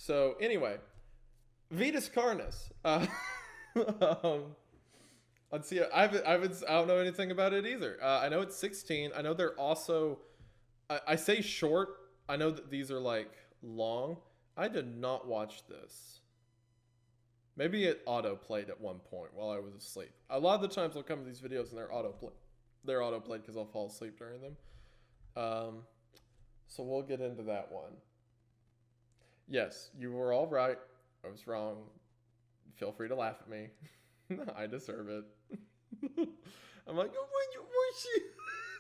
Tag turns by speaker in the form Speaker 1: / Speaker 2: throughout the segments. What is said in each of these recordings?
Speaker 1: So anyway, Vita's Carnis. Let's see. I don't know anything about it either. I know it's 16. I know they're also. I say short. I know that these are like long. I did not watch this. Maybe it auto played at one point while I was asleep. A lot of the times I'll come to these videos and they're auto play. They're auto played because I'll fall asleep during them. So we'll get into that one. Yes, you were all right. I was wrong. Feel free to laugh at me. I deserve it. I'm like, oh,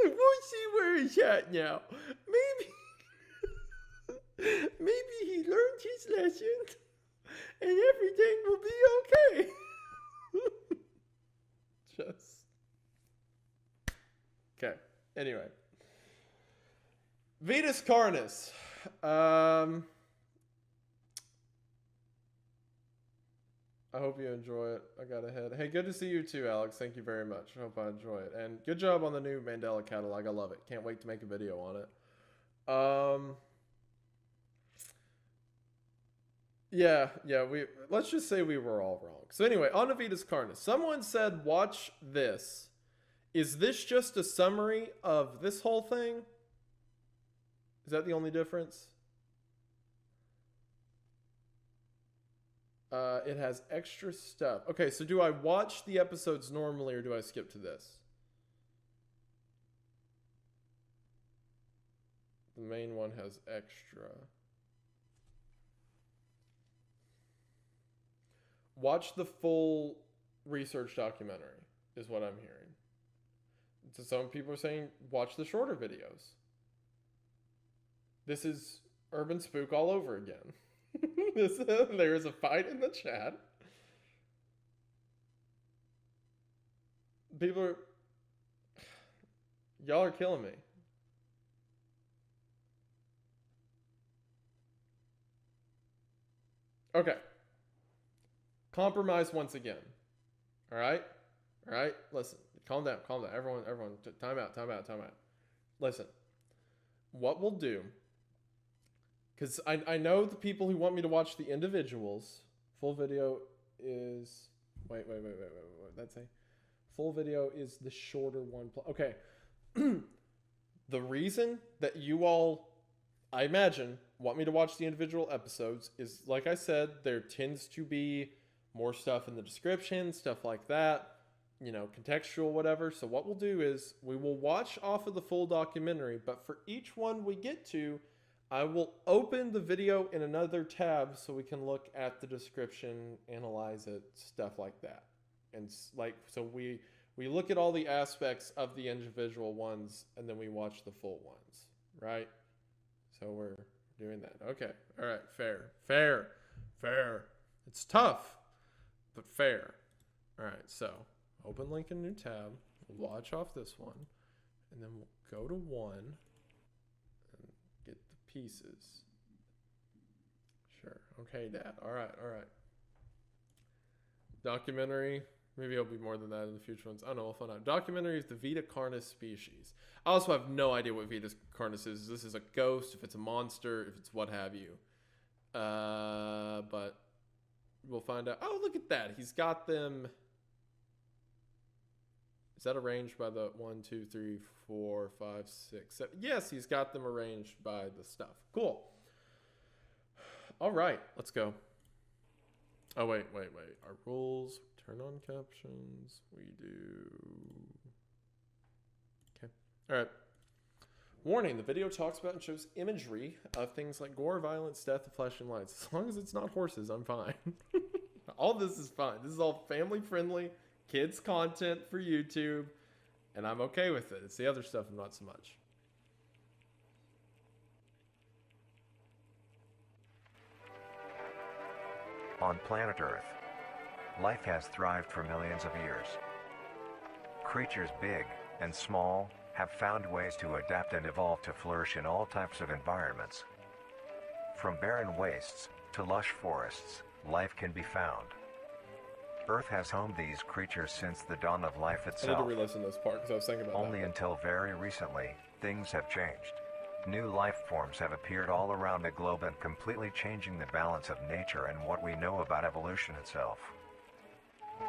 Speaker 1: what's he wearing hat now? Maybe he learned his lesson, and everything will be okay. Just okay. Anyway, Vita's Carnis. I hope you enjoy it. I got ahead. Hey, good to see you too, Alex. Thank you very much. I hope I enjoy it. And good job on the new Mandela catalog. I love it. Can't wait to make a video on it. Yeah, let's just say we were all wrong. So anyway, on to Vita's Carnis. Someone said, watch this. Is this just a summary of this whole thing? Is that the only difference? It has extra stuff. Okay, so do I watch the episodes normally or do I skip to this? The main one has extra. Watch the full research documentary is what I'm hearing. So some people are saying watch the shorter videos. This is Urban Spook all over again. There is a fight in the chat. People are... Y'all are killing me. Okay. Compromise once again. All right? All right? Listen. Calm down. Calm down. Everyone. Time out. Listen. What we'll do... Because I know the people who want me to watch the individuals. Full video is... Wait. That's a... Full video is the shorter one. Okay. The reason that you all, I imagine, want me to watch the individual episodes is, like I said, there tends to be more stuff in the description, stuff like that. You know, contextual, whatever. So what we'll do is we will watch off of the full documentary. But for each one we get to... I will open the video in another tab so we can look at the description, analyze it, stuff like that. And like, so we look at all the aspects of the individual ones and then we watch the full ones, right? So we're doing that. Okay. All right. Fair. It's tough, but fair. All right. So open link in new tab. We'll watch off this one and then we'll go to one. Pieces. Sure. Okay, Dad. All right. Documentary. Maybe it'll be more than that in the future ones. I don't know. We'll find out. Documentary is the Vita Carnis species. I also have no idea what Vita Carnis is. If this is a ghost, if it's a monster, if it's what have you. But we'll find out. Oh, look at that. He's got them. Is that arranged by the 1, 2, 3, 4, 5, 6, 7? Yes, he's got them arranged by the stuff. Cool. All right, let's go. Oh, wait. Our rules, turn on captions. We do. Okay. All right. Warning, the video talks about and shows imagery of things like gore, violence, death, flesh, and lights. As long as it's not horses, I'm fine. All this is fine. This is all family-friendly. Kids content for YouTube, and I'm okay with it. It's the other stuff I'm not so much.
Speaker 2: On planet Earth, life has thrived for millions of years. Creatures big and small have found ways to adapt and evolve to flourish in all types of environments. From barren wastes to lush forests, life can be found. Earth has homed these creatures since the dawn of life itself.
Speaker 1: I need to re-listen to this part because I was thinking about
Speaker 2: Only until very recently, things have changed. new life forms have appeared all around the globe and completely changing the balance of nature and what we know about evolution itself.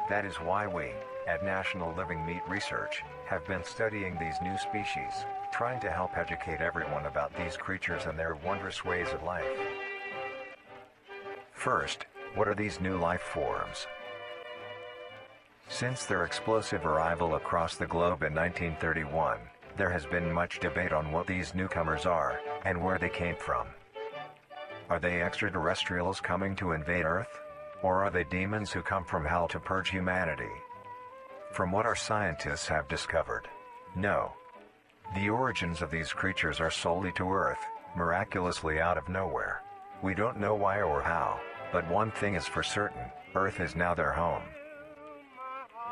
Speaker 2: That is why we, at National Living Meat Research, have been studying these new species, trying to help educate everyone about these creatures and their wondrous ways of life. First, what are these new life forms? Since their explosive arrival across the globe in 1931, there has been much debate on what these newcomers are, and where they came from. Are they extraterrestrials coming to invade Earth? Or are they demons who come from hell to purge humanity? From what our scientists have discovered, no. The origins of these creatures are solely to Earth, miraculously out of nowhere. We don't know why or how, but one thing is for certain, Earth is now their home.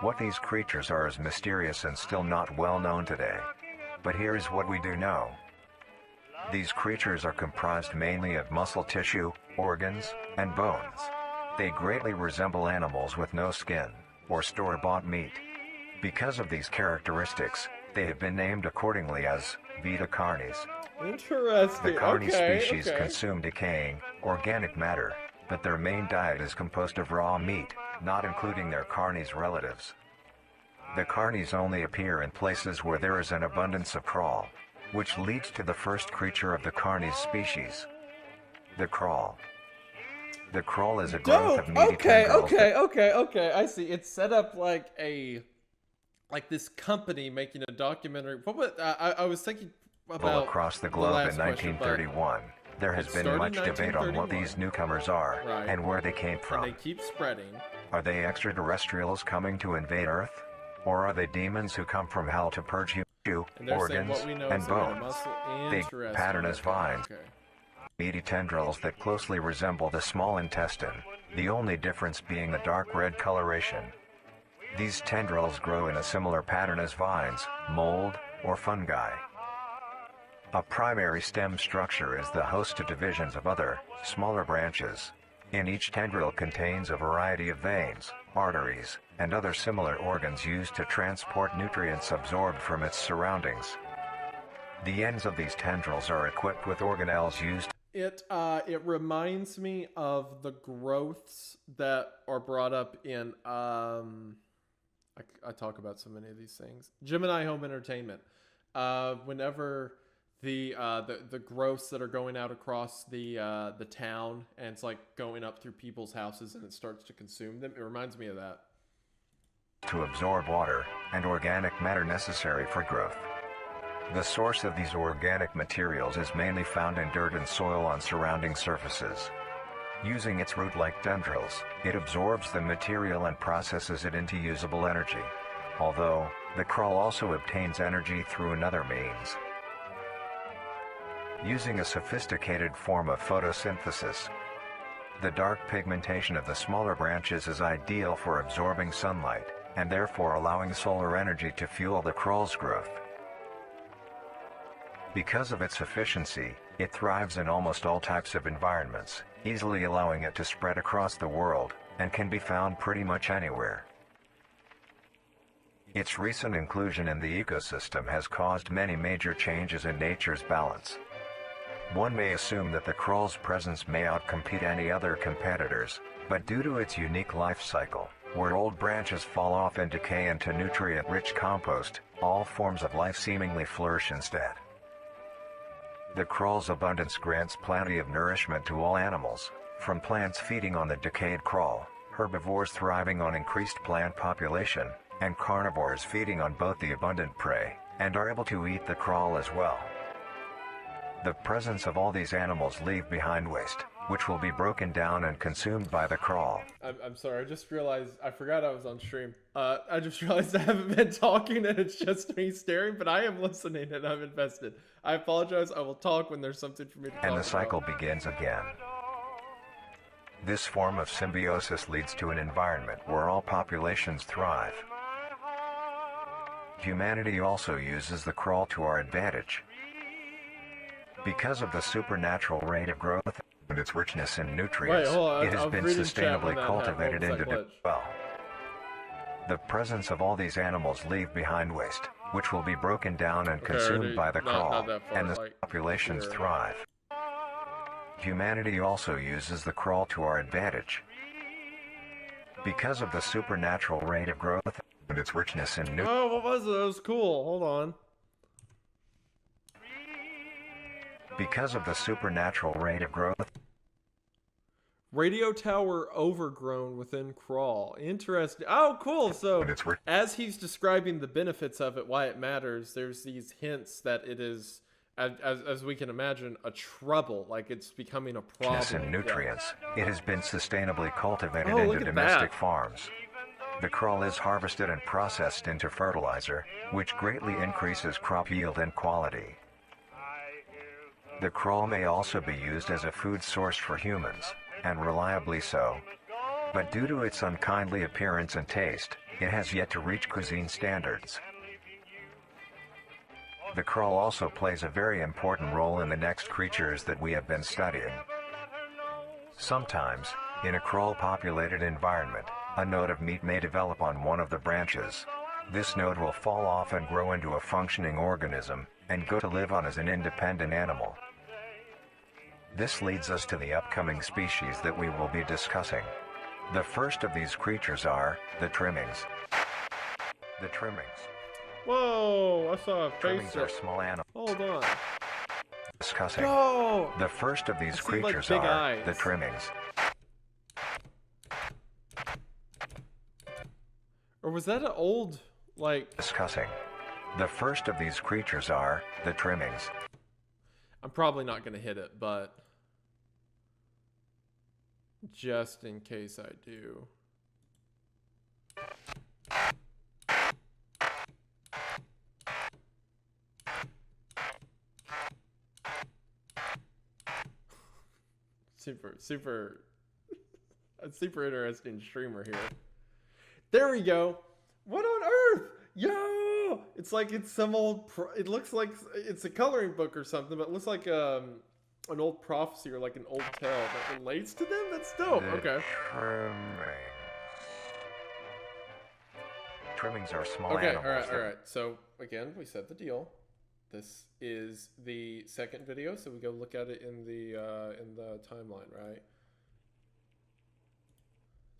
Speaker 2: What these creatures are is mysterious and still not well known today. But here is what we do know. These creatures are comprised mainly of muscle tissue, organs, and bones. They greatly resemble animals with no skin, or store-bought meat. Because of these characteristics, they have been named accordingly as Vita Carnis.
Speaker 1: Interesting.
Speaker 2: The Carnis
Speaker 1: Okay,
Speaker 2: species
Speaker 1: okay.
Speaker 2: consume decaying, organic matter, but their main diet is composed of raw meat, not including their Carnis relatives. The Carnis only appear in places where there is an abundance of crawl, which leads to the first creature of the Carnis species, the crawl. The crawl is a growth of meaty tendrils
Speaker 1: Okay. I see. It's set up like this company making a documentary. I was thinking about
Speaker 2: across the globe in 1931. There has been much debate on what these newcomers are,
Speaker 1: right,
Speaker 2: and where they came from.
Speaker 1: and they keep spreading.
Speaker 2: Are they extraterrestrials coming to invade Earth? Or are they demons who come from hell to purge organs and bones? They pattern as vines, meaty tendrils that closely resemble the small intestine, the only difference being the dark red coloration. These tendrils grow in a similar pattern as vines, mold, or fungi. A primary stem structure is the host to divisions of other, smaller branches. In each tendril contains a variety of veins, arteries, and other similar organs used to transport nutrients absorbed from its surroundings. The ends of these tendrils are equipped with organelles used.
Speaker 1: It reminds me of the growths that are brought up in I talk about so many of these things. Gemini Home Entertainment. Whenever the growths that are going out across the town, and it's like going up through people's houses and it starts to consume them. It reminds me of that.
Speaker 2: To absorb water and organic matter necessary for growth. The source of these organic materials is mainly found in dirt and soil on surrounding surfaces. Using its root-like tendrils, it absorbs the material and processes it into usable energy. Although, the crawl also obtains energy through another means. Using a sophisticated form of photosynthesis. The dark pigmentation of the smaller branches is ideal for absorbing sunlight, and therefore allowing solar energy to fuel the crawl's growth. Because of its efficiency, it thrives in almost all types of environments, easily allowing it to spread across the world, and can be found pretty much anywhere. Its recent inclusion in the ecosystem has caused many major changes in nature's balance. One may assume that the crawl's presence may outcompete any other competitors, but due to its unique life cycle, where old branches fall off and decay into nutrient-rich compost, all forms of life seemingly flourish instead. The crawl's abundance grants plenty of nourishment to all animals, from plants feeding on the decayed crawl, herbivores thriving on increased plant population, and carnivores feeding on both the abundant prey, and are able to eat the crawl as well. The presence of all these animals leave behind waste, which will be broken down and consumed by the crawl.
Speaker 1: I'm sorry, I just realized, I forgot I was on stream. I just realized I haven't been talking and it's just me staring, but I am listening and I'm invested. I apologize, I will talk when there's something for me to talk about.
Speaker 2: And the cycle begins again. This form of symbiosis leads to an environment where all populations thrive. Humanity also uses the crawl to our advantage. Because of the supernatural rate of growth and its richness in nutrients, it has been sustainably cultivated into well. The presence of all these animals leave behind waste, which will be broken down and
Speaker 1: Okay,
Speaker 2: consumed
Speaker 1: already
Speaker 2: by the crawl,
Speaker 1: not that far,
Speaker 2: and the
Speaker 1: like,
Speaker 2: populations
Speaker 1: here.
Speaker 2: thrive. Humanity also uses the crawl to our advantage. Because of the supernatural rate of growth and its richness in nutrients.
Speaker 1: Oh, what was it? That was cool. Hold on.
Speaker 2: Because of the supernatural rate of growth.
Speaker 1: Radio tower overgrown within crawl. Interesting. Oh, cool. So as he's describing the benefits of it, why it matters, there's these hints that it is, as we can imagine, a trouble. Like it's becoming a problem.
Speaker 2: And nutrients.
Speaker 1: Yeah.
Speaker 2: It has been sustainably cultivated
Speaker 1: Oh,
Speaker 2: into domestic farms. The crawl is harvested and processed into fertilizer, which greatly increases crop yield and quality. The crawl may also be used as a food source for humans, and reliably so. But due to its unkindly appearance and taste, it has yet to reach cuisine standards. The crawl also plays a very important role in the next creatures that we have been studying. Sometimes, in a crawl-populated environment, a node of meat may develop on one of the branches. This node will fall off and grow into a functioning organism, and go to live on as an independent animal. This leads us to the upcoming species that we will be discussing. The first of these creatures are the trimmings. The trimmings.
Speaker 1: Whoa, I saw a face.
Speaker 2: Trimmings are small animals.
Speaker 1: Hold on.
Speaker 2: Discussing.
Speaker 1: No!
Speaker 2: The first of these creatures
Speaker 1: like,
Speaker 2: are
Speaker 1: eyes.
Speaker 2: the trimmings.
Speaker 1: Or was that an old, like...
Speaker 2: Discussing. The first of these creatures are the trimmings.
Speaker 1: I'm probably not going to hit it, but... just in case I do. Super a super interesting streamer here. There we go. What on earth? Yo! It's like it's some old... it looks like it's a coloring book or something, but it looks like an old prophecy or like an old tale that relates to them? That's dope. Okay.
Speaker 2: Trimmings are small
Speaker 1: Okay,
Speaker 2: animals.
Speaker 1: alright. So, again, we said the deal. This is the second video, so we go look at it in the timeline, right?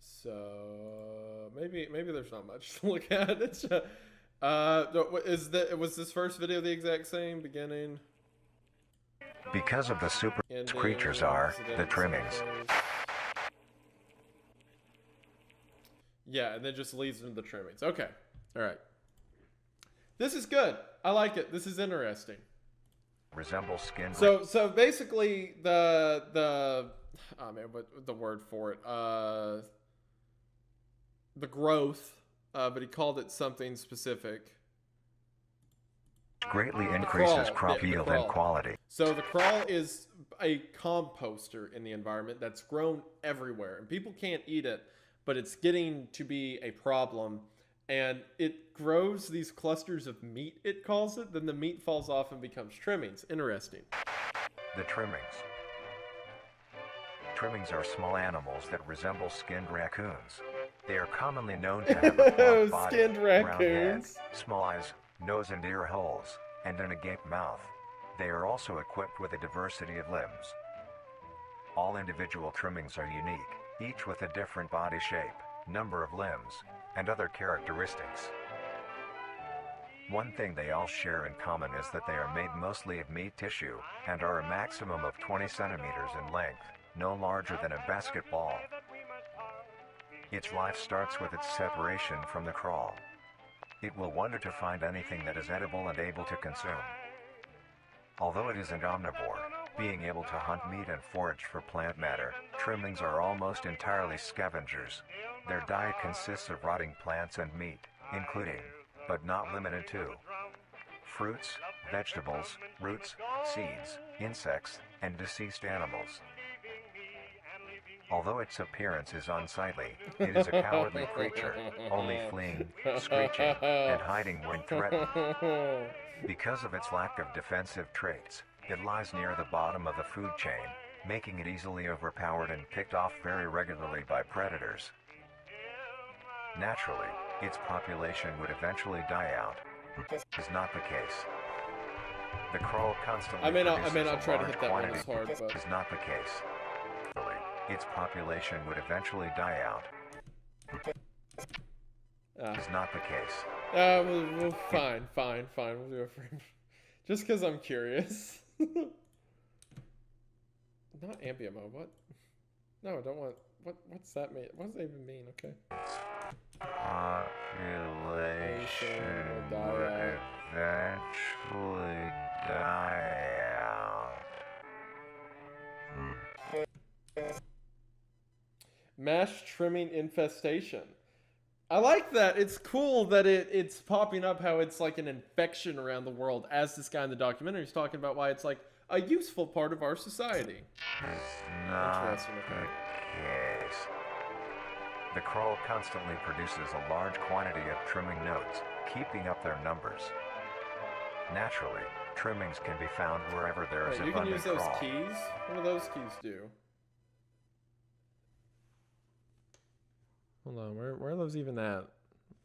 Speaker 1: So maybe there's not much to look at. It's was this first video the exact same beginning?
Speaker 2: Because of the super creatures are the trimmings.
Speaker 1: Yeah, and then just leads into the trimmings. Okay, all right. This is good. I like it. This is interesting.
Speaker 2: Resemble skin.
Speaker 1: So basically the oh man, what the word for it? The growth, but he called it something specific.
Speaker 2: Greatly increases crop yield and quality.
Speaker 1: So the crawl is a composter in the environment that's grown everywhere, and people can't eat it, but it's getting to be a problem. And it grows these clusters of meat, it calls it. Then the meat falls off and becomes trimmings. Interesting.
Speaker 2: The trimmings. Trimmings are small animals that resemble skinned raccoons. They are commonly known to have a plump body,
Speaker 1: skinned
Speaker 2: round head,
Speaker 1: raccoons.
Speaker 2: small eyes, nose and ear holes, and an agape mouth. They are also equipped with a diversity of limbs. All individual trimmings are unique, each with a different body shape, number of limbs, and other characteristics. One thing they all share in common is that they are made mostly of meat tissue and are a maximum of 20 centimeters in length, no larger than a basketball. Its life starts with its separation from the crawl. It will wonder to find anything that is edible and able to consume. Although it is an omnivore, being able to hunt meat and forage for plant matter, trimmings are almost entirely scavengers. Their diet consists of rotting plants and meat, including, but not limited to, fruits, vegetables, roots, seeds, insects, and deceased animals. Although its appearance is unsightly, it is a cowardly creature, only fleeing, screeching, and hiding when threatened. Because of its lack of defensive traits, it lies near the bottom of the food chain, making it easily overpowered and picked off very regularly by predators. Naturally, its population would eventually die out, Is not the case. The coral constantly
Speaker 1: I may
Speaker 2: produces
Speaker 1: not
Speaker 2: a
Speaker 1: try to
Speaker 2: large
Speaker 1: hit that one
Speaker 2: quantity.
Speaker 1: as hard, but
Speaker 2: Is not the case. Its population would eventually die out. Is not the case.
Speaker 1: fine. We'll do it for just because I'm curious. Not ambient mode. What? No, I don't want. What's that mean? What does that even mean? Okay.
Speaker 2: Population would eventually die out.
Speaker 1: Mass trimming infestation. I like that. It's cool that it's popping up how it's like an infection around the world as this guy in the documentary is talking about why it's like a useful part of our society.
Speaker 2: It's not
Speaker 1: Interesting, okay.
Speaker 2: the case. The coral constantly produces a large quantity of trimming nodes, keeping up their numbers. Naturally, trimmings can be found wherever there is
Speaker 1: Wait, you can
Speaker 2: abundant
Speaker 1: use those
Speaker 2: coral.
Speaker 1: keys? What do those keys do? Hold on, where are those even at?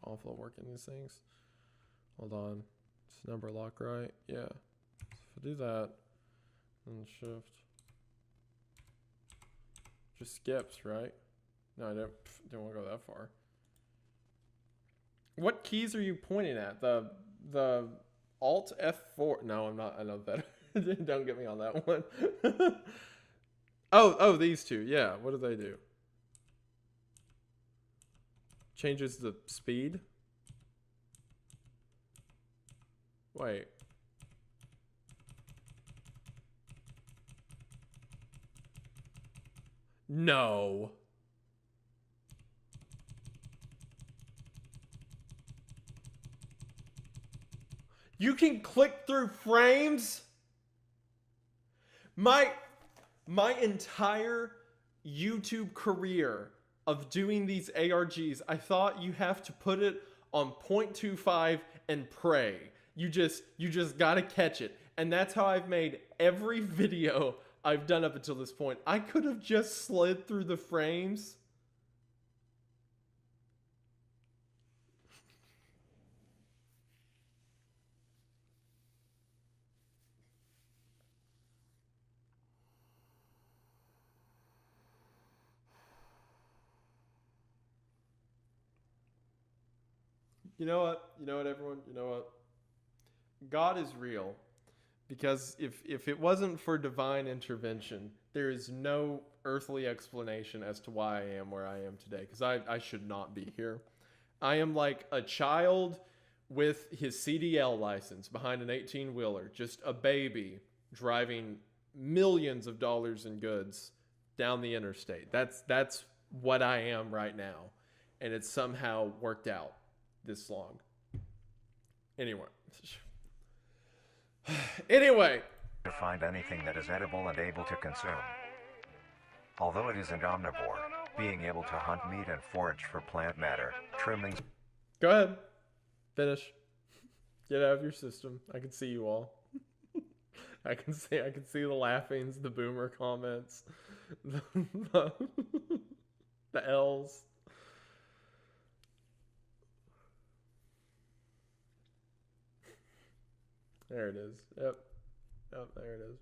Speaker 1: Awful at working these things. Hold on. It's number lock, right? Yeah. So if I do that, and shift. Just skips, right? No, I don't want to go that far. What keys are you pointing at? The Alt F4. No, I'm not. I know better. Don't get me on that one. oh, these two. Yeah. What do they do? Changes the speed. Wait. No. You can click through frames? My entire YouTube career of doing these ARGs, I thought you have to put it on 0.25 and pray. You just gotta catch it. And that's how I've made every video I've done up until this point. I could have just slid through the frames. You know what, everyone? You know what? God is real. Because if it wasn't for divine intervention, there is no earthly explanation as to why I am where I am today. Because I should not be here. I am like a child with his CDL license behind an 18-wheeler. Just a baby driving millions of dollars in goods down the interstate. That's what I am right now. And it's somehow worked out this long. Anyway.
Speaker 2: To find anything that is edible and able to consume. Although it is an omnivore, being able to hunt meat and forage for plant matter, trimmings.
Speaker 1: Go ahead. Finish. Get out of your system. I can see you all. I can see the laughings, the boomer comments, the L's. There it is. Yep, there it is.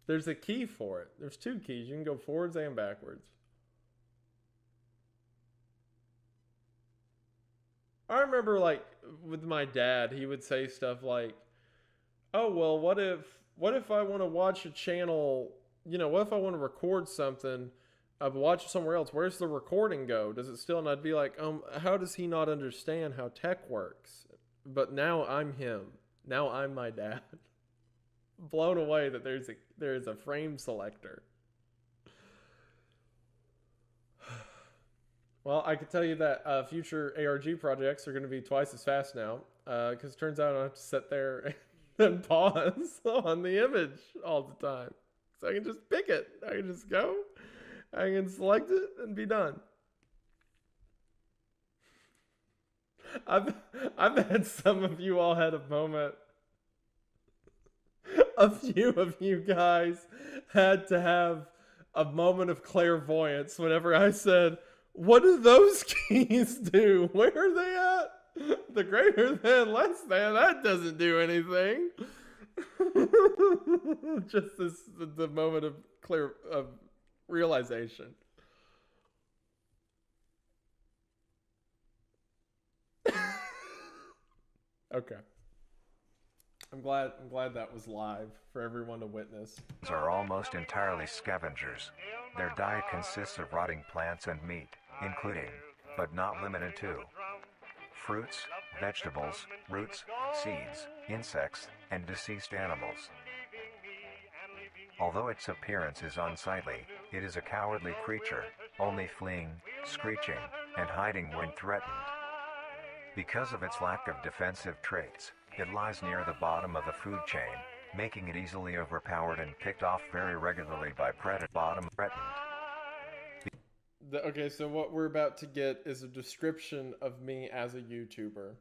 Speaker 1: There's a key for it. There's two keys. You can go forwards and backwards. I remember, like, with my dad, he would say stuff like, oh, well, what if I want to watch a channel, what if I want to record something, watch it somewhere else? Where's the recording go? Does it still? And I'd be like, how does he not understand how tech works? But now I'm him. Now I'm my dad. Blown away that there's a frame selector. Well, I can tell you that future ARG projects are going to be twice as fast now, because it turns out I don't have to sit there and pause on the image all the time. So I can just pick it. I can just go. I can select it and be done. I've had some of you all had a moment. A few of you guys had to have a moment of clairvoyance whenever I said, What do those keys do? Where are they at? The greater than, less than, that doesn't do anything. Just the moment of clear of realization. Okay. I'm glad that was live for everyone to witness.
Speaker 2: Are almost entirely scavengers. Their diet consists of rotting plants and meat, including, but not limited to, fruits, vegetables, roots, seeds, insects, and deceased animals. Although its appearance is unsightly, it is a cowardly creature, only fleeing, screeching, and hiding when threatened. Because of its lack of defensive traits, it lies near the bottom of the food chain, making it easily overpowered and picked off very regularly by predator.
Speaker 1: Okay, so what we're about to get is a description of me as a YouTuber.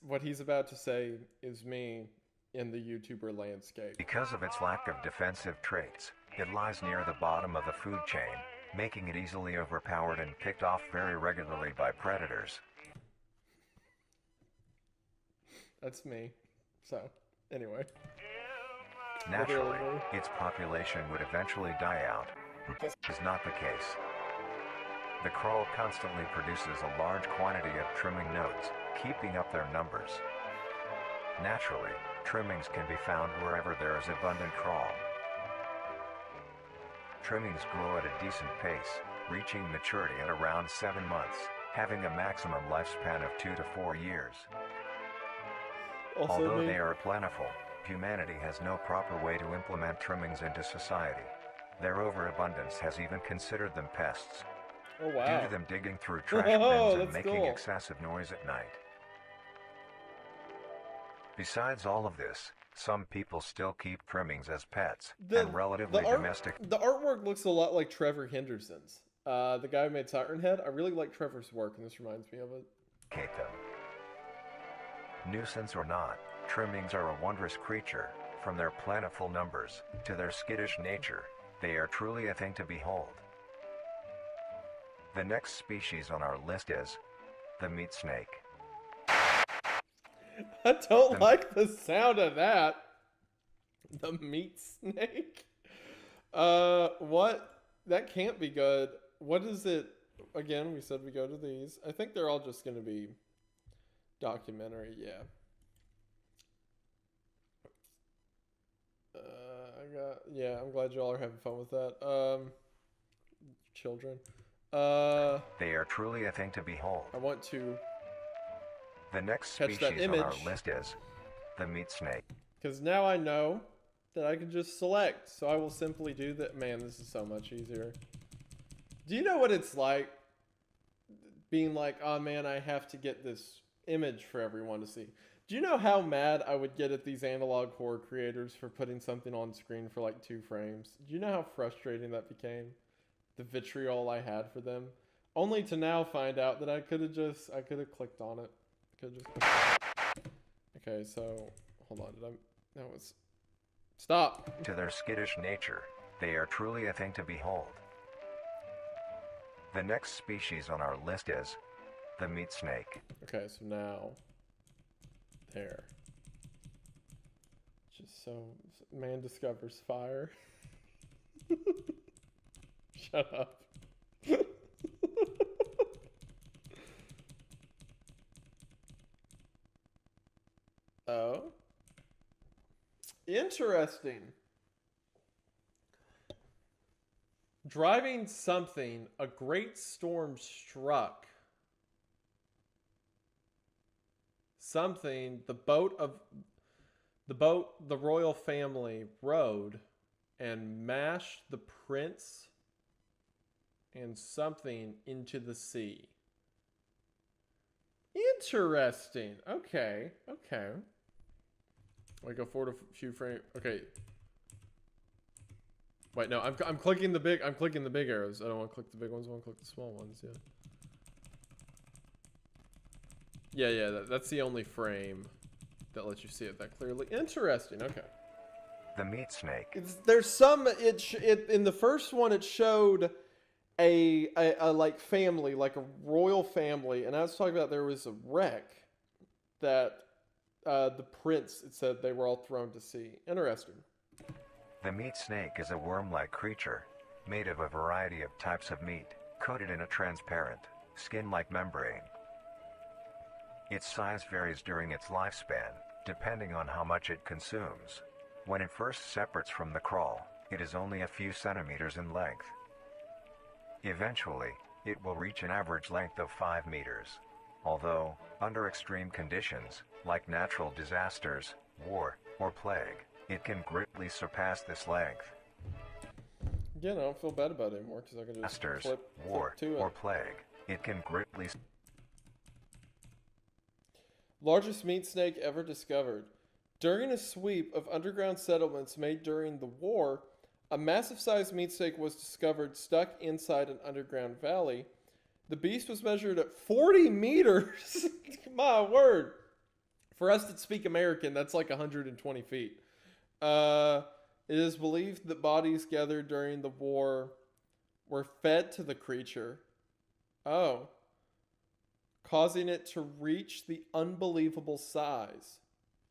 Speaker 1: What he's about to say is me in the YouTuber landscape.
Speaker 2: Because of its lack of defensive traits, it lies near the bottom of the food chain, making it easily overpowered and picked off very regularly by predators.
Speaker 1: That's me. So, anyway.
Speaker 2: Naturally, its population would eventually die out. This is not the case. The crawl constantly produces a large quantity of trimming nodes, keeping up their numbers. Naturally, trimmings can be found wherever there is abundant crawl. Trimmings grow at a decent pace, reaching maturity at around 7 months, having a maximum lifespan of 2 to 4 years. Although they are plentiful, humanity has no proper way to implement trimmings into society. Their overabundance has even considered them pests.
Speaker 1: Oh, wow.
Speaker 2: Due to them digging through trash bins and making excessive noise at night. Besides all of this, some people still keep trimmings as pets and relatively domestic.
Speaker 1: The artwork looks a lot like Trevor Henderson's. The guy who made Siren Head. I really like Trevor's work, and this reminds me of it.
Speaker 2: Them. Nuisance or not, trimmings are a wondrous creature. From their plentiful numbers to their skittish nature, they are truly a thing to behold. The next species on our list is the meat snake.
Speaker 1: I don't like the sound of that. The meat snake? What? That can't be good. What is it? Again, we said we go to these. I think they're all just going to be documentary, yeah. I'm glad y'all are having fun with that. Children.
Speaker 2: They are truly a thing to behold.
Speaker 1: I want to
Speaker 2: the next species on our list is the meat snake.
Speaker 1: Because now I know that I can just select, so I will simply do that. Man, this is so much easier. Do you know what it's like being like, oh man, I have to get this image for everyone to see? Do you know how mad I would get at these analog horror creators for putting something on screen for like 2 frames? Do you know how frustrating that became? The vitriol I had for them, only to now find out that I could have clicked on it. Okay, so hold on. Stop.
Speaker 2: To their skittish nature, they are truly a thing to behold. The next species on our list is the meat snake.
Speaker 1: Okay, so now there. Just so man discovers fire. Shut up. Oh. Interesting. Driving something, a great storm struck. Something, the royal family rode and mashed the prince and something into the sea. Interesting. Okay. Wait, go forward a few frames. Okay. Wait, no, I'm clicking the big arrows. I don't want to click the big ones. I want to click the small ones. Yeah, that's the only frame that lets you see it that clearly. Interesting. Okay.
Speaker 2: The meat snake.
Speaker 1: There's some. In the first one, it showed a like family, like a royal family, and I was talking about there was a wreck that the prince, it said they were all thrown to sea. Interesting.
Speaker 2: The meat snake is a worm-like creature, made of a variety of types of meat, coated in a transparent, skin-like membrane. Its size varies during its lifespan, depending on how much it consumes. When it first separates from the crawl, it is only a few centimeters in length. Eventually, it will reach an average length of 5 meters. Although, under extreme conditions, like natural disasters, war, or plague, it can greatly surpass this length.
Speaker 1: Again, I don't feel bad about it anymore because I can just
Speaker 2: Disasters,
Speaker 1: flip
Speaker 2: war,
Speaker 1: to it.
Speaker 2: or plague, it can greatly...
Speaker 1: Largest meat snake ever discovered. During a sweep of underground settlements made during the war, a massive-sized meat snake was discovered stuck inside an underground valley. The beast was measured at 40 meters. My word. For us that speak American, that's like 120 feet. It is believed that bodies gathered during the war were fed to the creature. Oh. Causing it to reach the unbelievable size.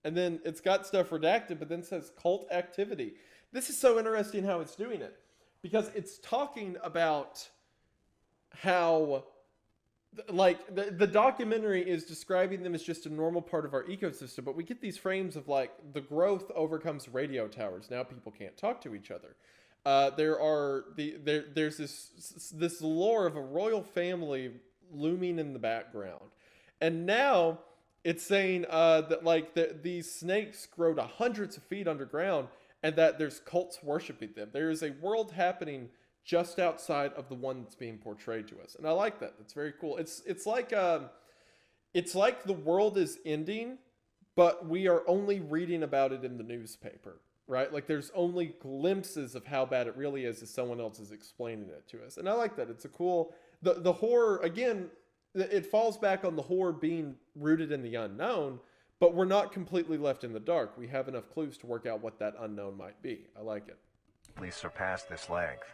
Speaker 1: And then it's got stuff redacted, but then says cult activity. This is so interesting how it's doing it. Because it's talking about how, like, the documentary is describing them as just a normal part of our ecosystem, but we get these frames of, like, the growth overcomes radio towers. Now people can't talk to each other. There's this lore of a royal family looming in the background. And now it's saying that these snakes grow to hundreds of feet underground and that there's cults worshiping them. There is a world happening just outside of the one that's being portrayed to us. And I like that. It's very cool. It's like the world is ending, but we are only reading about it in the newspaper, right? Like there's only glimpses of how bad it really is as someone else is explaining it to us. And I like that. It's a cool, the horror, again, it falls back on the horror being rooted in the unknown, but we're not completely left in the dark. We have enough clues to work out what that unknown might be. I like it.
Speaker 2: Please surpass this length.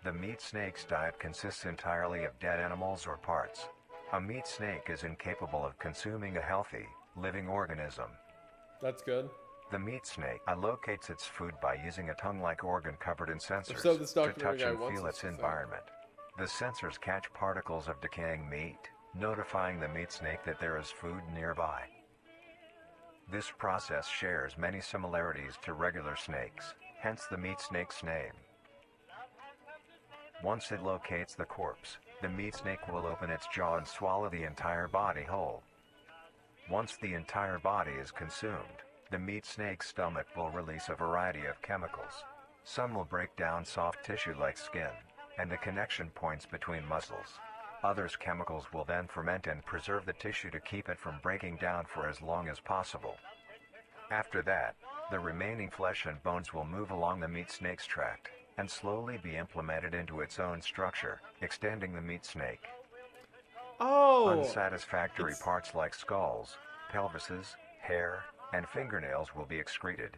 Speaker 2: The meat snake's diet consists entirely of dead animals or parts. A meat snake is incapable of consuming a healthy, living organism.
Speaker 1: That's good.
Speaker 2: The meat snake locates its food by using a tongue-like organ covered in sensors
Speaker 1: So this
Speaker 2: to touch
Speaker 1: documentary guy
Speaker 2: and
Speaker 1: wants
Speaker 2: feel
Speaker 1: us
Speaker 2: its
Speaker 1: to say.
Speaker 2: environment. The sensors catch particles of decaying meat, notifying the meat snake that there is food nearby. This process shares many similarities to regular snakes, hence the meat snake's name. Once it locates the corpse, the meat snake will open its jaw and swallow the entire body whole. Once the entire body is consumed, the meat snake's stomach will release a variety of chemicals. Some will break down soft tissue like skin and the connection points between muscles. Others chemicals will then ferment and preserve the tissue to keep it from breaking down for as long as possible. After that, the remaining flesh and bones will move along the meat snake's tract and slowly be implemented into its own structure, extending the meat snake.
Speaker 1: Oh!
Speaker 2: Unsatisfactory parts like skulls, pelvises, hair, and fingernails will be excreted.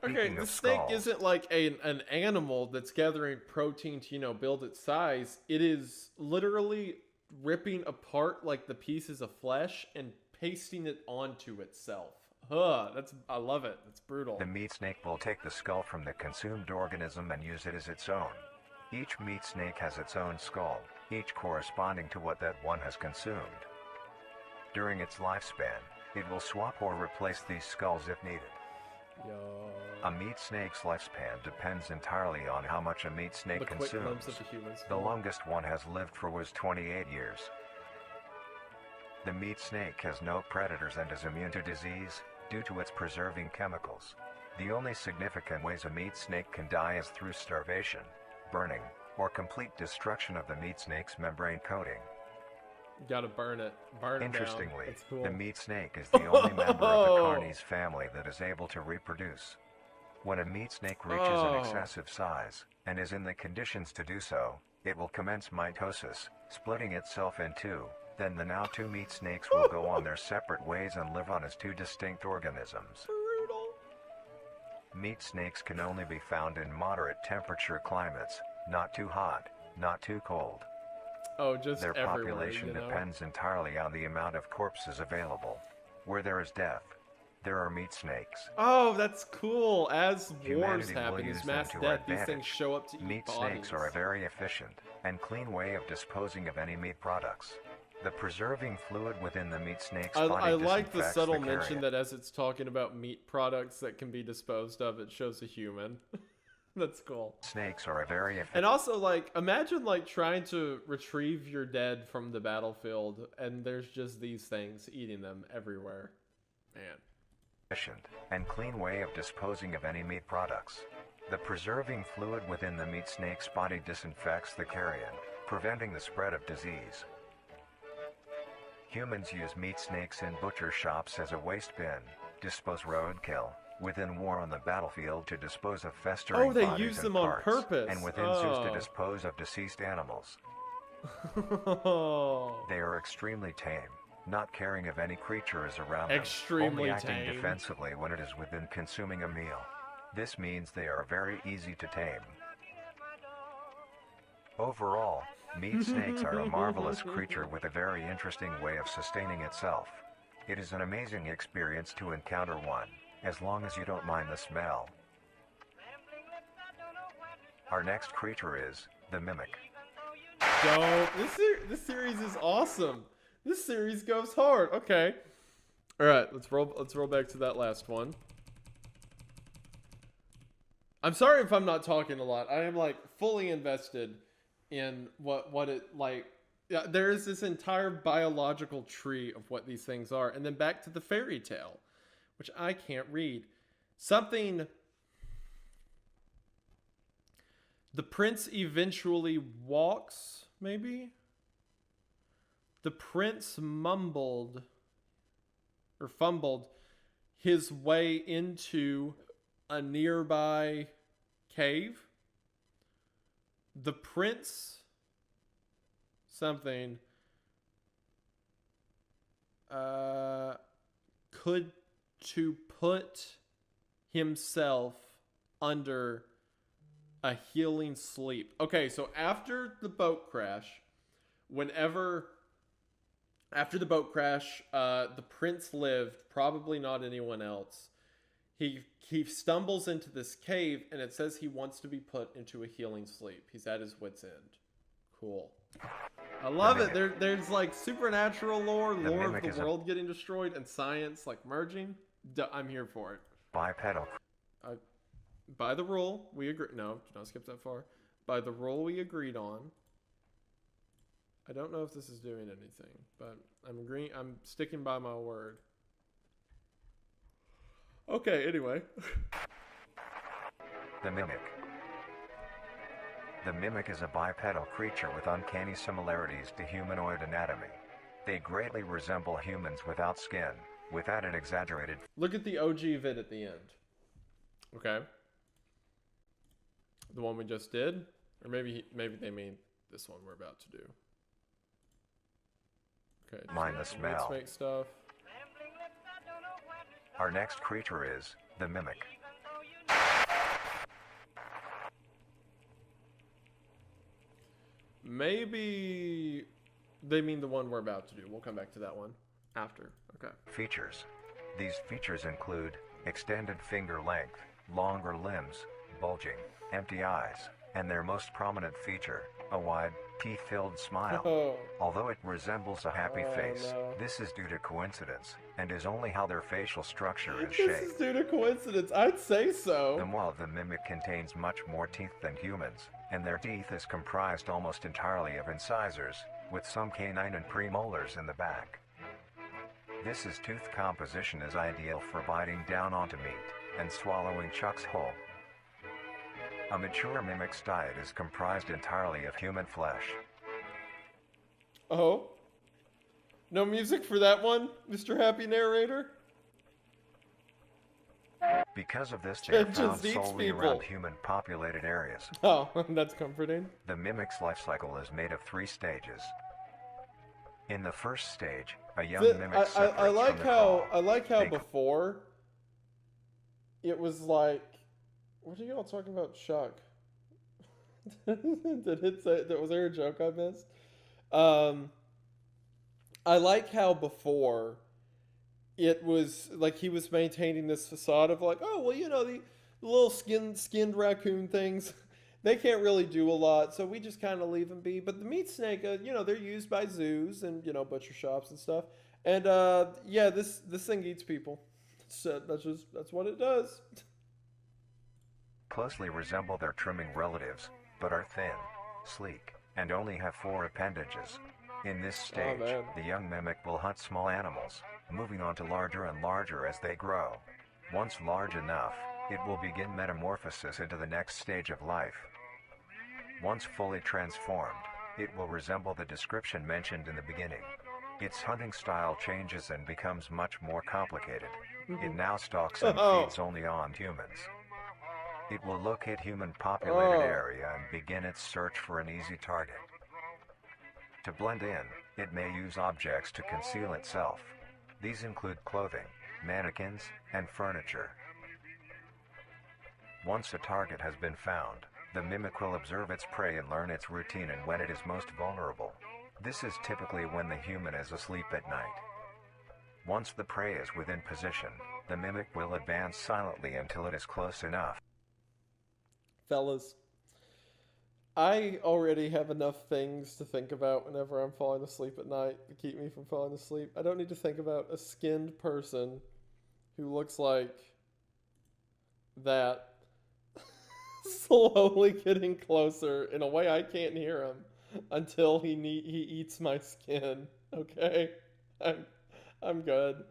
Speaker 1: Okay,
Speaker 2: Speaking
Speaker 1: the
Speaker 2: of
Speaker 1: snake
Speaker 2: skulls,
Speaker 1: isn't like an animal that's gathering protein to, build its size. It is literally ripping apart like the pieces of flesh and pasting it onto itself. I love it. It's brutal.
Speaker 2: the meat snake will take the skull from the consumed organism and use it as its own. Each meat snake has its own skull, each corresponding to what that one has consumed. During its lifespan, it will swap or replace these skulls if needed. A meat snake's lifespan depends entirely on how much a meat snake
Speaker 1: The quick
Speaker 2: consumes.
Speaker 1: glimpse of the human
Speaker 2: The
Speaker 1: skull.
Speaker 2: longest one has lived for was 28 years. The meat snake has no predators and is immune to disease due to its preserving chemicals. The only significant ways a meat snake can die is through starvation, burning, or complete destruction of the meat snake's membrane coating.
Speaker 1: Gotta burn it. Burn it down.
Speaker 2: Interestingly,
Speaker 1: That's cool.
Speaker 2: the meat snake is the only member of the Carnis family that is able to reproduce. When a meat snake reaches an excessive size, and is in the conditions to do so, it will commence mitosis, splitting itself in two. Then the now two meat snakes will go on their separate ways and live on as two distinct organisms.
Speaker 1: Brutal.
Speaker 2: Meat snakes can only be found in moderate temperature climates, not too hot, not too cold.
Speaker 1: Oh, just
Speaker 2: Their
Speaker 1: everywhere,
Speaker 2: population
Speaker 1: you know?
Speaker 2: depends entirely on the amount of corpses available. Where there is death, there are meat snakes.
Speaker 1: Oh, that's cool. As wars
Speaker 2: Humanity will
Speaker 1: happen,
Speaker 2: use
Speaker 1: as
Speaker 2: them
Speaker 1: mass
Speaker 2: to our
Speaker 1: death, these things
Speaker 2: advantage.
Speaker 1: show up to eat
Speaker 2: Meat
Speaker 1: bodies.
Speaker 2: snakes are a very efficient and clean way of disposing of any meat products. The preserving fluid within the meat snake's body
Speaker 1: I like the
Speaker 2: disinfects
Speaker 1: subtle
Speaker 2: the
Speaker 1: mention
Speaker 2: carrion.
Speaker 1: that as it's talking about meat products that can be disposed of, it shows a human. That's cool.
Speaker 2: Snakes are a very efficient.
Speaker 1: And also, like, imagine, like, trying to retrieve your dead from the battlefield, and there's just these things eating them everywhere. Man.
Speaker 2: Efficient and clean way of disposing of any meat products. The preserving fluid within the meat snake's body disinfects the carrion, preventing the spread of disease. Humans use meat snakes in butcher shops as a waste bin, dispose roadkill, within war on the battlefield to dispose of festering
Speaker 1: they
Speaker 2: bodies
Speaker 1: use
Speaker 2: and
Speaker 1: them on
Speaker 2: parts,
Speaker 1: purpose.
Speaker 2: and within zoos to dispose of deceased animals. They are extremely tame, not caring if any creature is around them,
Speaker 1: Extremely
Speaker 2: only acting
Speaker 1: tame.
Speaker 2: defensively when it is within consuming a meal. This means they are very easy to tame. Overall, meat snakes are a marvelous creature with a very interesting way of sustaining itself. It is an amazing experience to encounter one, as long as you don't mind the smell. Our next creature is the mimic.
Speaker 1: Don't. This series is awesome. This series goes hard. Okay. All right, let's roll back to that last one. I'm sorry if I'm not talking a lot. I am like fully invested in what it like. Yeah, there is this entire biological tree of what these things are, and then back to the fairy tale, which I can't read. Something. The prince eventually walks, maybe? The prince mumbled or fumbled his way into a nearby cave. The prince something could to put himself under a healing sleep. Okay, so after the boat crash, after the boat crash, the prince lived, probably not anyone else. He stumbles into this cave, and it says he wants to be put into a healing sleep. He's at his wit's end. Cool. I love it. There's like supernatural lore of the world getting destroyed, and science like merging. I'm here for it.
Speaker 2: Bipedal.
Speaker 1: By the rule, we agree. No, do not skip that far. By the rule we agreed on. I don't know if this is doing anything, but I'm agreeing. I'm sticking by my word. Okay, anyway.
Speaker 2: The mimic. The mimic is a bipedal creature with uncanny similarities to humanoid anatomy. They greatly resemble humans without skin, without an exaggerated.
Speaker 1: Look at the OG vid at the end. Okay. The one we just did, or maybe they mean this one we're about to do. Okay.
Speaker 2: Mind the smell.
Speaker 1: Make stuff.
Speaker 2: Our next creature is the mimic.
Speaker 1: Maybe they mean the one we're about to do. We'll come back to that one after. Okay.
Speaker 2: Features. These features include extended finger length, longer limbs, bulging, empty eyes, and their most prominent feature, a wide, teeth-filled smile.
Speaker 1: Oh.
Speaker 2: Although it resembles a happy face,
Speaker 1: no.
Speaker 2: this is due to coincidence, and is only how their facial structure is
Speaker 1: This
Speaker 2: shaped.
Speaker 1: is due to coincidence. I'd say so.
Speaker 2: While the mimic contains much more teeth than humans, and their teeth is comprised almost entirely of incisors, with some canine and premolars in the back. This tooth composition is ideal for biting down onto meat and swallowing chunks whole. A mature mimic's diet is comprised entirely of human flesh.
Speaker 1: Oh? No music for that one, Mr. Happy Narrator?
Speaker 2: Because of this, they are
Speaker 1: It
Speaker 2: found
Speaker 1: just eats
Speaker 2: solely
Speaker 1: people.
Speaker 2: around human-populated areas.
Speaker 1: Oh, that's comforting.
Speaker 2: The mimic's life cycle is made of 3 stages. In the first stage, a young mimic separates
Speaker 1: I like
Speaker 2: from the
Speaker 1: how
Speaker 2: call.
Speaker 1: I like how
Speaker 2: They-
Speaker 1: before it was like What are y'all talking about, Chuck? Did it say that? Was there a joke I missed? Um, I like how before it was like he was maintaining this facade of like, oh well, the little skinned raccoon things, they can't really do a lot, so we just kind of leave them be. But the meat snake, they're used by zoos and butcher shops and stuff. And yeah, this thing eats people. So that's what it does.
Speaker 2: Closely resemble their trimming relatives, but are thin, sleek, and only have 4 appendages. In this
Speaker 1: Oh
Speaker 2: stage,
Speaker 1: man.
Speaker 2: the young mimic will hunt small animals, moving on to larger and larger as they grow. Once large enough, it will begin metamorphosis into the next stage of life. Once fully transformed, it will resemble the description mentioned in the beginning. Its hunting style changes and becomes much more complicated. It now stalks and
Speaker 1: Oh.
Speaker 2: feeds only on humans. It will locate human populated
Speaker 1: Oh.
Speaker 2: area and begin its search for an easy target. To blend in, it may use objects to conceal itself. These include clothing, mannequins, and furniture. Once a target has been found, the mimic will observe its prey and learn its routine and when it is most vulnerable. This is typically when the human is asleep at night. Once the prey is within position, the mimic will advance silently until it is close enough.
Speaker 1: Fellas, I already have enough things to think about whenever I'm falling asleep at night to keep me from falling asleep. I don't need to think about a skinned person who looks like that slowly getting closer in a way I can't hear him until he eats my skin. Okay, I'm good.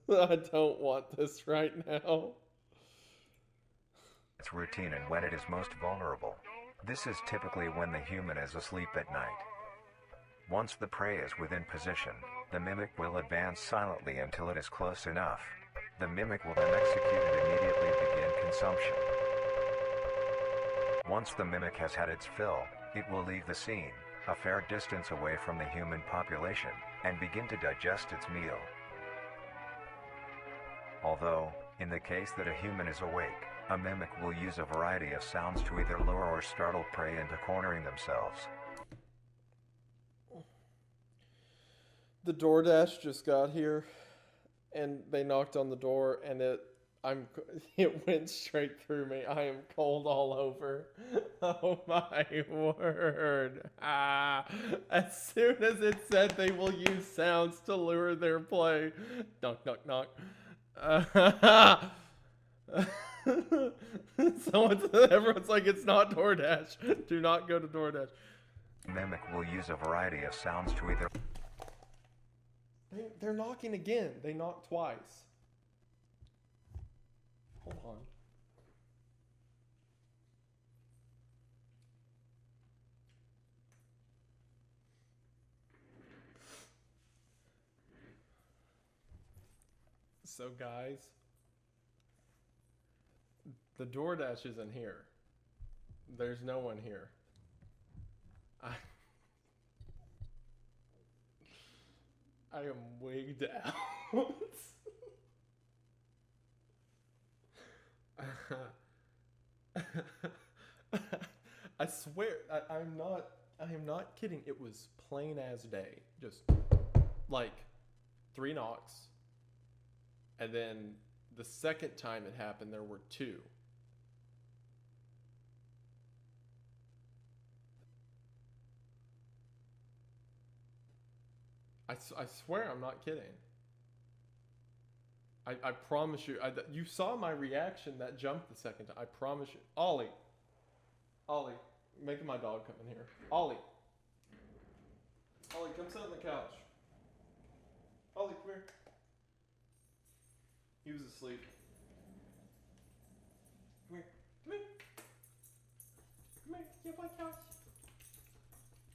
Speaker 1: I don't want this right now.
Speaker 2: Its routine and when it is most vulnerable. This is typically when the human is asleep at night. Once the prey is within position, the mimic will advance silently until it is close enough. The mimic will then execute and immediately begin consumption. Once the mimic has had its fill, it will leave the scene, a fair distance away from the human population, and begin to digest its meal. Although, in the case that a human is awake, a mimic will use a variety of sounds to either lure or startle prey into cornering themselves.
Speaker 1: The DoorDash just got here, and they knocked on the door, and it went straight through me. I am cold all over. Oh my word! As soon as it said they will use sounds to lure their prey, knock knock knock. Everyone's like, it's not DoorDash. Do not go to DoorDash.
Speaker 2: Mimic will use a variety of sounds to either...
Speaker 1: They're knocking again. They knocked twice. Hold on. So guys, the DoorDash isn't here. There's no one here. I am wigged out. I swear, I am not kidding. It was plain as day. Just like 3 knocks. And then the second time it happened, there were 2. I swear I'm not kidding. I promise you. You saw my reaction that jumped the second time. I promise you. Ollie, making my dog come in here. Ollie, come sit on the couch. Ollie, come here. He was asleep. Come here. Come here. Come here. Get on my couch.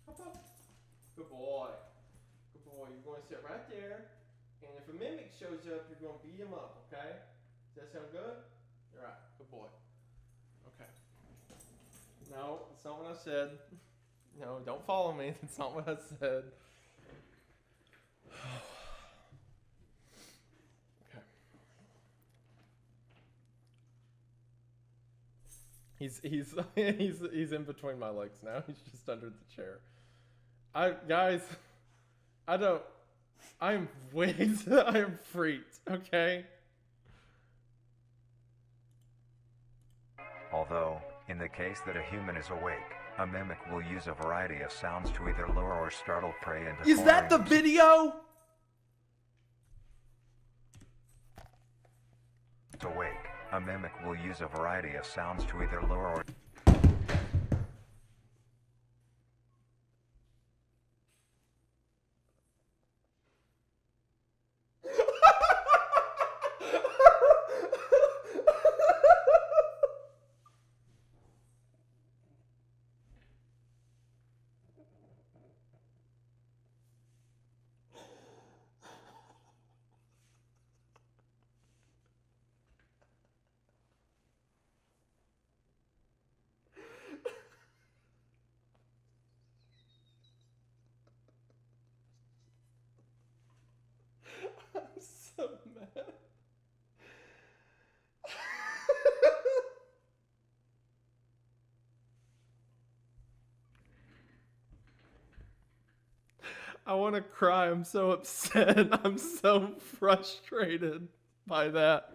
Speaker 1: Hop up. Good boy. Good boy. You're going to sit right there. And if a mimic shows up, you're going to beat him up, okay? Does that sound good? All right. Good boy. Okay. No, that's not what I said. No, don't follow me. That's not what I said. Okay. He's in between my legs now. He's just under the chair. Guys, I'm I am freaked, okay?
Speaker 2: Although, in the case that a human is awake, a mimic will use a variety of sounds to either lure or startle prey into
Speaker 1: Is that the video?
Speaker 2: Awake, a mimic will use a variety of sounds to either lure or
Speaker 1: I'm so mad. I want to cry. I'm so upset. I'm so frustrated by that.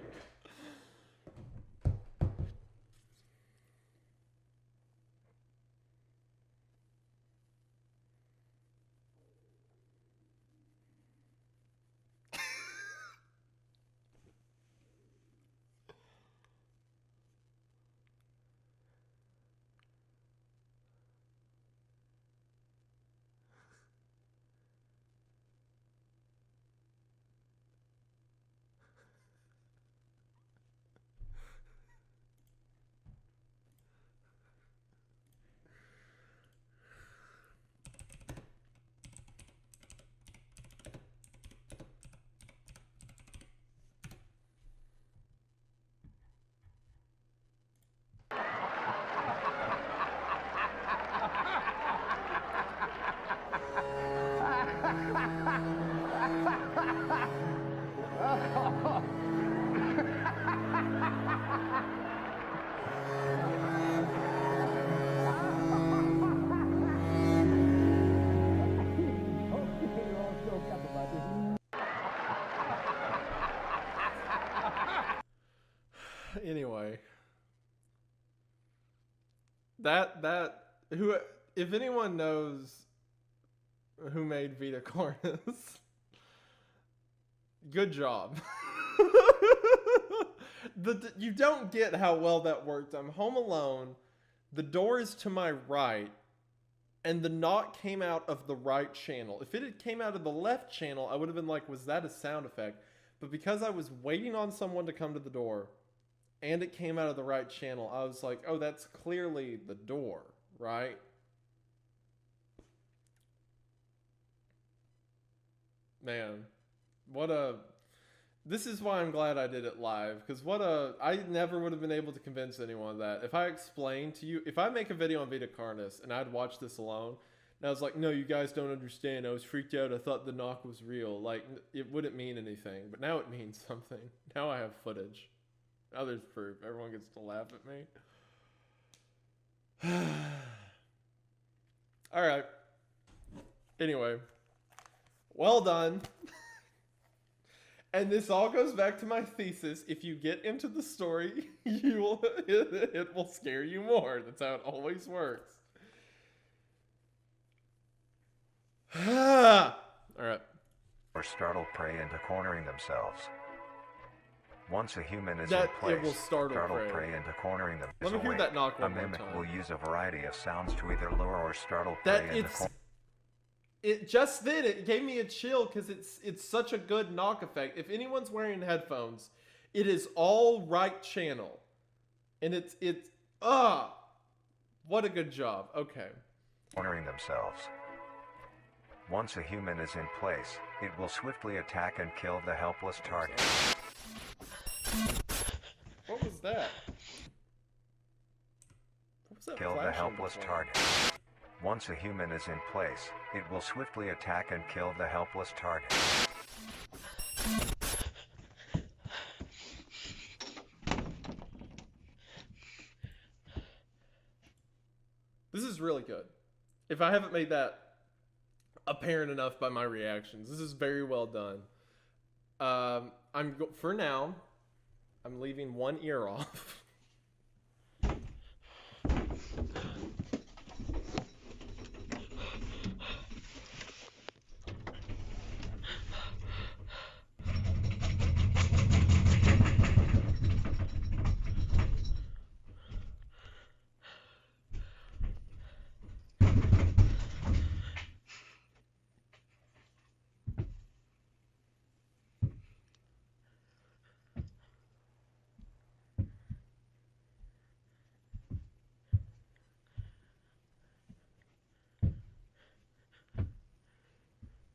Speaker 1: Anyway, if anyone knows who made Vita Carnis, good job. You don't get how well that worked. I'm home alone. The door is to my right, and the knock came out of the right channel. If it had came out of the left channel, I would have been like, was that a sound effect? But because I was waiting on someone to come to the door, and it came out of the right channel, I was like, oh, that's clearly the door, right? Man, this is why I'm glad I did it live, because I never would have been able to convince anyone of that. If I explained to you, if I make a video on Vita Carnis, and I'd watch this alone, and I was like, no, you guys don't understand, I was freaked out, I thought the knock was real, like, it wouldn't mean anything, but now it means something. Now I have footage. Now there's proof. Everyone gets to laugh at me. Alright. Anyway. Well done. And this all goes back to my thesis. If you get into the story, it will scare you more. That's how it always works. Alright.
Speaker 2: or startle prey into cornering themselves. Once a human is in place,
Speaker 1: it will startle
Speaker 2: prey into cornering them.
Speaker 1: Let me hear that knock one
Speaker 2: A
Speaker 1: more
Speaker 2: mimic
Speaker 1: time.
Speaker 2: will use a variety of sounds to either lure or startle prey into
Speaker 1: It just then, it gave me a chill because it's such a good knock effect. If anyone's wearing headphones, it is all right channel. And what a good job. Okay.
Speaker 2: cornering themselves. Once a human is in place, it will swiftly attack and kill the helpless target.
Speaker 1: What was that? What was that
Speaker 2: Kill the
Speaker 1: flashing
Speaker 2: helpless
Speaker 1: before?
Speaker 2: target. Once a human is in place, it will swiftly attack and kill the helpless target.
Speaker 1: This is really good. If I haven't made that apparent enough by my reactions, this is very well done. For now, I'm leaving one ear off.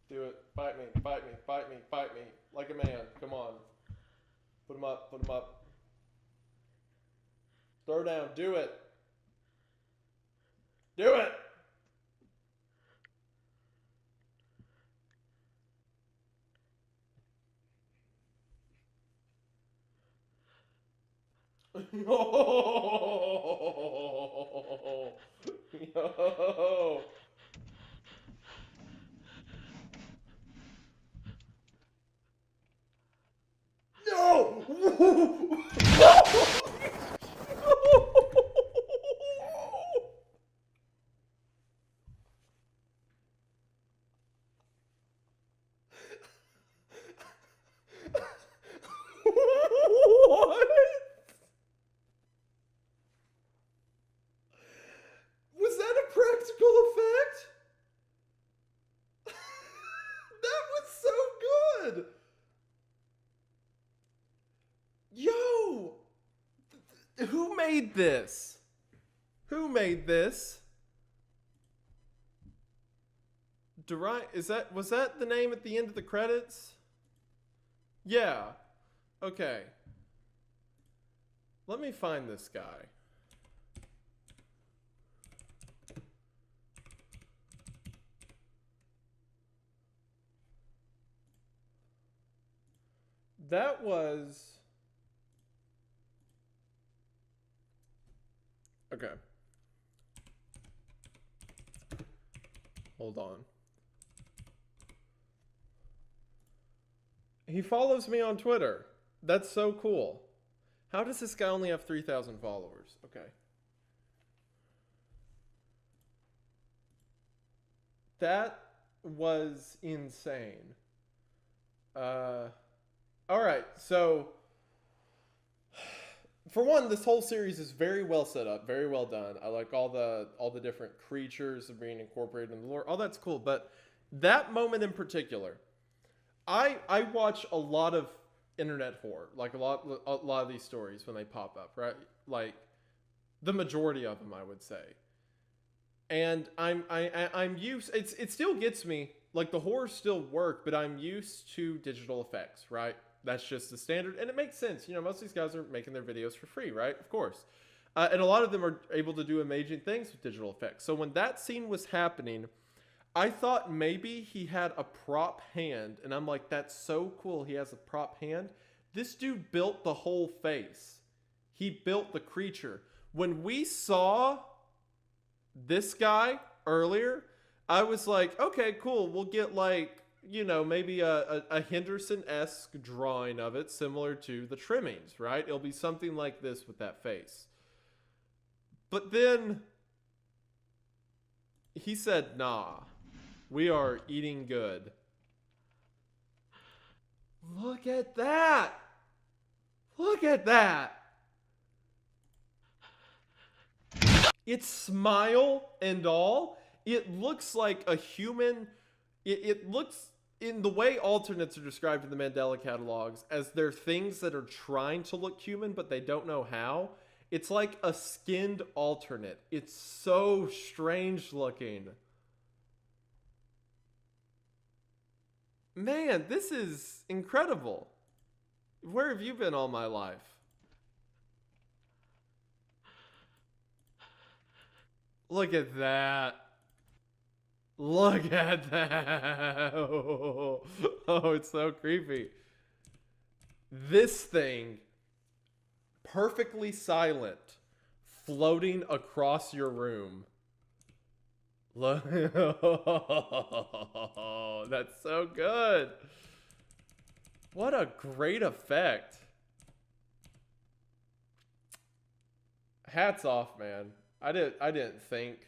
Speaker 1: Do it. Bite me, bite me, bite me, bite me. Like a man. Come on. Put him up, put him up. Throw down. Do it. Do it! No! No! No! What? Was that a practical effect? That was so good. Yo! Who made this? Who made this? Was that the name at the end of the credits? Yeah. Okay. Let me find this guy. That was... Okay. Hold on. He follows me on Twitter. That's so cool. How does this guy only have 3,000 followers? Okay. That was insane. All right, so for one, this whole series is very well set up, very well done. I like all the different creatures being incorporated in the lore. All that's cool, but that moment in particular, I watch a lot of internet horror, like a lot of these stories when they pop up, right? Like the majority of them, I would say. And I'm used. It still gets me. Like the horrors still work, but I'm used to digital effects, right? That's just the standard, and it makes sense. You know, most of these guys are making their videos for free, right? Of course. And a lot of them are able to do amazing things with digital effects. So when that scene was happening, I thought maybe he had a prop hand, and I'm like, that's so cool. He has a prop hand. This dude built the whole face. He built the creature. When we saw this guy earlier, I was like, okay, cool. We'll get like, you know, maybe a Henderson-esque drawing of it, similar to the trimmings, right? It'll be something like this with that face. But then he said, nah, we are eating good. Look at that. Look at that. Its smile and all, it looks like a human. It looks, in the way alternates are described in the Mandela catalogs, as they're things that are trying to look human, but they don't know how. It's like a skinned alternate. It's so strange looking. Man, this is incredible. Where have you been all my life? Look at that. Look at that. Oh, it's so creepy. This thing, perfectly silent, floating across your room. Look. That's so good. What a great effect. Hats off, man. I didn't think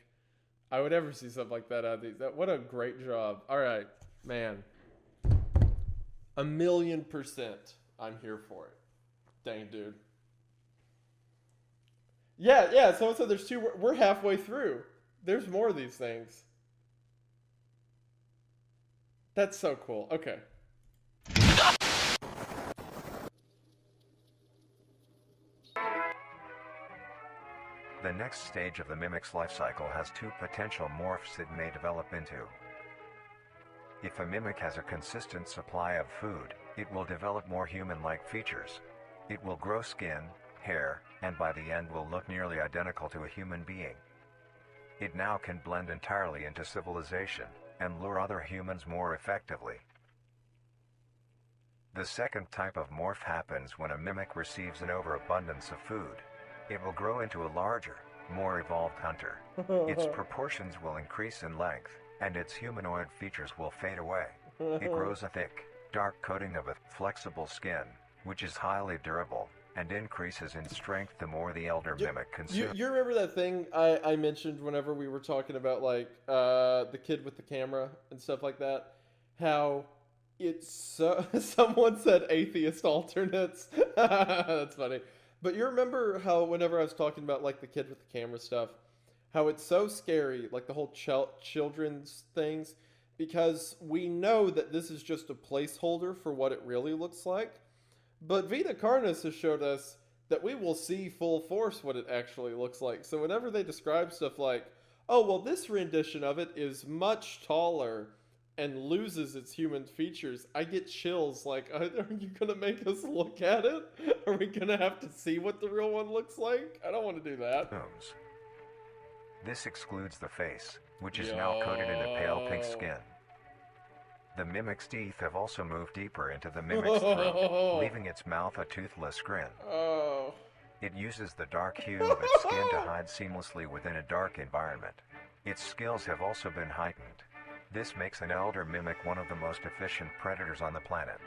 Speaker 1: I would ever see something like that out of these. What a great job. All right, man. 1,000,000%. I'm here for it. Dang, dude. Yeah, yeah. Someone said there's two. We're halfway through. There's more of these things. That's so cool. Okay.
Speaker 2: The next stage of the mimic's life cycle has two potential morphs it may develop into. If a mimic has a consistent supply of food, it will develop more human-like features. It will grow skin, hair, and by the end will look nearly identical to a human being. It now can blend entirely into civilization, and lure other humans more effectively. The second type of morph happens when a mimic receives an overabundance of food. It will grow into a larger, more evolved hunter. Its proportions will increase in length, and its humanoid features will fade away. It grows a thick, dark coating of a flexible skin, which is highly durable, and increases in strength the more the elder mimic consumes.
Speaker 1: You remember that thing I mentioned whenever we were talking about like the kid with the camera and stuff like that? How it's so someone said atheist alternates. That's funny. But you remember how whenever I was talking about like the kid with the camera stuff, how it's so scary, like the whole children's things, because we know that this is just a placeholder for what it really looks like. But Vita Carnis has showed us that we will see full force what it actually looks like. So whenever they describe stuff like, oh, well, this rendition of it is much taller and loses its human features, I get chills. Like, are you going to make us look at it? Are we going to have to see what the real one looks like? I don't want to do that.
Speaker 2: This excludes the face, which is now coated in a pale pink skin. The mimic's teeth have also moved deeper into the mimic's throat, leaving its mouth a toothless grin. It uses the dark hue of its skin to hide seamlessly within a dark environment. Its skills have also been heightened. This makes an elder mimic one of the most efficient predators on the planet.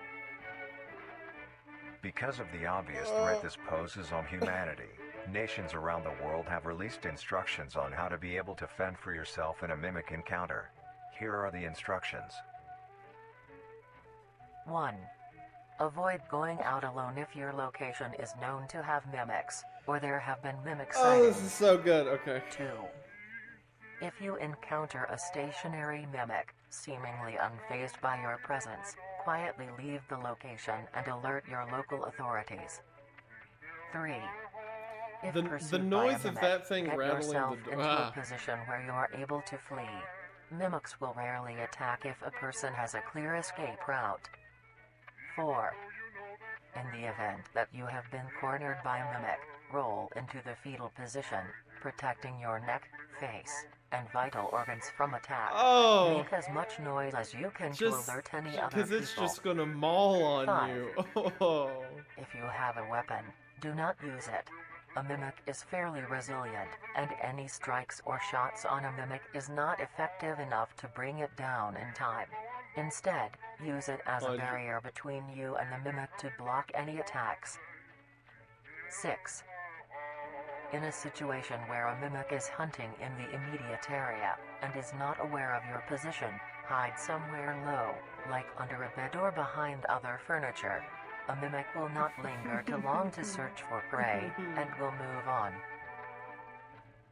Speaker 2: Because of the obvious threat this poses on humanity, nations around the world have released instructions on how to be able to fend for yourself in a mimic encounter. Here are the instructions.
Speaker 3: 1. Avoid going out alone if your location is known to have mimics, or there have been mimic sightings.
Speaker 1: Oh, this is so good. Okay.
Speaker 3: 2. If you encounter a stationary mimic, seemingly unfazed by your presence, quietly leave the location and alert your local authorities. 3. If
Speaker 1: The
Speaker 3: pursued
Speaker 1: noise
Speaker 3: by a
Speaker 1: of
Speaker 3: mimic,
Speaker 1: that thing
Speaker 3: get
Speaker 1: rattling
Speaker 3: yourself
Speaker 1: the
Speaker 3: into
Speaker 1: door.
Speaker 3: a position where you are able to flee. Mimics will rarely attack if a person has a clear escape route. 4. In the event that you have been cornered by a mimic, roll into the fetal position, protecting your neck, face, and vital organs from attack.
Speaker 1: Oh,
Speaker 3: Make as much noise as you can to
Speaker 1: just
Speaker 3: alert any other
Speaker 1: because it's
Speaker 3: people.
Speaker 1: just gonna maul on
Speaker 3: 5.
Speaker 1: you. Oh.
Speaker 3: If you have a weapon, do not use it. A mimic is fairly resilient, and any strikes or shots on a mimic is not effective enough to bring it down in time. Instead, use it as a barrier between you and the mimic to block any attacks. 6. In a situation where a mimic is hunting in the immediate area, and is not aware of your position, hide somewhere low, like under a bed or behind other furniture. A mimic will not linger too long to search for prey, and will move on.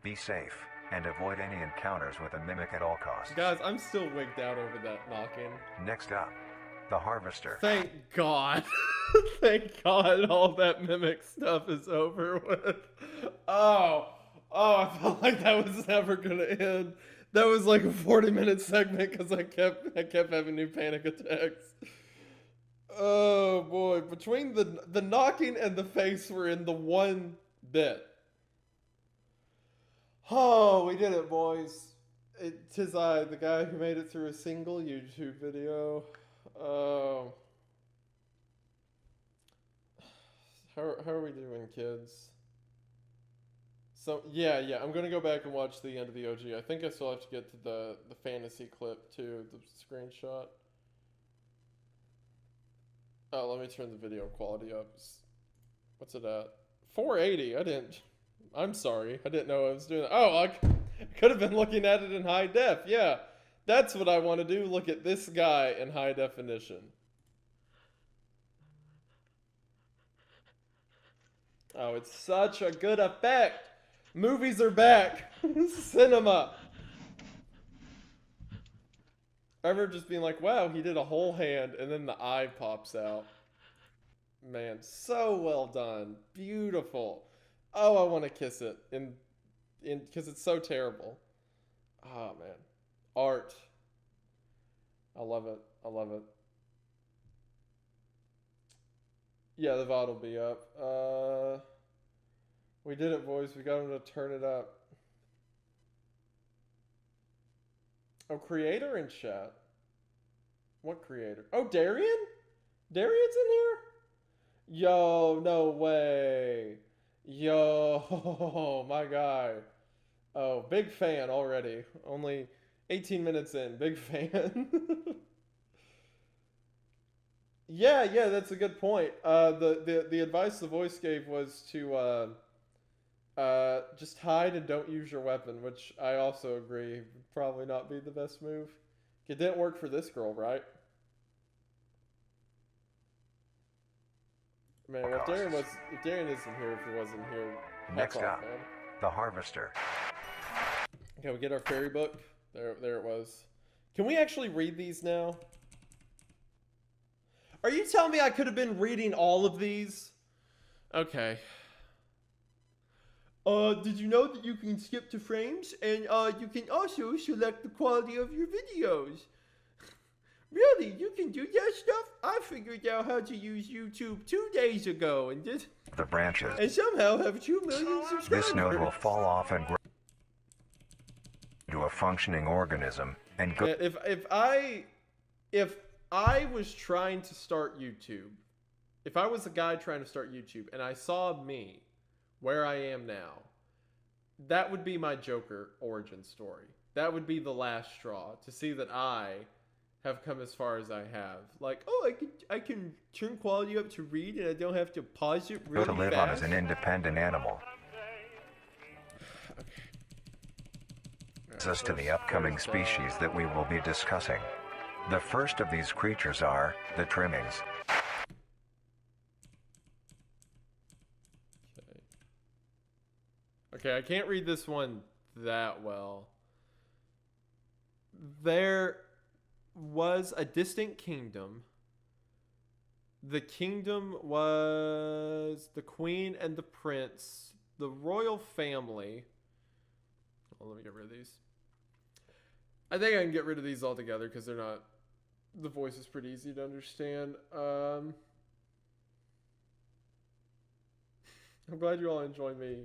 Speaker 2: Be safe, and avoid any encounters with a mimic at all costs.
Speaker 1: Guys, I'm still wigged out over that knocking.
Speaker 2: Next up, the harvester.
Speaker 1: Thank God. Thank God all that mimic stuff is over with. Oh, I felt like that was never gonna end. That was like a 40-minute segment because I kept having new panic attacks. Oh boy, between the knocking and the face were in the one bit. Oh, we did it, boys. Tis I, the guy who made it through a single YouTube video. Oh. How are we doing, kids? So yeah, I'm gonna go back and watch the end of the OG. I think I still have to get to the fantasy clip too, the screenshot. Oh, let me turn the video quality up. What's it at? 480. I'm sorry. I didn't know I was doing that. Oh, I could have been looking at it in high def. Yeah, that's what I want to do. Look at this guy in high definition. Oh, it's such a good effect. Movies are back. Cinema. Ever just being like, wow, he did a whole hand and then the eye pops out. Man, so well done. Beautiful. Oh, I want to kiss it because it's so terrible. Oh, man. Art. I love it. I love it. Yeah, the VOD will be up. We did it, boys. We got him to turn it up. Oh, creator in chat. What creator? Oh, Darian? Darian's in here? Yo, no way. Yo, my guy. Oh, big fan already. Only 18 minutes in. Big fan. Yeah, that's a good point. The advice the voice gave was to just hide and don't use your weapon, which I also agree would probably not be the best move. It didn't work for this girl, right? Man, if Darian isn't here, if he wasn't here,
Speaker 2: Next up,
Speaker 1: man.
Speaker 2: the Harvester.
Speaker 1: Okay, we get our fairy book. There it was. Can we actually read these now? Are you telling me I could have been reading all of these? Okay. Did you know that you can skip to frames? And you can also select the quality of your videos. Really? You can do that stuff? I figured out how to use YouTube 2 days ago and just...
Speaker 2: The branches.
Speaker 1: And somehow have 2 million subscribers.
Speaker 2: This node will fall off and grow into a functioning organism and go...
Speaker 1: If I was trying to start YouTube, if I was a guy trying to start YouTube and I saw me where I am now, that would be my Joker origin story. That would be the last straw to see that I have come as far as I have. Like, oh, I can turn quality up to read and I don't have to pause it really fast.
Speaker 2: To live on as an independent animal.
Speaker 1: Okay.
Speaker 2: Brings us to the upcoming species that we will be discussing. The first of these creatures are the trimmings.
Speaker 1: Okay, I can't read this one that well. There was a distant kingdom. The kingdom was the queen and the prince, the royal family. Oh, let me get rid of these. I think I can get rid of these altogether because they're not... The voice is pretty easy to understand. I'm glad you all enjoy me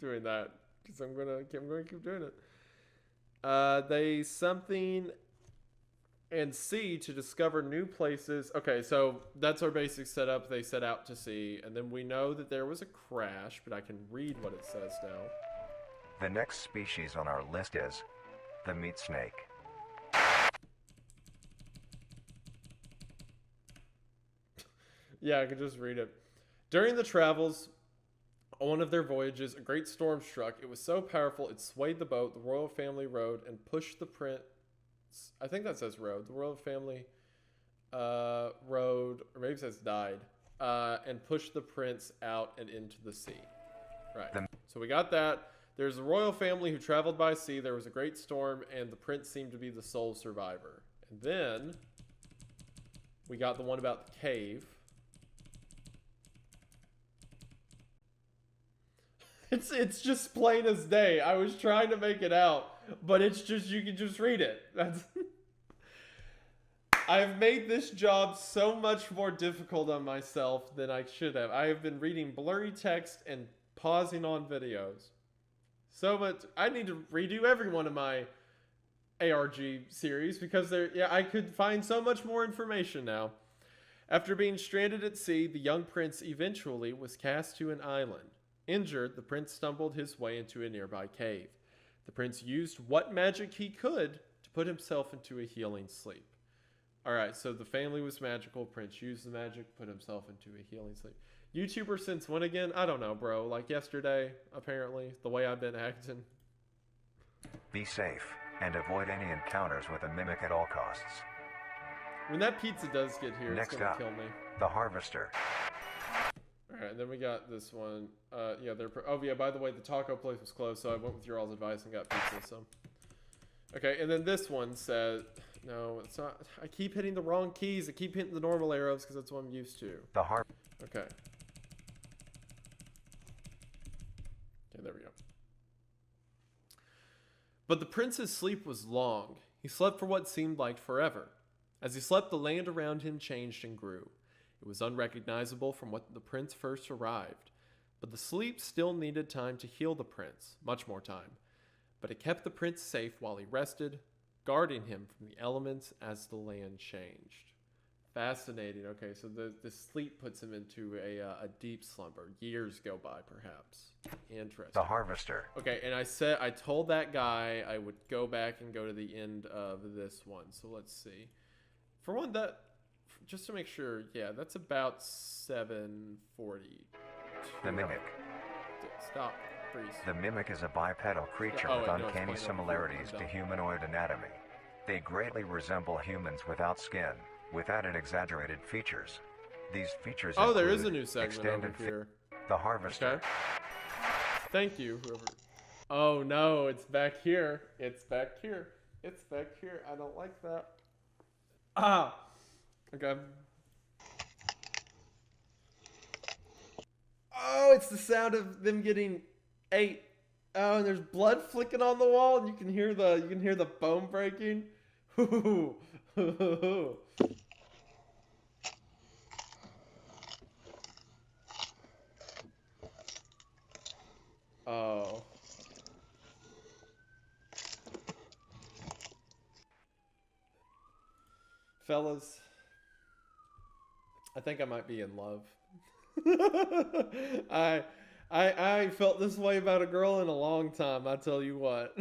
Speaker 1: doing that because I'm gonna keep doing it. They something and sea to discover new places. Okay, so that's our basic setup. They set out to sea, and then we know that there was a crash, but I can read what it says now.
Speaker 2: The next species on our list is the meat snake.
Speaker 1: Yeah, I can just read it. During the travels on one of their voyages, a great storm struck. It was so powerful, it swayed the boat. The royal family rode and pushed the prince. I think that says rode. The royal family rode, or maybe it says died, and pushed the prince out and into the sea. Right. So we got that. There's a royal family who traveled by sea. There was a great storm, and the prince seemed to be the sole survivor. And then we got the one about the cave. It's just plain as day. I was trying to make it out, but it's just, you can just read it. I've made this job so much more difficult on myself than I should have. I have been reading blurry text and pausing on videos. So much. I need to redo every one of my ARG series because I could find so much more information now. After being stranded at sea, the young prince eventually was cast to an island. Injured, the prince stumbled his way into a nearby cave. The prince used what magic he could to put himself into a healing sleep. Alright, so the family was magical. Prince used the magic, put himself into a healing sleep. YouTuber since when again? I don't know, bro. Like yesterday, apparently. The way I've been acting.
Speaker 2: Be safe, and avoid any encounters with a mimic at all costs.
Speaker 1: When that pizza does get here,
Speaker 2: Next
Speaker 1: it's gonna
Speaker 2: up,
Speaker 1: kill me.
Speaker 2: the Harvester.
Speaker 1: Alright, and then we got this one. Yeah, oh yeah, by the way, the taco place was closed, so I went with your all's advice and got pizza, so. Okay, and then this one says, no, it's not. I keep hitting the wrong keys. I keep hitting the normal arrows because that's what I'm used to.
Speaker 2: The Har.
Speaker 1: Okay. Okay, there we go. But the prince's sleep was long. He slept for what seemed like forever. As he slept, the land around him changed and grew. It was unrecognizable from when the prince first arrived. But the sleep still needed time to heal the prince, much more time. But it kept the prince safe while he rested, guarding him from the elements as the land changed. Fascinating. Okay, so the sleep puts him into a deep slumber. Years go by, perhaps. Interesting.
Speaker 2: The Harvester.
Speaker 1: Okay, and I told that guy I would go back and go to the end of this one. So let's see. For one, just to make sure, yeah, that's about 740.
Speaker 2: The Mimic.
Speaker 1: Stop. Freeze.
Speaker 2: The Mimic is a bipedal creature with uncanny similarities to humanoid anatomy. They greatly resemble humans without skin, with added exaggerated features. These features
Speaker 1: there is a new segment over here.
Speaker 2: The Harvester.
Speaker 1: Okay. Thank you, whoever. Oh no, it's back here. It's back here. It's back here. I don't like that. Ah. Okay. Oh, it's the sound of them getting ate. Oh, and there's blood flicking on the wall, and you can hear the bone breaking. Oh. Fellas, I think I might be in love. I felt this way about a girl in a long time, I tell you what.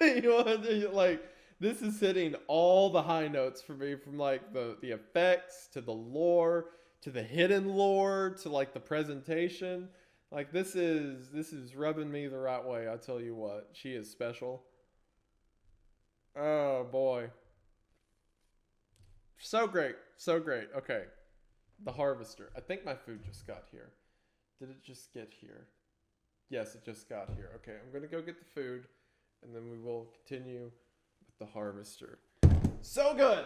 Speaker 1: Like, this is hitting all the high notes for me, from like the effects to the lore to the hidden lore to like the presentation. Like, this is rubbing me the right way, I tell you what. She is special. Oh boy. So great. So great. Okay. The Harvester. I think my food just got here. Did it just get here? Yes, it just got here. Okay, I'm going to go get the food, and then we will continue with the Harvester. So good!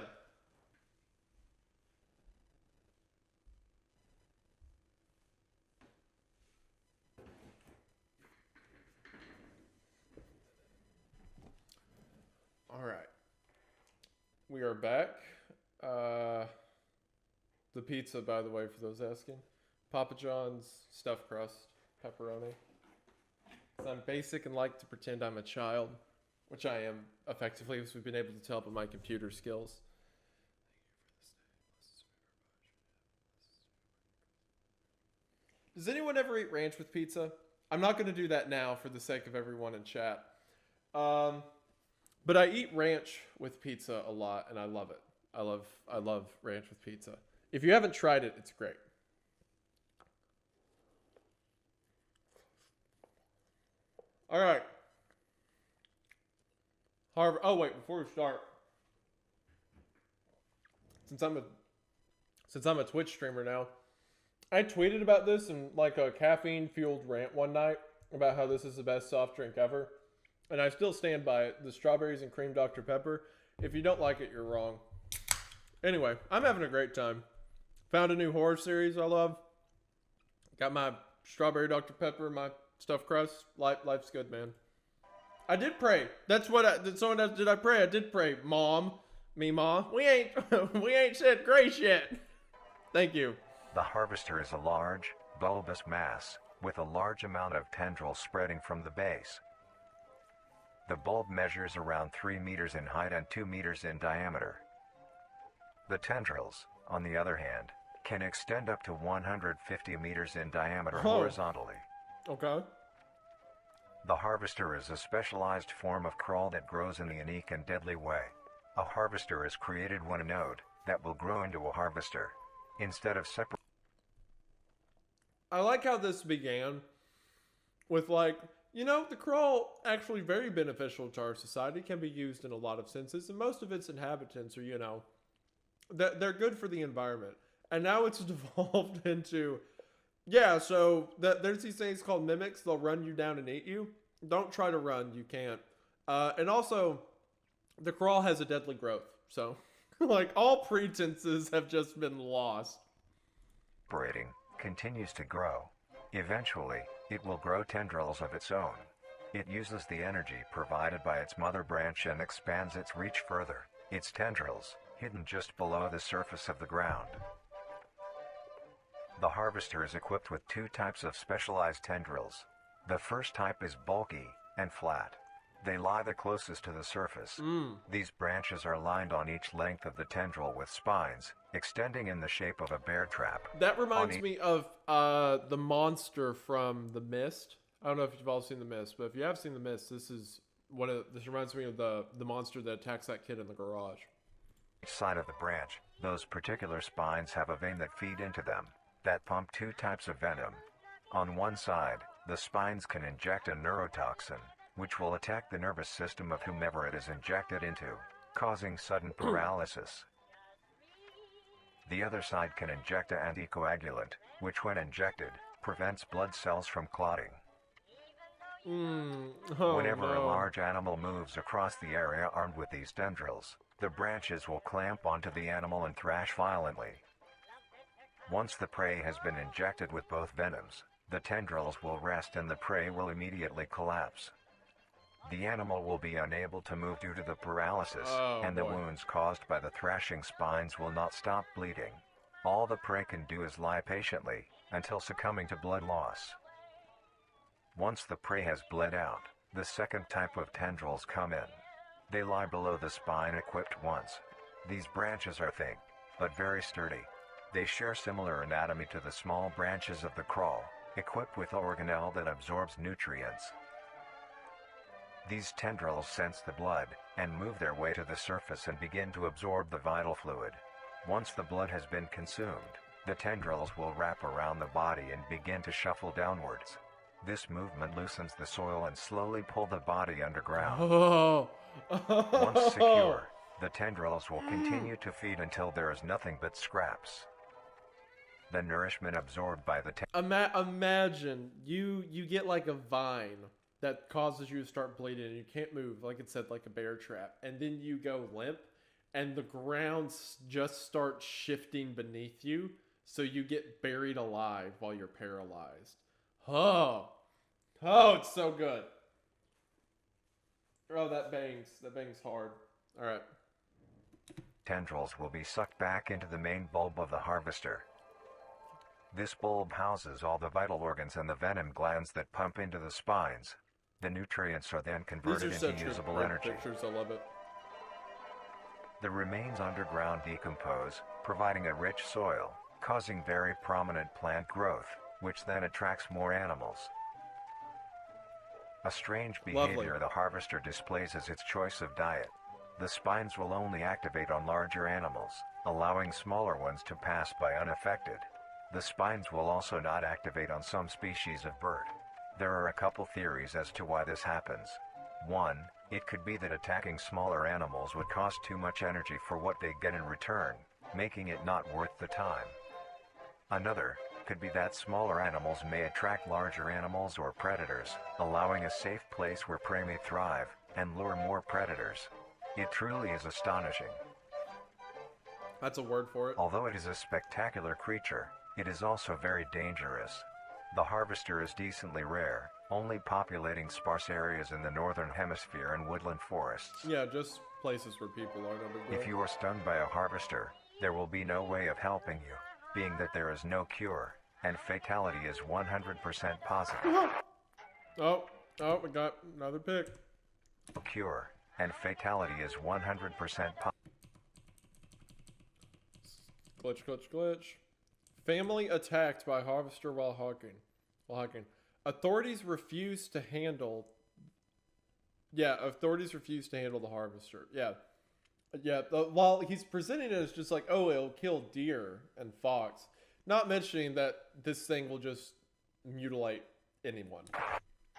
Speaker 1: All right. We are back. The pizza, by the way, for those asking. Papa John's, stuffed crust, pepperoni. 'Cause I'm basic and like to pretend I'm a child, which I am effectively, as we've been able to tell by my computer skills. Does anyone ever eat ranch with pizza? I'm not going to do that now for the sake of everyone in chat. But I eat ranch with pizza a lot, and I love it. I love ranch with pizza. If you haven't tried it, it's great. All right. Harvard. Oh wait, before we start, since I'm a Twitch streamer now, I tweeted about this in like a caffeine-fueled rant one night about how this is the best soft drink ever, and I still stand by it. The strawberries and cream Dr. Pepper. If you don't like it, you're wrong. Anyway, I'm having a great time. Found a new horror series I love. Got my strawberry Dr. Pepper, my stuffed crust. Life's good, man. I did pray. That's what someone asked, did I pray? I did pray. Mom. Me, Ma. We ain't said grace yet. Thank you.
Speaker 2: The Harvester is a large, bulbous mass, with a large amount of tendrils spreading from the base. The bulb measures around 3 meters in height and 2 meters in diameter. The tendrils, on the other hand, can extend up to 150 meters in diameter horizontally.
Speaker 1: Okay.
Speaker 2: The harvester is a specialized form of crawl that grows in a unique and deadly way. A harvester is created when a node that will grow into a harvester. Instead of separate.
Speaker 1: I like how this began with like, the crawl actually very beneficial to our society, can be used in a lot of senses, and most of its inhabitants are, they're good for the environment. And now it's devolved into, yeah, so there's these things called mimics. They'll run you down and eat you. Don't try to run, you can't. And also, the crawl has a deadly growth. So, like, all pretenses have just been lost.
Speaker 2: Separating continues to grow. Eventually, it will grow tendrils of its own. It uses the energy provided by its mother branch and expands its reach further. Its tendrils, hidden just below the surface of the ground. The harvester is equipped with two types of specialized tendrils. The first type is bulky and flat. They lie the closest to the surface. These branches are lined on each length of the tendril with spines, extending in the shape of a bear trap.
Speaker 1: That reminds me of the monster from The Mist. I don't know if you've all seen The Mist, but if you have seen The Mist, this reminds me of the monster that attacks that kid in the garage.
Speaker 2: Each side of the branch, those particular spines have a vein that feed into them, that pump two types of venom. On one side, the spines can inject a neurotoxin, which will attack the nervous system of whomever it is injected into, causing sudden paralysis. The other side can inject an anticoagulant, which when injected, prevents blood cells from clotting. Whenever a large animal moves across the area armed with these tendrils, the branches will clamp onto the animal and thrash violently. Once the prey has been injected with both venoms, the tendrils will rest and the prey will immediately collapse. The animal will be unable to move due to the paralysis, and the wounds caused by the thrashing spines will not stop bleeding. All the prey can do is lie patiently, until succumbing to blood loss. Once the prey has bled out, the second type of tendrils come in. They lie below the spine equipped once. These branches are thick, but very sturdy. They share similar anatomy to the small branches of the crawl, equipped with organelle that absorbs nutrients. These tendrils sense the blood, and move their way to the surface and begin to absorb the vital fluid. Once the blood has been consumed, the tendrils will wrap around the body and begin to shuffle downwards. This movement loosens the soil and slowly pull the body underground. Once secure, the tendrils will continue to feed until there is nothing but scraps. The nourishment absorbed by the
Speaker 1: Imagine you get like a vine that causes you to start bleeding and you can't move, like it said, like a bear trap, and then you go limp and the ground just starts shifting beneath you, so you get buried alive while you're paralyzed. Oh, it's so good. Oh, that bangs hard. All right.
Speaker 2: Tendrils will be sucked back into the main bulb of the harvester. This bulb houses all the vital organs and the venom glands that pump into the spines. The nutrients are then converted into usable energy.
Speaker 1: Pictures, I love it.
Speaker 2: The remains underground decompose, providing a rich soil, causing very prominent plant growth, which then attracts more animals. A strange behavior the harvester displays is its choice of diet. The spines will only activate on larger animals, allowing smaller ones to pass by unaffected. The spines will also not activate on some species of bird. There are a couple theories as to why this happens. One, it could be that attacking smaller animals would cost too much energy for what they get in return, making it not worth the time. Another could be that smaller animals may attract larger animals or predators, allowing a safe place where prey may thrive and lure more predators. It truly is astonishing.
Speaker 1: That's a word for it.
Speaker 2: Although it is a spectacular creature, it is also very dangerous. The harvester is decently rare, only populating sparse areas in the northern hemisphere and woodland forests.
Speaker 1: Yeah, just places where people are. No big deal.
Speaker 2: If you are stung by a harvester, there will be no way of helping you, being that there is no cure, and fatality is 100% positive.
Speaker 1: Oh, we got another pick.
Speaker 2: Cure, and fatality is 100% positive.
Speaker 1: Glitch. Family attacked by harvester while hiking. Authorities refuse to handle. Yeah, authorities refuse to handle the harvester. Yeah. Yeah, while he's presenting it as just like, oh, it'll kill deer and fox, not mentioning that this thing will just mutilate anyone.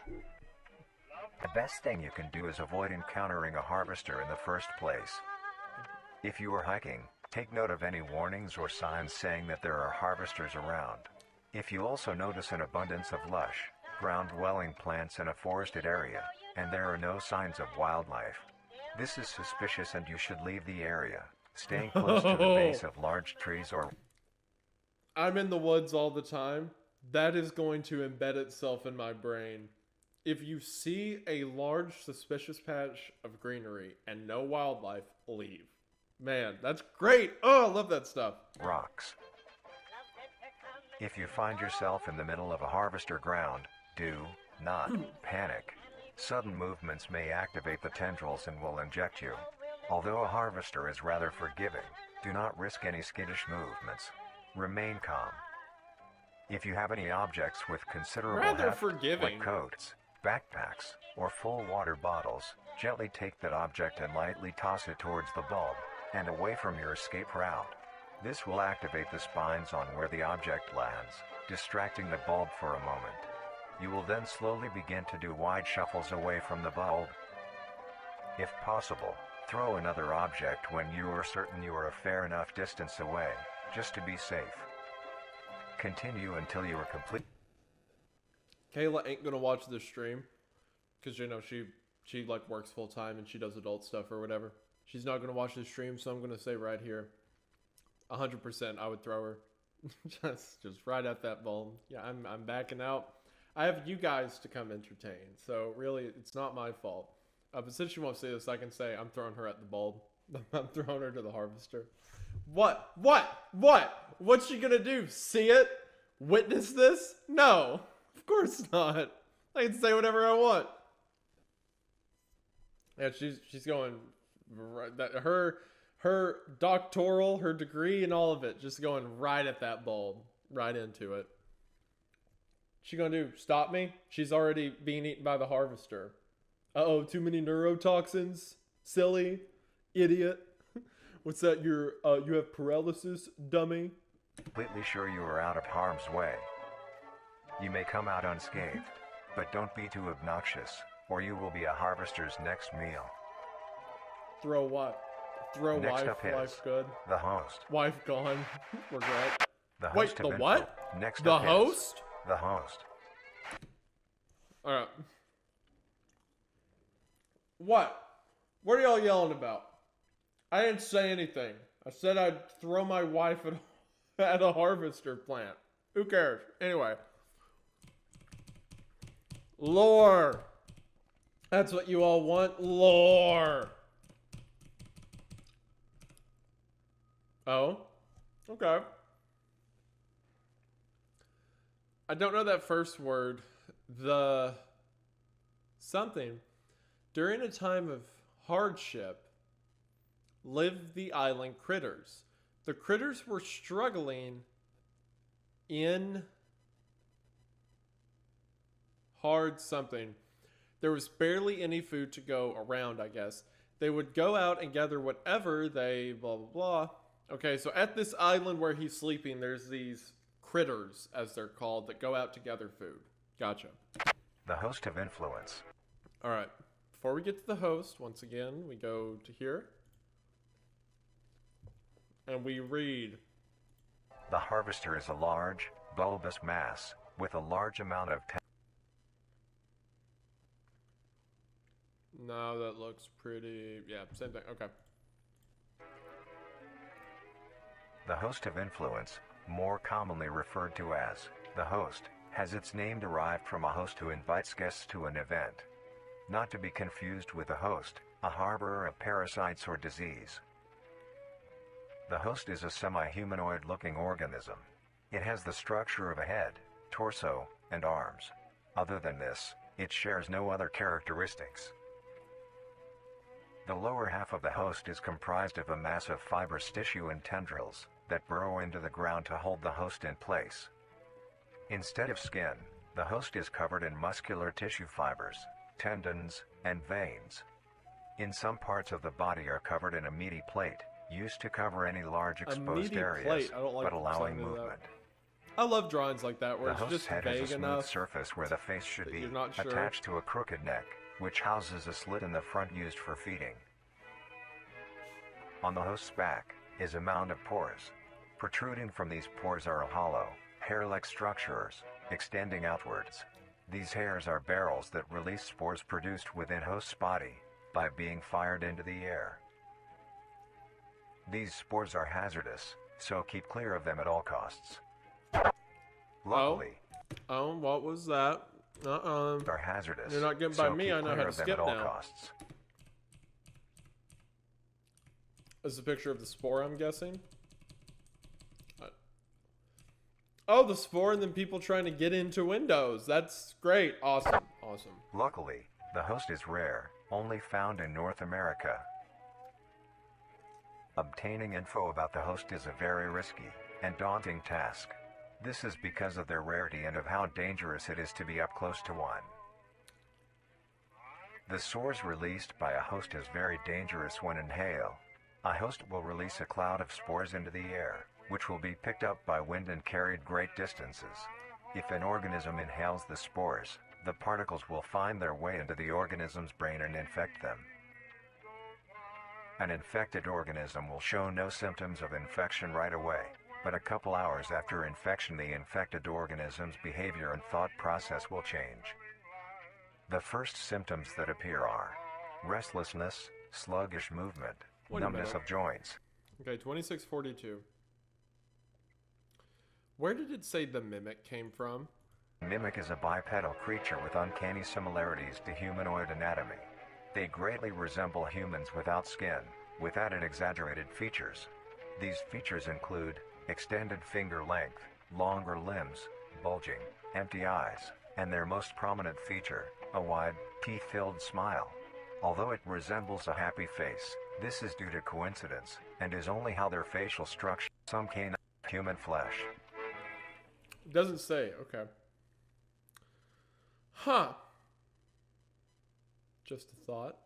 Speaker 2: The best thing you can do is avoid encountering a harvester in the first place. If you are hiking, take note of any warnings or signs saying that there are harvesters around. If you also notice an abundance of lush, ground-dwelling plants in a forested area, and there are no signs of wildlife, this is suspicious and you should leave the area, staying close to the base of large trees or...
Speaker 1: I'm in the woods all the time. That is going to embed itself in my brain. If you see a large suspicious patch of greenery and no wildlife, leave. Man, that's great. Oh, I love that stuff.
Speaker 2: Rocks. If you find yourself in the middle of a harvester ground, do not panic. Sudden movements may activate the tendrils and will inject you. Although a harvester is rather forgiving, do not risk any skittish movements. Remain calm. If you have any objects with considerable heft, like coats, backpacks, or full water bottles, gently take that object and lightly toss it towards the bulb and away from your escape route. This will activate the spines on where the object lands, distracting the bulb for a moment. You will then slowly begin to do wide shuffles away from the bulb. If possible, throw another object when you are certain you are a fair enough distance away, just to be safe. Continue until you are complete.
Speaker 1: Kayla ain't gonna watch this stream because you know she like works full time and she does adult stuff or whatever. She's not gonna watch this stream, so I'm gonna say right here, 100% I would throw her, just right at that bulb. Yeah, I'm backing out. I have you guys to come entertain, so really it's not my fault. But since she won't say this, I can say I'm throwing her at the bulb. I'm throwing her to the harvester. What? What's she gonna do? See it? Witness this? No, of course not. I can say whatever I want. Yeah, she's going right, that her doctoral, her degree, and all of it, just going right at that bulb, right into it. She gonna do? Stop me? She's already being eaten by the harvester. Uh-oh, too many neurotoxins? Silly idiot. What's that? You have paralysis, dummy?
Speaker 2: Completely sure you are out of harm's way. You may come out unscathed, but don't be too obnoxious, or you will be a harvester's next meal.
Speaker 1: Throw what? Throw
Speaker 2: Next
Speaker 1: wife.
Speaker 2: up is
Speaker 1: Wife good.
Speaker 2: the host.
Speaker 1: Wife gone. Regret.
Speaker 2: The
Speaker 1: Wait,
Speaker 2: host
Speaker 1: the
Speaker 2: of
Speaker 1: what?
Speaker 2: Next
Speaker 1: The
Speaker 2: up is
Speaker 1: host?
Speaker 2: the host.
Speaker 1: Alright. What? What are y'all yelling about? I didn't say anything. I said I'd throw my wife at a harvester plant. Who cares? Anyway. Lore. That's what you all want? Lore. Oh? Okay. I don't know that first word. The something. During a time of hardship, lived the island critters. The critters were struggling in hard something. There was barely any food to go around, I guess. They would go out and gather whatever they blah, blah, blah. Okay, so at this island where he's sleeping, there's these critters, as they're called, that go out to gather food. Gotcha.
Speaker 2: The host of influence.
Speaker 1: All right. Before we get to the host, once again, we go to here. And we read.
Speaker 2: The harvester is a large, bulbous mass, with a large amount of
Speaker 1: No, that looks pretty... Yeah, same thing. Okay.
Speaker 2: The host of influence, more commonly referred to as the host, has its name derived from a host who invites guests to an event. Not to be confused with a host, a harborer of parasites or disease. The host is a semi-humanoid looking organism. It has the structure of a head, torso, and arms. Other than this, it shares no other characteristics. The lower half of the host is comprised of a mass of fibrous tissue and tendrils that burrow into the ground to hold the host in place. Instead of skin, The host is covered in muscular tissue fibers, tendons, and veins. In some parts of the body are covered in a meaty plate, used to cover any large exposed
Speaker 1: meaty
Speaker 2: areas,
Speaker 1: plate. I don't like
Speaker 2: but
Speaker 1: the
Speaker 2: allowing
Speaker 1: sound of that.
Speaker 2: movement.
Speaker 1: I love drawings like that where
Speaker 2: The
Speaker 1: it's
Speaker 2: host's
Speaker 1: just
Speaker 2: head has a
Speaker 1: vague
Speaker 2: smooth
Speaker 1: enough.
Speaker 2: surface where the face should
Speaker 1: that
Speaker 2: be,
Speaker 1: you're not sure.
Speaker 2: attached to a crooked neck, which houses a slit in the front used for feeding. On the host's back is a mound of pores. Protruding from these pores are hollow, hair-like structures, extending outwards. These hairs are barrels that release spores produced within host's body by being fired into the air. These spores are hazardous, so keep clear of them at all costs. Luckily,
Speaker 1: What was that?
Speaker 2: are hazardous.
Speaker 1: You're not getting
Speaker 2: so
Speaker 1: by me.
Speaker 2: keep
Speaker 1: I know how
Speaker 2: clear
Speaker 1: to
Speaker 2: of them
Speaker 1: skip
Speaker 2: at all
Speaker 1: now.
Speaker 2: costs.
Speaker 1: This is a picture of the spore, I'm guessing. Oh, the spore and then people trying to get into windows. That's great. Awesome. Awesome.
Speaker 2: Luckily, the host is rare, only found in North America. Obtaining info about the host is a very risky and daunting task. This is because of their rarity and of how dangerous it is to be up close to one. The spores released by a host is very dangerous when inhaled. A host will release a cloud of spores into the air, which will be picked up by wind and carried great distances. If an organism inhales the spores, the particles will find their way into the organism's brain and infect them. An infected organism will show no symptoms of infection right away, but a couple hours after infection the infected organism's behavior and thought process will change. The first symptoms that appear are restlessness, sluggish movement,
Speaker 1: Wait a
Speaker 2: numbness
Speaker 1: minute.
Speaker 2: of joints.
Speaker 1: Okay, 2642. Where did it say the mimic came from?
Speaker 2: Mimic is a bipedal creature with uncanny similarities to humanoid anatomy. They greatly resemble humans without skin, with added exaggerated features. These features include extended finger length, longer limbs, bulging, empty eyes, and their most prominent feature, a wide, teeth-filled smile. Although it resembles a happy face, this is due to coincidence, and is only how their facial structure. Some canine human flesh.
Speaker 1: It doesn't say. Okay. Huh. Just a thought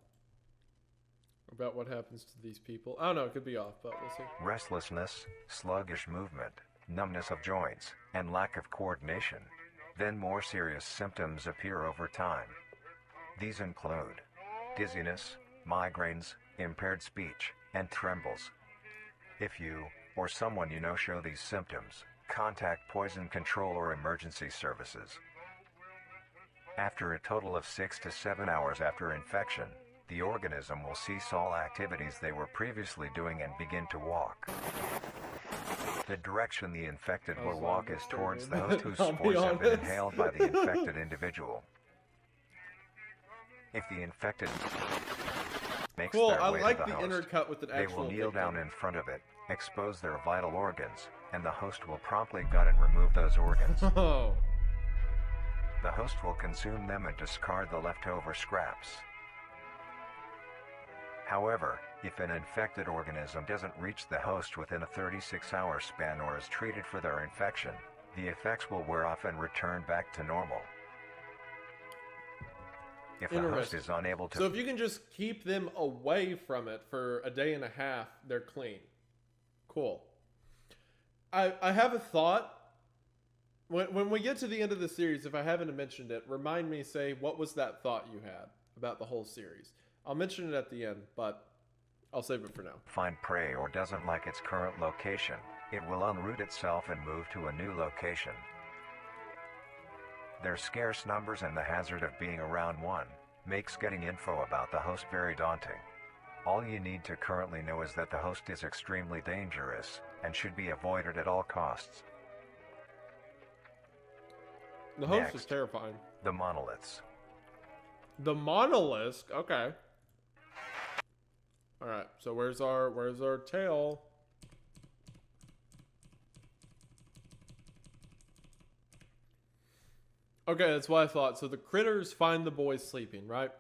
Speaker 1: about what happens to these people. I don't know. It could be off, but we'll see.
Speaker 2: Restlessness, sluggish movement, numbness of joints, and lack of coordination. Then more serious symptoms appear over time. These include dizziness, migraines, impaired speech, and trembles. If you, or someone you know show these symptoms, contact poison control or emergency services. After a total of 6 to 7 hours after infection, the organism will cease all activities they were previously doing and begin to walk. The direction the infected will walk is towards the host whose
Speaker 1: I'll be
Speaker 2: spores have been
Speaker 1: honest.
Speaker 2: inhaled by the infected individual. If the infected makes
Speaker 1: Cool.
Speaker 2: their
Speaker 1: I
Speaker 2: way
Speaker 1: like
Speaker 2: to the
Speaker 1: the
Speaker 2: host,
Speaker 1: inner cut with an
Speaker 2: they
Speaker 1: actual
Speaker 2: will kneel
Speaker 1: victim.
Speaker 2: down in front of it, expose their vital organs, and the host will promptly gut and remove those organs.
Speaker 1: Oh.
Speaker 2: The host will consume them and discard the leftover scraps. However, if an infected organism doesn't reach the host within a 36-hour span or is treated for their infection, the effects will wear off and return back to normal. If the host
Speaker 1: Interesting.
Speaker 2: is unable to
Speaker 1: So if you can just keep them away from it for a day and a half, they're clean. Cool. I have a thought. When we get to the end of the series, if I haven't mentioned it, remind me, say, what was that thought you had about the whole series? I'll mention it at the end, but I'll save it for now.
Speaker 2: find prey or doesn't like its current location, it will unroot itself and move to a new location. Their scarce numbers and the hazard of being around one makes getting info about the host very daunting. All you need to currently know is that the host is extremely dangerous and should be avoided at all costs.
Speaker 1: The host
Speaker 2: Next.
Speaker 1: is terrifying.
Speaker 2: The monoliths.
Speaker 1: The monolith. Okay. All right. So where's our tail? Okay, that's what I thought. So the critters find the boys sleeping, right?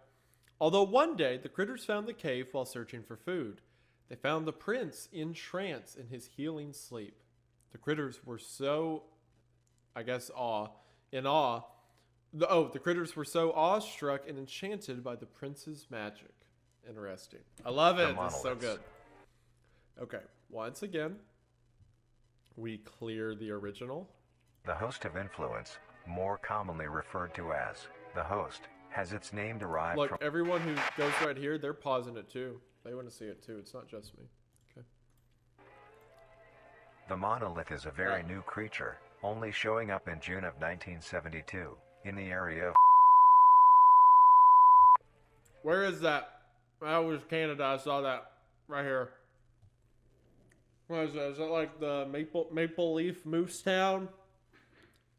Speaker 1: Although one day the critters found the cave while searching for food. They found the prince in trance in his healing sleep. The critters were so, I guess, in awe The critters were so awestruck and enchanted by the prince's magic. Interesting. I love it. This is so good. Okay, once again, we clear the original.
Speaker 2: The host of influence, more commonly referred to as the host, has its name derived
Speaker 1: Look,
Speaker 2: from...
Speaker 1: everyone who goes right here, they're pausing it too. They want to see it too. It's not just me. Okay.
Speaker 2: The monolith is a very new creature, only showing up in June of 1972, in the area of...
Speaker 1: Where is that? That was Canada. I saw that right here. What is that? Is that like the Maple Leaf Moose Town?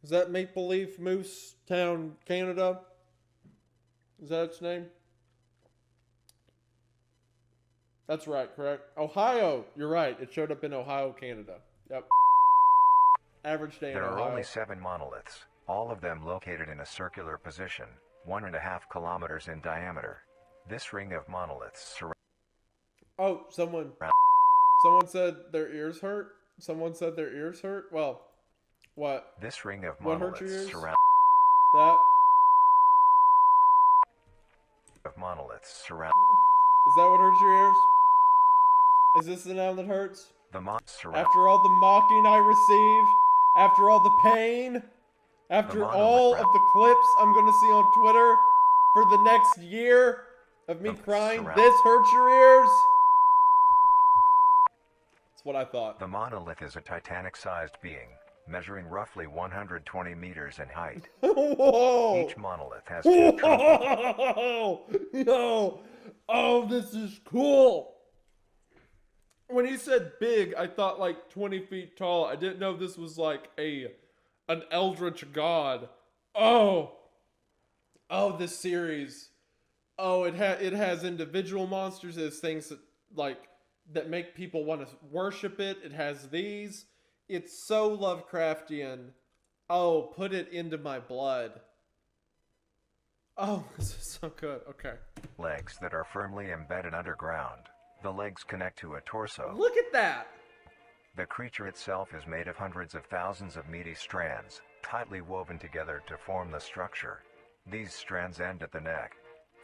Speaker 1: Is that Maple Leaf Moose Town, Canada? Is that its name? That's right, correct? Ohio. You're right. It showed up in Ohio, Canada. Yep. Average day in Ohio.
Speaker 2: There are only 7 monoliths, all of them located in a circular position, 1.5 kilometers in diameter. This ring of monoliths surrounds...
Speaker 1: Oh, someone said their ears hurt? Someone said their ears hurt? Well, what?
Speaker 2: This ring of
Speaker 1: What hurt your
Speaker 2: monoliths
Speaker 1: ears?
Speaker 2: surrounds...
Speaker 1: That?
Speaker 2: Of monoliths surround...
Speaker 1: Is that what hurts your ears? Is this the noun that hurts?
Speaker 2: The surround...
Speaker 1: After all the mocking I received, after all the pain, after all of the clips I'm going to see on Twitter for the next year of me crying, this hurts your ears? That's what I thought.
Speaker 2: The monolith is a Titanic-sized being, measuring roughly 120 meters in height.
Speaker 1: Whoa!
Speaker 2: Each monolith has 2 trumpets.
Speaker 1: Whoa! Yo! Oh, this is cool! When he said big, I thought like 20 feet tall. I didn't know this was like an eldritch god. Oh, this series. Oh, it has individual monsters. It has things that make people want to worship it. It has these. It's so Lovecraftian. Oh, put it into my blood. Oh, this is so good. Okay.
Speaker 2: Legs that are firmly embedded underground. The legs connect to a torso.
Speaker 1: Look at that.
Speaker 2: The creature itself is made of hundreds of thousands of meaty strands, tightly woven together to form the structure. These strands end at the neck,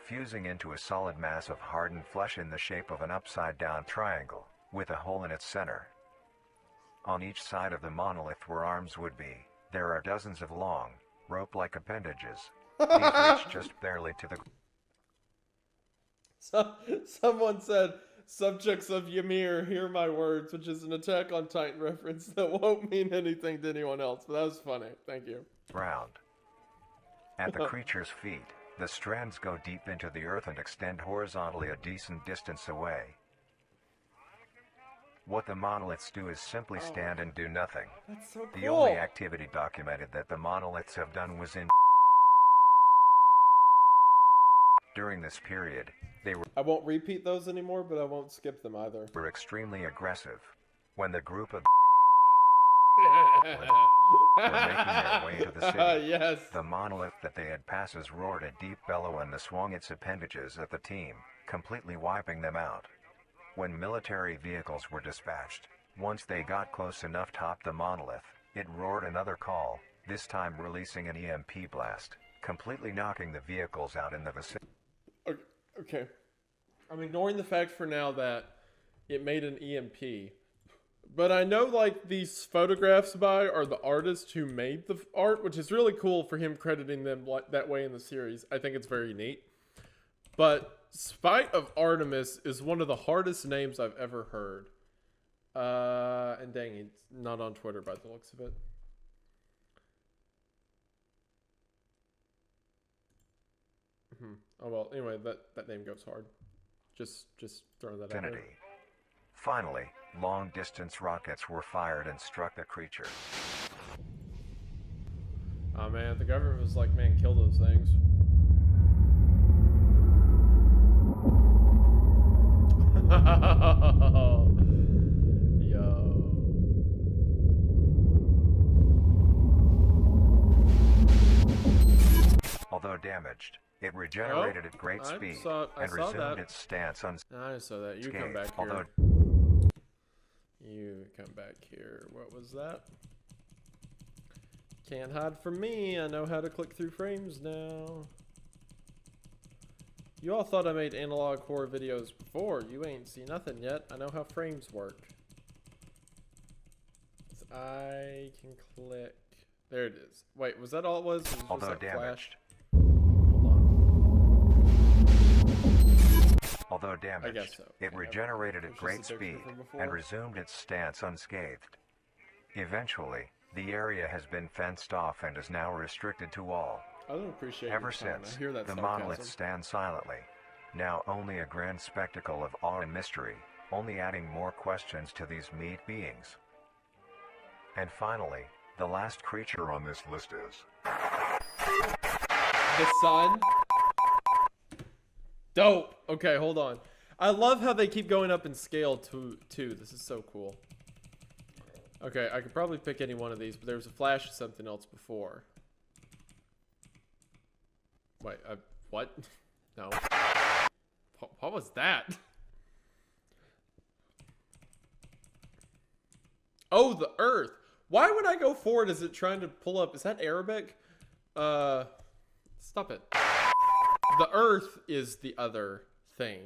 Speaker 2: fusing into a solid mass of hardened flesh in the shape of an upside-down triangle, with a hole in its center. On each side of the monolith where arms would be, there are dozens of long, rope-like appendages. These reach just barely to the...
Speaker 1: Someone said, "Subjects of Ymir, hear my words," which is an Attack on Titan reference that won't mean anything to anyone else, but that was funny. Thank you.
Speaker 2: ground. At the creature's feet, the strands go deep into the earth and extend horizontally a decent distance away. What the monoliths do is simply stand and do nothing.
Speaker 1: That's so cool.
Speaker 2: The only activity documented that the monoliths have done was in... During this period, they
Speaker 1: I won't repeat those anymore, but I won't skip them either.
Speaker 2: were extremely aggressive. When the group of were making their way to the city,
Speaker 1: Yes.
Speaker 2: the monolith that they had passes roared a deep bellow and swung its appendages at the team, completely wiping them out. When military vehicles were dispatched, once they got close enough to top the monolith, it roared another call, this time releasing an EMP blast, completely knocking the vehicles out in the vicinity.
Speaker 1: Okay. I'm ignoring the fact for now that it made an EMP. But I know, like, these photographs by are the artist who made the art, which is really cool for him crediting them that way in the series. I think it's very neat. But Spite of Artemis is one of the hardest names I've ever heard. And dang, it's not on Twitter by the looks of it. Oh well, anyway, that name goes hard. Just throwing that out there.
Speaker 2: Finally, long-distance rockets were fired and struck the creature.
Speaker 1: Oh man, the government was like, man, kill those things. Yo.
Speaker 2: Although damaged, it regenerated at great speed and resumed its stance unscathed.
Speaker 1: I saw that. You come back here.
Speaker 2: Although
Speaker 1: you come back here. What was that? Can't hide from me. I know how to click through frames now. You all thought I made analog horror videos before. You ain't seen nothing yet. I know how frames work. I can click. There it is. Wait, was that all it was?
Speaker 2: Although
Speaker 1: that
Speaker 2: damaged.
Speaker 1: Hold on.
Speaker 2: Although
Speaker 1: I
Speaker 2: damaged,
Speaker 1: guess so.
Speaker 2: it regenerated at
Speaker 1: It's
Speaker 2: great
Speaker 1: just a picture
Speaker 2: speed
Speaker 1: from before.
Speaker 2: and resumed its stance unscathed. Eventually, the area has been fenced off and is now restricted to all.
Speaker 1: I don't appreciate
Speaker 2: Ever
Speaker 1: your time.
Speaker 2: since,
Speaker 1: I hear that
Speaker 2: the
Speaker 1: sarcasm.
Speaker 2: monolith stands silently, now only a grand spectacle of awe and mystery, only adding more questions to these meat beings. And finally, the last creature on this list is...
Speaker 1: The sun. Dope. Okay, hold on. I love how they keep going up in scale too. This is so cool. Okay, I could probably pick any one of these, but there was a flash of something else before. Wait, what? No. What was that? Oh, the Earth. Why would I go forward? Is it trying to pull up? Is that Arabic? Stop it. The Earth is the other thing.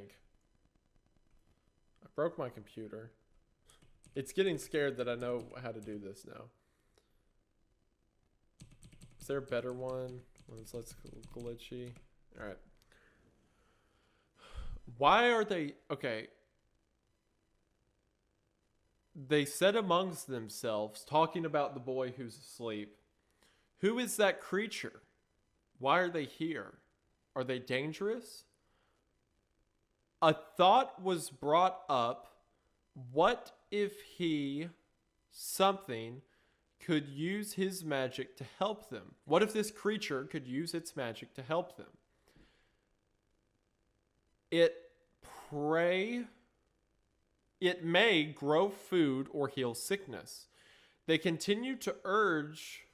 Speaker 1: I broke my computer. It's getting scared that I know how to do this now. Is there a better one? One's less glitchy. Alright. Why are they... Okay. They said amongst themselves, talking about the boy who's asleep, who is that creature? Why are they here? Are they dangerous? A thought was brought up. What if something could use his magic to help them? What if this creature could use its magic to help them? It may grow food or heal sickness. They continue to urge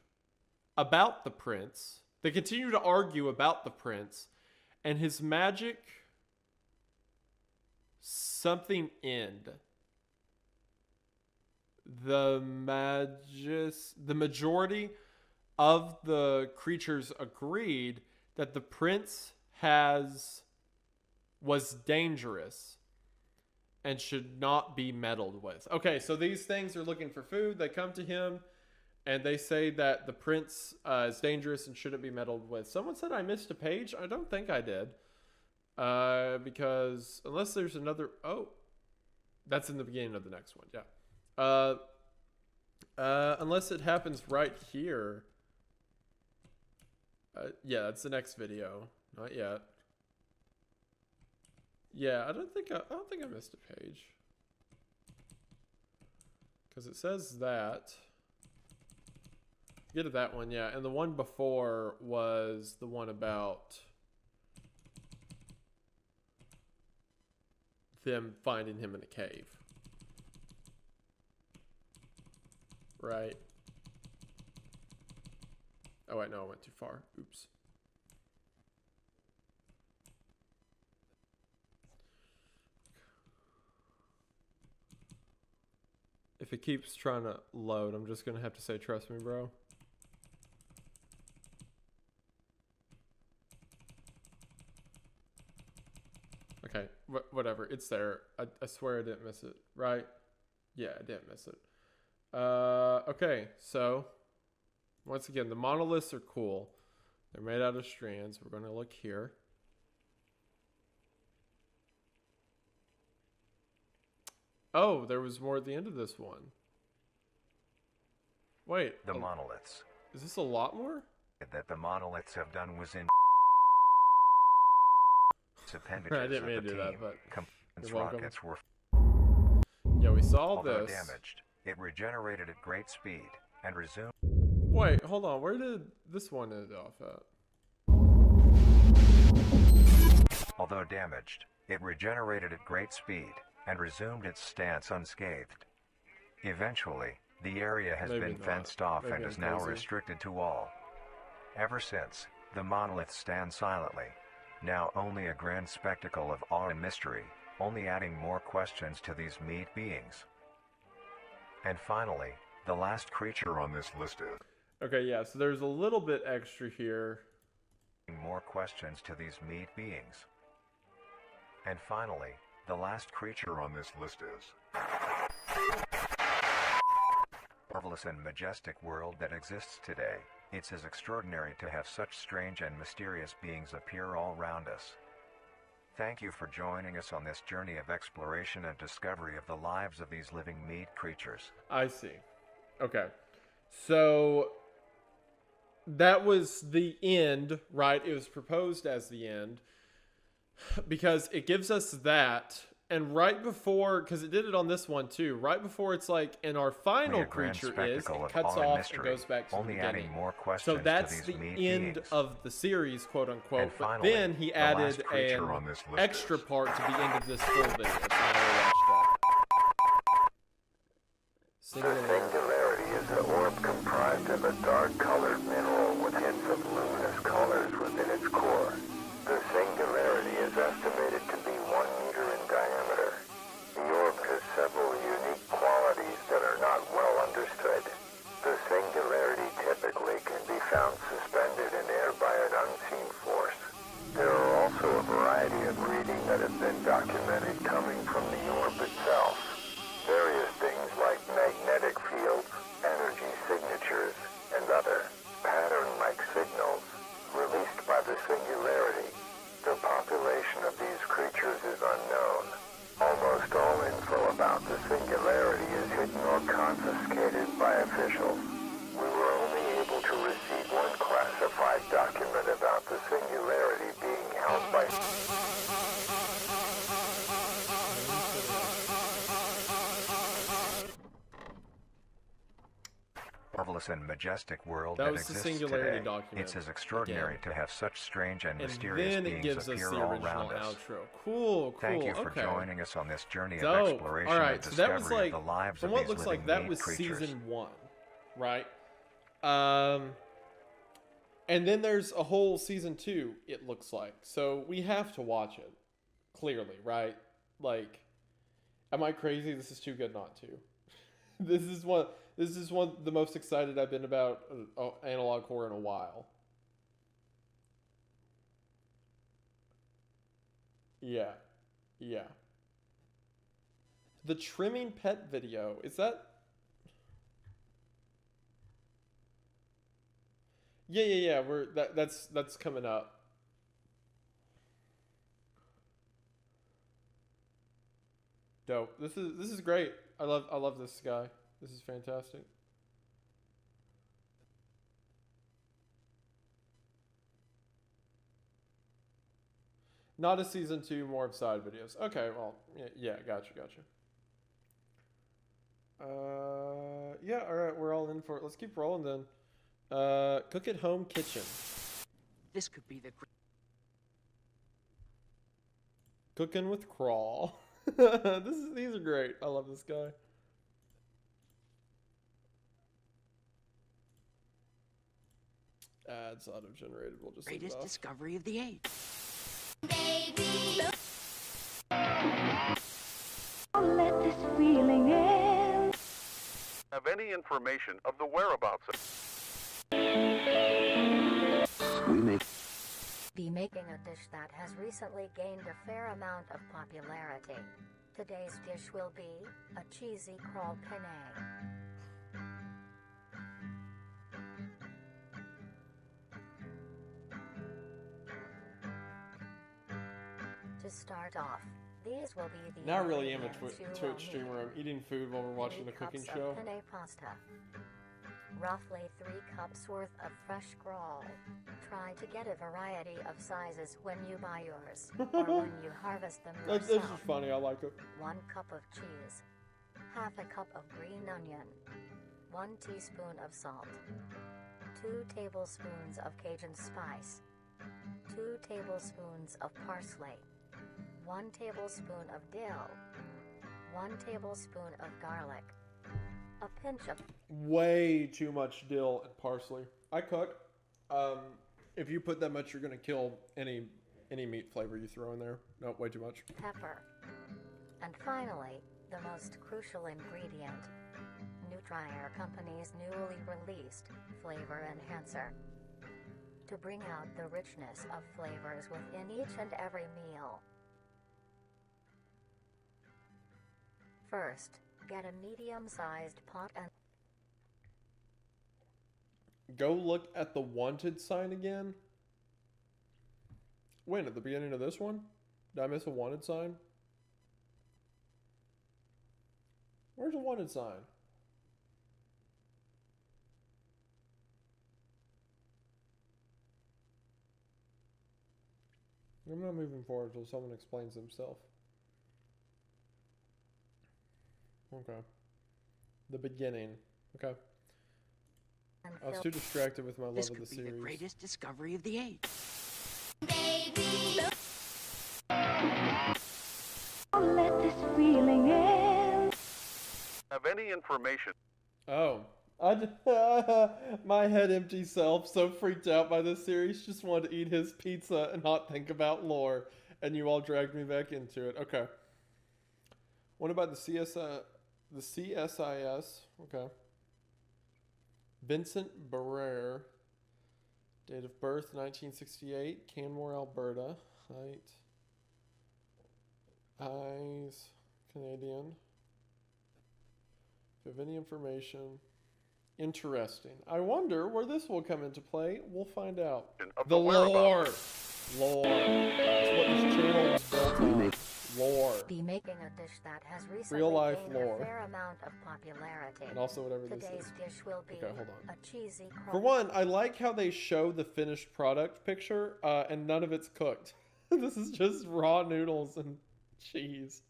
Speaker 1: about the prince. They continue to argue about the prince and his magic something end. The majority of the creatures agreed that the prince was dangerous and should not be meddled with. Okay, so these things are looking for food. They come to him and they say that the prince is dangerous and shouldn't be meddled with. Someone said I missed a page. I don't think I did. Because unless there's another... Oh, that's in the beginning of the next one. Yeah. Unless it happens right here. Yeah, that's the next video. Not yet. Yeah, I don't think I missed a page. Because it says that. Get to that one, yeah. And the one before was the one about them finding him in a cave. Right. Oh, wait, no, I went too far. Oops. If it keeps trying to load, I'm just going to have to say, trust me, bro. Okay, whatever. It's there. I swear I didn't miss it, right? Yeah, I didn't miss it. Okay, so once again, the monoliths are cool. They're made out of strands. We're going to look here. Oh, there was more at the end of this one. Wait.
Speaker 2: The monoliths.
Speaker 1: Is this a lot more?
Speaker 2: That the monoliths have done was in appendages
Speaker 1: I didn't mean
Speaker 2: of
Speaker 1: to
Speaker 2: the
Speaker 1: do that,
Speaker 2: team.
Speaker 1: but
Speaker 2: Components
Speaker 1: you're welcome.
Speaker 2: rockets were...
Speaker 1: Yeah, we saw
Speaker 2: Although
Speaker 1: this.
Speaker 2: damaged, it regenerated at great speed and resumed...
Speaker 1: Wait, hold on. Where did this one end off at?
Speaker 2: Although damaged, it regenerated at great speed and resumed its stance unscathed. Eventually, the area has
Speaker 1: Maybe
Speaker 2: been
Speaker 1: not.
Speaker 2: fenced off
Speaker 1: Maybe
Speaker 2: and
Speaker 1: I'm
Speaker 2: is now
Speaker 1: crazy.
Speaker 2: restricted to all. Ever since, the monolith stands silently, now only a grand spectacle of awe and mystery, only adding more questions to these meat beings. And finally, the last creature on this list is...
Speaker 1: Okay, yeah, so there's a little bit extra here.
Speaker 2: More questions to these meat beings. And finally, the last creature on this list is marvelous and majestic world that exists today. It's as extraordinary to have such strange and mysterious beings appear all around us. Thank you for joining us on this journey of exploration and discovery of the lives of these living meat creatures.
Speaker 1: I see. Okay. So that was the end, right? It was proposed as the end because it gives us that. And right before, because it did it on this one too, right before it's like, and our final creature is, it cuts off and goes back to the beginning. So that's the end of the series, quote unquote. But then he added an extra part to the end of this full video. So now we'll watch that.
Speaker 4: The singularity is an orb comprised of a dark-colored mineral with hints of luminous colors within its core. The singularity is estimated to be 1 meter in diameter. The orb has several unique qualities that are not well understood. The singularity typically can be found suspended in air by an unseen force. There are also a variety of readings that have been documented coming from the orb itself. Various things like magnetic fields, energy signatures, and other pattern-like signals released by the singularity. The population of these creatures is unknown. Almost all info about the singularity is hidden or confiscated by officials. We were only able to receive one classified document about the singularity being held by
Speaker 2: marvelous and majestic world
Speaker 1: That
Speaker 2: that
Speaker 1: was the
Speaker 2: exists
Speaker 1: singularity
Speaker 2: today.
Speaker 1: document.
Speaker 2: It's as extraordinary
Speaker 1: Again.
Speaker 2: to have such strange and
Speaker 1: And
Speaker 2: mysterious
Speaker 1: then it
Speaker 2: beings
Speaker 1: gives us
Speaker 2: appear
Speaker 1: the
Speaker 2: all
Speaker 1: original
Speaker 2: around us.
Speaker 1: outro. Cool, cool.
Speaker 2: Thank you for
Speaker 1: Okay.
Speaker 2: joining us on this journey of
Speaker 1: Dope.
Speaker 2: exploration
Speaker 1: All right,
Speaker 2: and
Speaker 1: so that was
Speaker 2: discovery
Speaker 1: like,
Speaker 2: of the lives
Speaker 1: from
Speaker 2: of
Speaker 1: what
Speaker 2: these
Speaker 1: looks
Speaker 2: living
Speaker 1: like, that
Speaker 2: meat
Speaker 1: was
Speaker 2: creatures.
Speaker 1: season 1, right? And then there's a whole season 2, it looks like. So we have to watch it, clearly, right? Like, am I crazy? This is too good not to. This is one of the most excited I've been about analog horror in a while. Yeah. Yeah. The trimming pet video, is that? Yeah. That's coming up. Dope. This is great. I love this guy. This is fantastic. Not a season 2, more of side videos. Okay, well, yeah, gotcha. Yeah, all right, we're all in for it. Let's keep rolling then. Cook at home kitchen.
Speaker 5: This could be the
Speaker 1: Cooking with Crawl. These are great. I love this guy. Ads auto-generated. We'll just leave it
Speaker 5: greatest
Speaker 1: off.
Speaker 5: discovery of the age.
Speaker 6: Let this feeling in.
Speaker 4: have any information of the whereabouts of
Speaker 3: Be making a dish that has recently gained a fair amount of popularity. Today's dish will be a cheesy crawl penne. To start off, these will be the
Speaker 1: Now I really am a
Speaker 3: ingredients you will
Speaker 1: Twitch
Speaker 3: need.
Speaker 1: streamer. I'm eating food while we're watching the
Speaker 3: 3
Speaker 1: cooking
Speaker 3: cups
Speaker 1: show.
Speaker 3: of penne pasta. Roughly 3 cups worth of fresh scroll. Try to get a variety of sizes when you buy yours, or when you harvest them
Speaker 1: This
Speaker 3: yourself.
Speaker 1: is funny. I like it.
Speaker 3: 1 cup of cheese. Half a cup of green onion. 1 teaspoon of salt. 2 tablespoons of Cajun spice. 2 tablespoons of parsley. 1 tablespoon of dill. 1 tablespoon of garlic. A pinch of
Speaker 1: Way too much dill and parsley. I cook. If you put that much, you're gonna kill any meat flavor you throw in there. No, way too much.
Speaker 3: pepper. And finally, the most crucial ingredient, Dryer Company's newly released flavor enhancer to bring out the richness of flavors within each and every meal. First, get a medium-sized pot and
Speaker 1: Go look at the wanted sign again. When? At the beginning of this one? Did I miss a wanted sign? Where's the wanted sign? I'm not moving forward until someone explains themselves. Okay. The beginning. Okay. I was too distracted with my love
Speaker 5: This
Speaker 1: of the
Speaker 5: could be the
Speaker 1: series.
Speaker 5: greatest discovery of the age.
Speaker 6: Don't let this feeling end.
Speaker 7: Have any information?
Speaker 1: Oh. My head empty self, so freaked out by this series, just wanted to eat his pizza and not think about lore. And you all dragged me back into it. Okay. What about the CSIS? Okay. Vincent Barrere. Date of birth, 1968. Canmore, Alberta. Height. Eyes. Canadian. If you have any information. Interesting. I wonder where this will come into play. We'll find out.
Speaker 7: Of
Speaker 1: The
Speaker 7: the
Speaker 1: lore.
Speaker 7: whereabouts.
Speaker 1: Lore. That's what this channel is built on. Lore.
Speaker 3: be making a dish that has recently
Speaker 1: Real life
Speaker 3: gained
Speaker 1: lore.
Speaker 3: a fair amount of popularity.
Speaker 1: And also whatever this
Speaker 3: Today's
Speaker 1: is.
Speaker 3: dish will be
Speaker 1: Okay, hold on.
Speaker 3: a cheesy
Speaker 1: For
Speaker 3: crumb.
Speaker 1: one, I like how they show the finished product picture, and none of it's cooked. This is just raw noodles and cheese.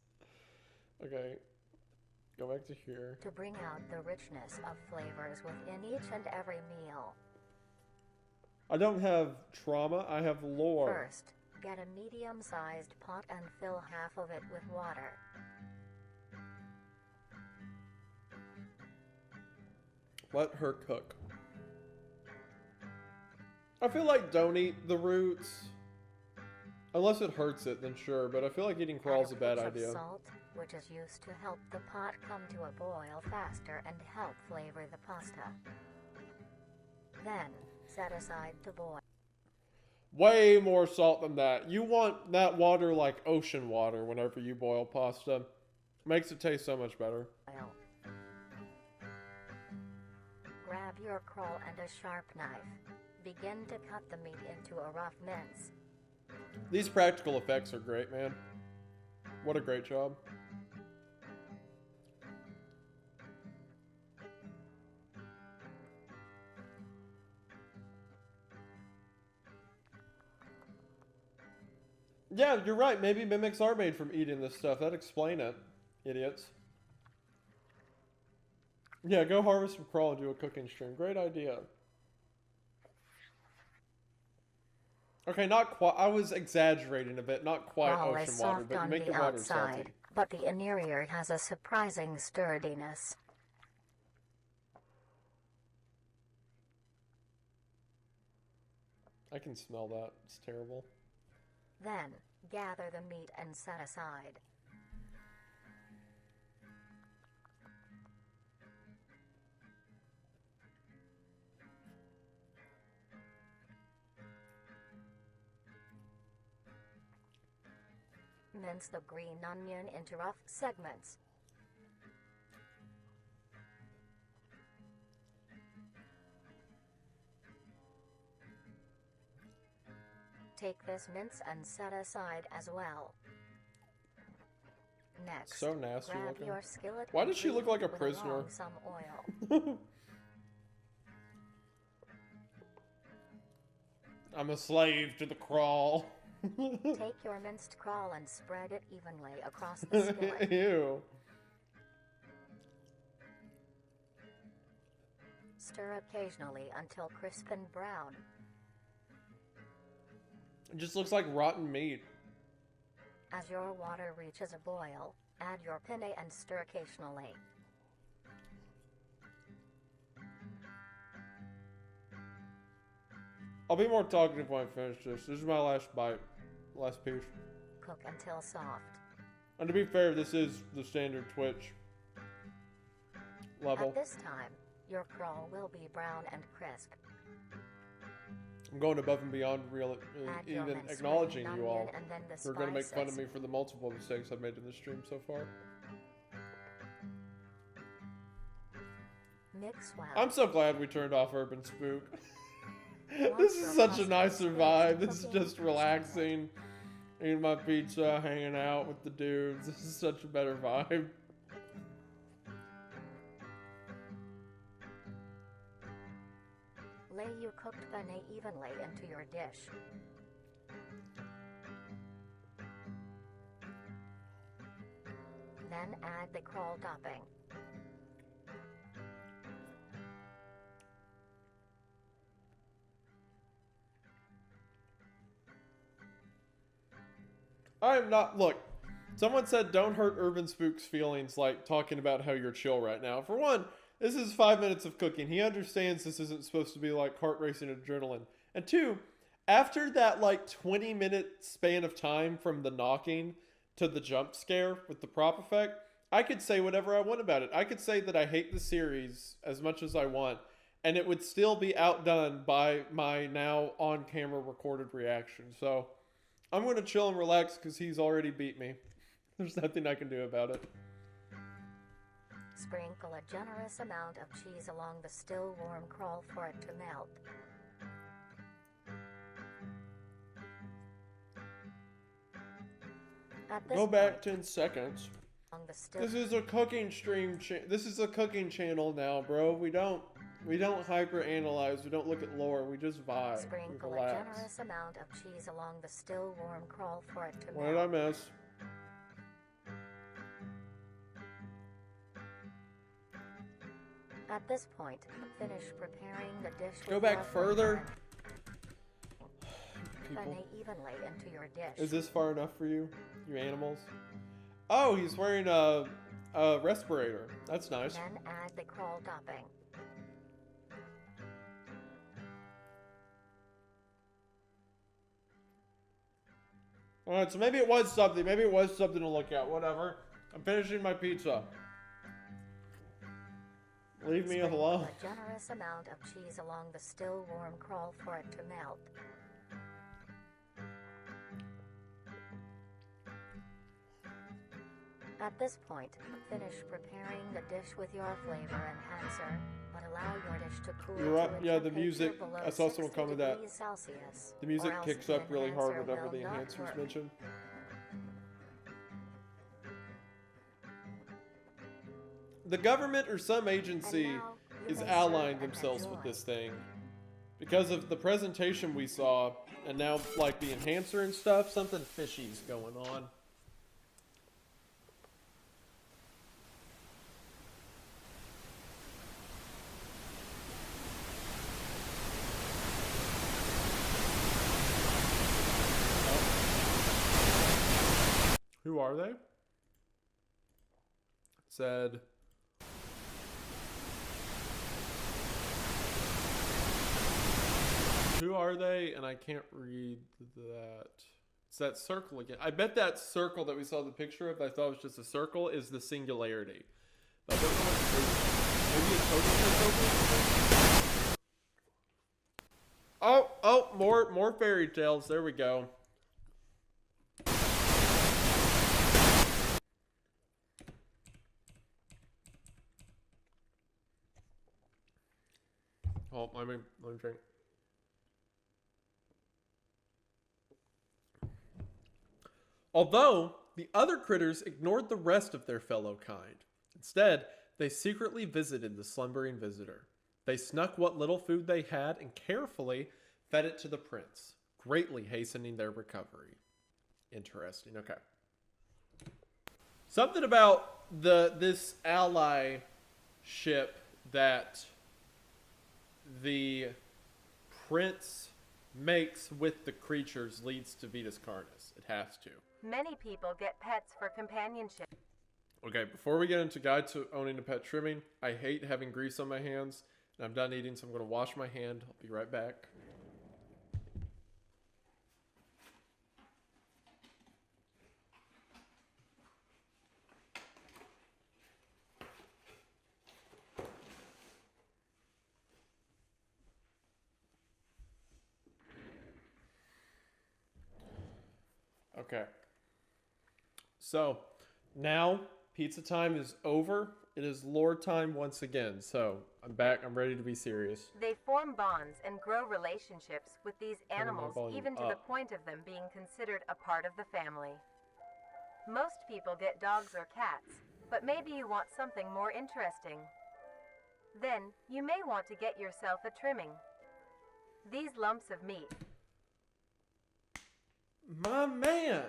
Speaker 1: Okay. Go back to here.
Speaker 3: To bring out the richness of flavors within each and every meal.
Speaker 1: I don't have trauma, I have lore.
Speaker 3: First, get a medium-sized pot and fill half of it with water.
Speaker 1: Let her cook. I feel like don't eat the roots. Unless it hurts it, then sure, but I feel like eating crawl's a
Speaker 3: Add
Speaker 1: bad
Speaker 3: pinch
Speaker 1: idea.
Speaker 3: Of salt, which is used to help the pot come to a boil faster and help flavor the pasta. Then, set aside to boil.
Speaker 1: Way more salt than that. You want that water like ocean water whenever you boil pasta. Makes it taste so much better.
Speaker 3: Grab your crawl and a sharp knife. Begin to cut the meat into a rough mince.
Speaker 1: These practical effects are great, man. What a great job. Yeah, you're right. Maybe mimics are made from eating this stuff. That'd explain it, idiots. Yeah, go harvest some crawl and do a cooking stream. Great idea. Okay, not quite. I was exaggerating a bit. Not quite
Speaker 3: Crawl
Speaker 1: ocean
Speaker 3: is
Speaker 1: water,
Speaker 3: soft
Speaker 1: but you
Speaker 3: on
Speaker 1: make
Speaker 3: the
Speaker 1: the water
Speaker 3: outside,
Speaker 1: salty.
Speaker 3: but the interior has a surprising sturdiness.
Speaker 1: I can smell that. It's terrible.
Speaker 3: Then, gather the meat and set aside. Mince the green onion into rough segments. Take this mince and set aside as well. Next,
Speaker 1: So nasty
Speaker 3: grab
Speaker 1: looking.
Speaker 3: your skillet.
Speaker 1: Why
Speaker 3: and
Speaker 1: does she look
Speaker 3: heat
Speaker 1: like a
Speaker 3: with
Speaker 1: prisoner?
Speaker 3: along some oil.
Speaker 1: I'm a slave to the crawl.
Speaker 3: Take your minced crawl and spread it evenly across the skillet.
Speaker 1: Ew.
Speaker 3: Stir occasionally until crisp and brown.
Speaker 1: It just looks like rotten meat.
Speaker 3: As your water reaches a boil, add your penne and stir occasionally.
Speaker 1: I'll be more talkative when I finish this. This is my last bite. Last piece.
Speaker 3: Cook until soft.
Speaker 1: And to be fair, this is the standard Twitch level.
Speaker 3: At this time, your crawl will be brown and crisp.
Speaker 1: I'm going above and beyond
Speaker 3: Add your
Speaker 1: even
Speaker 3: minced
Speaker 1: acknowledging
Speaker 3: green
Speaker 1: you all.
Speaker 3: onion and then the
Speaker 1: You're going to make fun of
Speaker 3: spices.
Speaker 1: me for the multiple mistakes I've made in this stream so far.
Speaker 3: Mix well.
Speaker 1: I'm so glad we turned off Urban Spook.
Speaker 3: Once
Speaker 1: This
Speaker 3: your
Speaker 1: is such a
Speaker 3: pasta
Speaker 1: nicer
Speaker 3: is
Speaker 1: vibe.
Speaker 3: finished
Speaker 1: This is
Speaker 3: cooking,
Speaker 1: just relaxing. Eating my pizza, hanging out with the dudes. This is such a better vibe.
Speaker 3: Lay your cooked penne evenly into your dish. Then add the crawl topping.
Speaker 1: I'm not. Look, someone said don't hurt Urban Spook's feelings like talking about how you're chill right now. For one, this is 5 minutes of cooking. He understands this isn't supposed to be like heart racing adrenaline. And two, after that like 20-minute span of time from the knocking to the jump scare with the prop effect, I could say whatever I want about it. I could say that I hate the series as much as I want, and it would still be outdone by my now on-camera recorded reaction. So I'm going to chill and relax because he's already beat me. There's nothing I can do about it.
Speaker 3: Sprinkle a generous amount of cheese along the still warm crawl for it to melt. At this
Speaker 1: Go back
Speaker 3: point,
Speaker 1: 10 seconds.
Speaker 3: along the still
Speaker 1: This is a cooking stream. This is a cooking channel now, bro. We don't hyper analyze. We don't look at lore. We just vibe. We
Speaker 3: sprinkle a
Speaker 1: relax.
Speaker 3: generous amount of cheese along the still warm crawl for it to
Speaker 1: What did I
Speaker 3: melt.
Speaker 1: miss?
Speaker 3: At this point, finish preparing the dish.
Speaker 1: Go
Speaker 3: with
Speaker 1: back
Speaker 3: your
Speaker 1: further.
Speaker 3: Penne
Speaker 1: People.
Speaker 3: evenly into your dish.
Speaker 1: Is this far enough for you, you animals? Oh, he's wearing a respirator. That's nice.
Speaker 3: Then add the crawl topping.
Speaker 1: All right, so maybe it was something. Maybe it was something to look at. Whatever. I'm finishing my pizza. Leave me
Speaker 3: Sprinkle
Speaker 1: alone.
Speaker 3: a generous amount of cheese along the still warm crawl for it to melt. At this point, finish preparing the dish with your flavor enhancer, but allow your dish to cool
Speaker 1: You're right.
Speaker 3: to a
Speaker 1: Yeah, the
Speaker 3: temperature
Speaker 1: music.
Speaker 3: below
Speaker 1: I saw someone
Speaker 3: 60
Speaker 1: comment that.
Speaker 3: degrees Celsius,
Speaker 1: The music
Speaker 3: or else
Speaker 1: kicks
Speaker 3: the
Speaker 1: up really hard
Speaker 3: enhancer
Speaker 1: whenever
Speaker 3: will
Speaker 1: the
Speaker 3: not
Speaker 1: enhancer is
Speaker 3: work.
Speaker 1: mentioned. The government or some agency
Speaker 3: And now, you
Speaker 1: is
Speaker 3: may
Speaker 1: allying
Speaker 3: serve and
Speaker 1: themselves with
Speaker 3: enjoy.
Speaker 1: this thing. Because of the presentation we saw, and now like the enhancer and stuff, something fishy's going on. Who are they? It said. Who are they? And I can't read that. It's that circle again. I bet that circle that we saw the picture of, that I thought was just a circle, is the singularity. But I don't know what it is. Maybe a total circle? Oh, more fairy tales. There we go. Oh, let me drink. Although, the other critters ignored the rest of their fellow kind. Instead, they secretly visited the slumbering visitor. They snuck what little food they had and carefully fed it to the prince, greatly hastening their recovery. Interesting. Okay. Something about this ally ship that the prince makes with the creatures leads to Vita's Carnis. It has to.
Speaker 8: Many people get pets for companionship.
Speaker 1: Okay, before we get into guide to owning a pet trimming, I hate having grease on my hands, and I'm done eating, so I'm going to wash my hand. I'll be right back. Okay. So now pizza time is over. It is lore time once again. So I'm back. I'm ready to be serious.
Speaker 8: They form bonds and grow relationships with these
Speaker 1: Turning my
Speaker 8: animals,
Speaker 1: volume
Speaker 8: even to the
Speaker 1: up.
Speaker 8: point of them being considered a part of the family. Most people get dogs or cats, but maybe you want something more interesting. Then, you may want to get yourself a trimming. These lumps of meat.
Speaker 1: My man,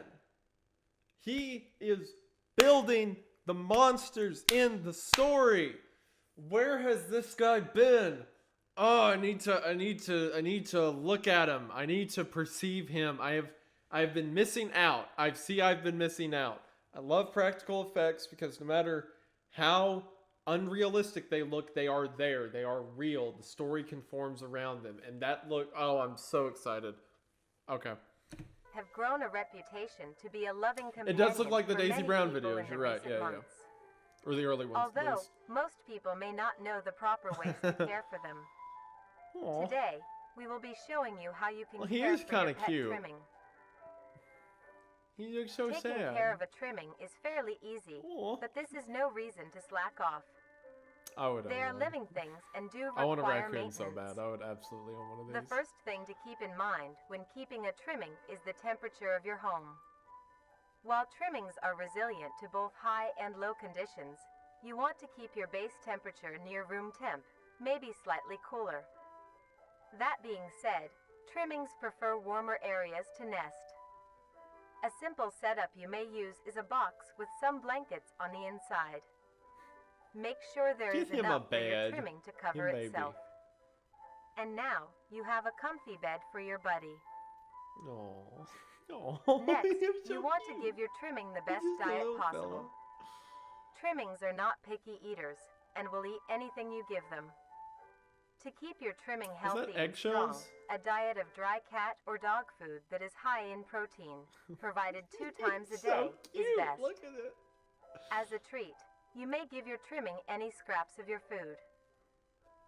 Speaker 1: he is building the monsters in the story. Where has this guy been? Oh, I need to look at him. I need to perceive him. I've been missing out. I've been missing out. I love practical effects because no matter how unrealistic they look, they are there. They are real. The story conforms around them. And that look, oh, I'm so excited. Okay.
Speaker 8: Have grown a reputation to be a loving companion.
Speaker 1: It does look like the
Speaker 8: for
Speaker 1: Daisy
Speaker 8: many
Speaker 1: Brown
Speaker 8: people
Speaker 1: videos.
Speaker 8: in the
Speaker 1: You're right.
Speaker 8: recent
Speaker 1: Yeah,
Speaker 8: months.
Speaker 1: yeah. Or the early ones. at
Speaker 8: Although
Speaker 1: least.
Speaker 8: most people may not know the proper ways to care for them.
Speaker 1: Aw.
Speaker 8: Today, we will be showing you how you can
Speaker 1: Well, he
Speaker 8: care
Speaker 1: is
Speaker 8: for your
Speaker 1: kinda
Speaker 8: pet
Speaker 1: cute.
Speaker 8: trimming.
Speaker 1: He looks so
Speaker 8: Taking
Speaker 1: sad.
Speaker 8: care of a trimming is fairly easy,
Speaker 1: Aw.
Speaker 8: but this is no reason to slack off.
Speaker 1: I would.
Speaker 8: They are living things and do
Speaker 1: I want a
Speaker 8: require
Speaker 1: raccoon so
Speaker 8: maintenance.
Speaker 1: bad. I would absolutely own one of
Speaker 8: The
Speaker 1: these.
Speaker 8: first thing to keep in mind when keeping a trimming is the temperature of your home. While trimmings are resilient to both high and low conditions, you want to keep your base temperature near room temp, maybe slightly cooler. That being said, trimmings prefer warmer areas to nest. A simple setup you may use is a box with some blankets on the inside. Make sure there is
Speaker 1: Give him a
Speaker 8: enough for your
Speaker 1: bed.
Speaker 8: trimming to cover
Speaker 1: He may be.
Speaker 8: itself. And now, you have a comfy bed for your buddy.
Speaker 1: Oh. Oh.
Speaker 8: Next, you want to give your trimming the best diet possible. Trimmings are not picky eaters, and will eat anything you give them. To keep your trimming healthy and strong,
Speaker 1: eggshells?
Speaker 8: a diet of dry cat or dog food that is high in protein, provided 2 times a day, is best.
Speaker 1: Look at it.
Speaker 8: As a treat, you may give your trimming any scraps of your food.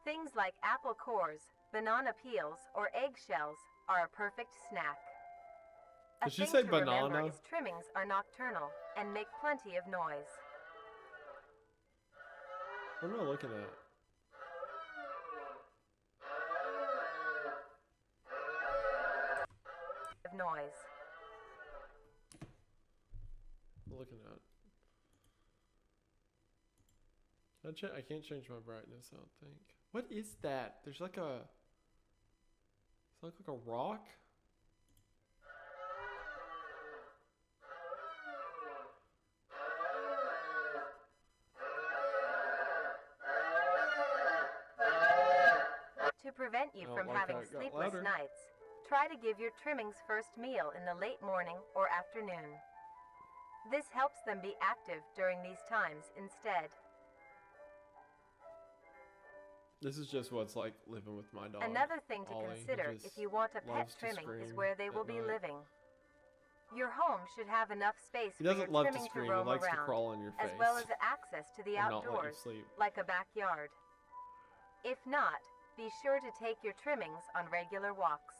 Speaker 8: Things like apple cores, banana peels, or eggshells are a perfect snack. A
Speaker 1: Did she
Speaker 8: thing
Speaker 1: say
Speaker 8: to remember
Speaker 1: banana?
Speaker 8: is trimmings are nocturnal and make plenty of noise.
Speaker 1: What am I looking at?
Speaker 8: Noise.
Speaker 1: I'm looking at. I can't change my brightness, I don't think. What is that? There's like a... Does it look like a rock?
Speaker 8: To prevent you
Speaker 1: I don't
Speaker 8: from
Speaker 1: like
Speaker 8: having
Speaker 1: how it got
Speaker 8: sleepless
Speaker 1: louder.
Speaker 8: nights, try to give your trimmings first meal in the late morning or afternoon. This helps them be active during these times instead.
Speaker 1: This is just what's like living with my dog.
Speaker 8: Another thing to
Speaker 1: Ollie. He
Speaker 8: consider
Speaker 1: just
Speaker 8: if you want a pet
Speaker 1: loves to
Speaker 8: trimming is
Speaker 1: scream
Speaker 8: where they
Speaker 1: at
Speaker 8: will be
Speaker 1: night.
Speaker 8: living. Your home should have enough space
Speaker 1: He
Speaker 8: for
Speaker 1: doesn't
Speaker 8: your
Speaker 1: love to
Speaker 8: trimming to
Speaker 1: scream. He
Speaker 8: roam
Speaker 1: likes to
Speaker 8: around,
Speaker 1: crawl on your
Speaker 8: as
Speaker 1: face.
Speaker 8: well as access to the
Speaker 1: and not let you
Speaker 8: outdoors,
Speaker 1: sleep.
Speaker 8: like a backyard. If not, be sure to take your trimmings on regular walks.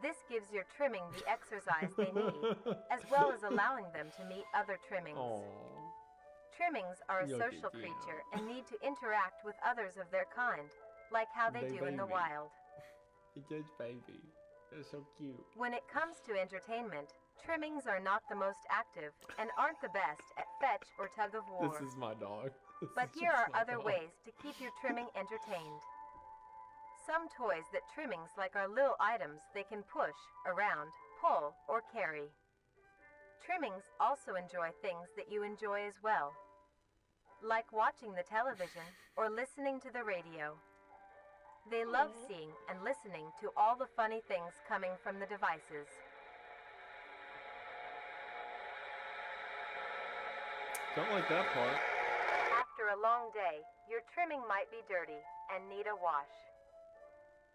Speaker 8: This gives your trimming the exercise they need, as well as allowing them to meet other trimmings.
Speaker 1: Aww.
Speaker 8: Trimmings are a
Speaker 1: Look
Speaker 8: social
Speaker 1: at you.
Speaker 8: creature and need to interact with others of their kind, like how they
Speaker 1: They
Speaker 8: do in the
Speaker 1: baby.
Speaker 8: wild.
Speaker 1: He does, baby. That's so cute.
Speaker 8: When it comes to entertainment, trimmings are not the most active and aren't the best at fetch or tug of war.
Speaker 1: This is my dog. This
Speaker 8: But
Speaker 1: is
Speaker 8: here
Speaker 1: just
Speaker 8: are
Speaker 1: my
Speaker 8: other
Speaker 1: dog.
Speaker 8: ways to keep your trimming entertained. Some toys that trimmings like are little items they can push, around, pull, or carry. Trimmings also enjoy things that you enjoy as well, like watching the television or listening to the radio. They love seeing and listening to all the funny things coming from the devices.
Speaker 1: Don't like that part.
Speaker 8: After a long day, your trimming might be dirty and need a wash.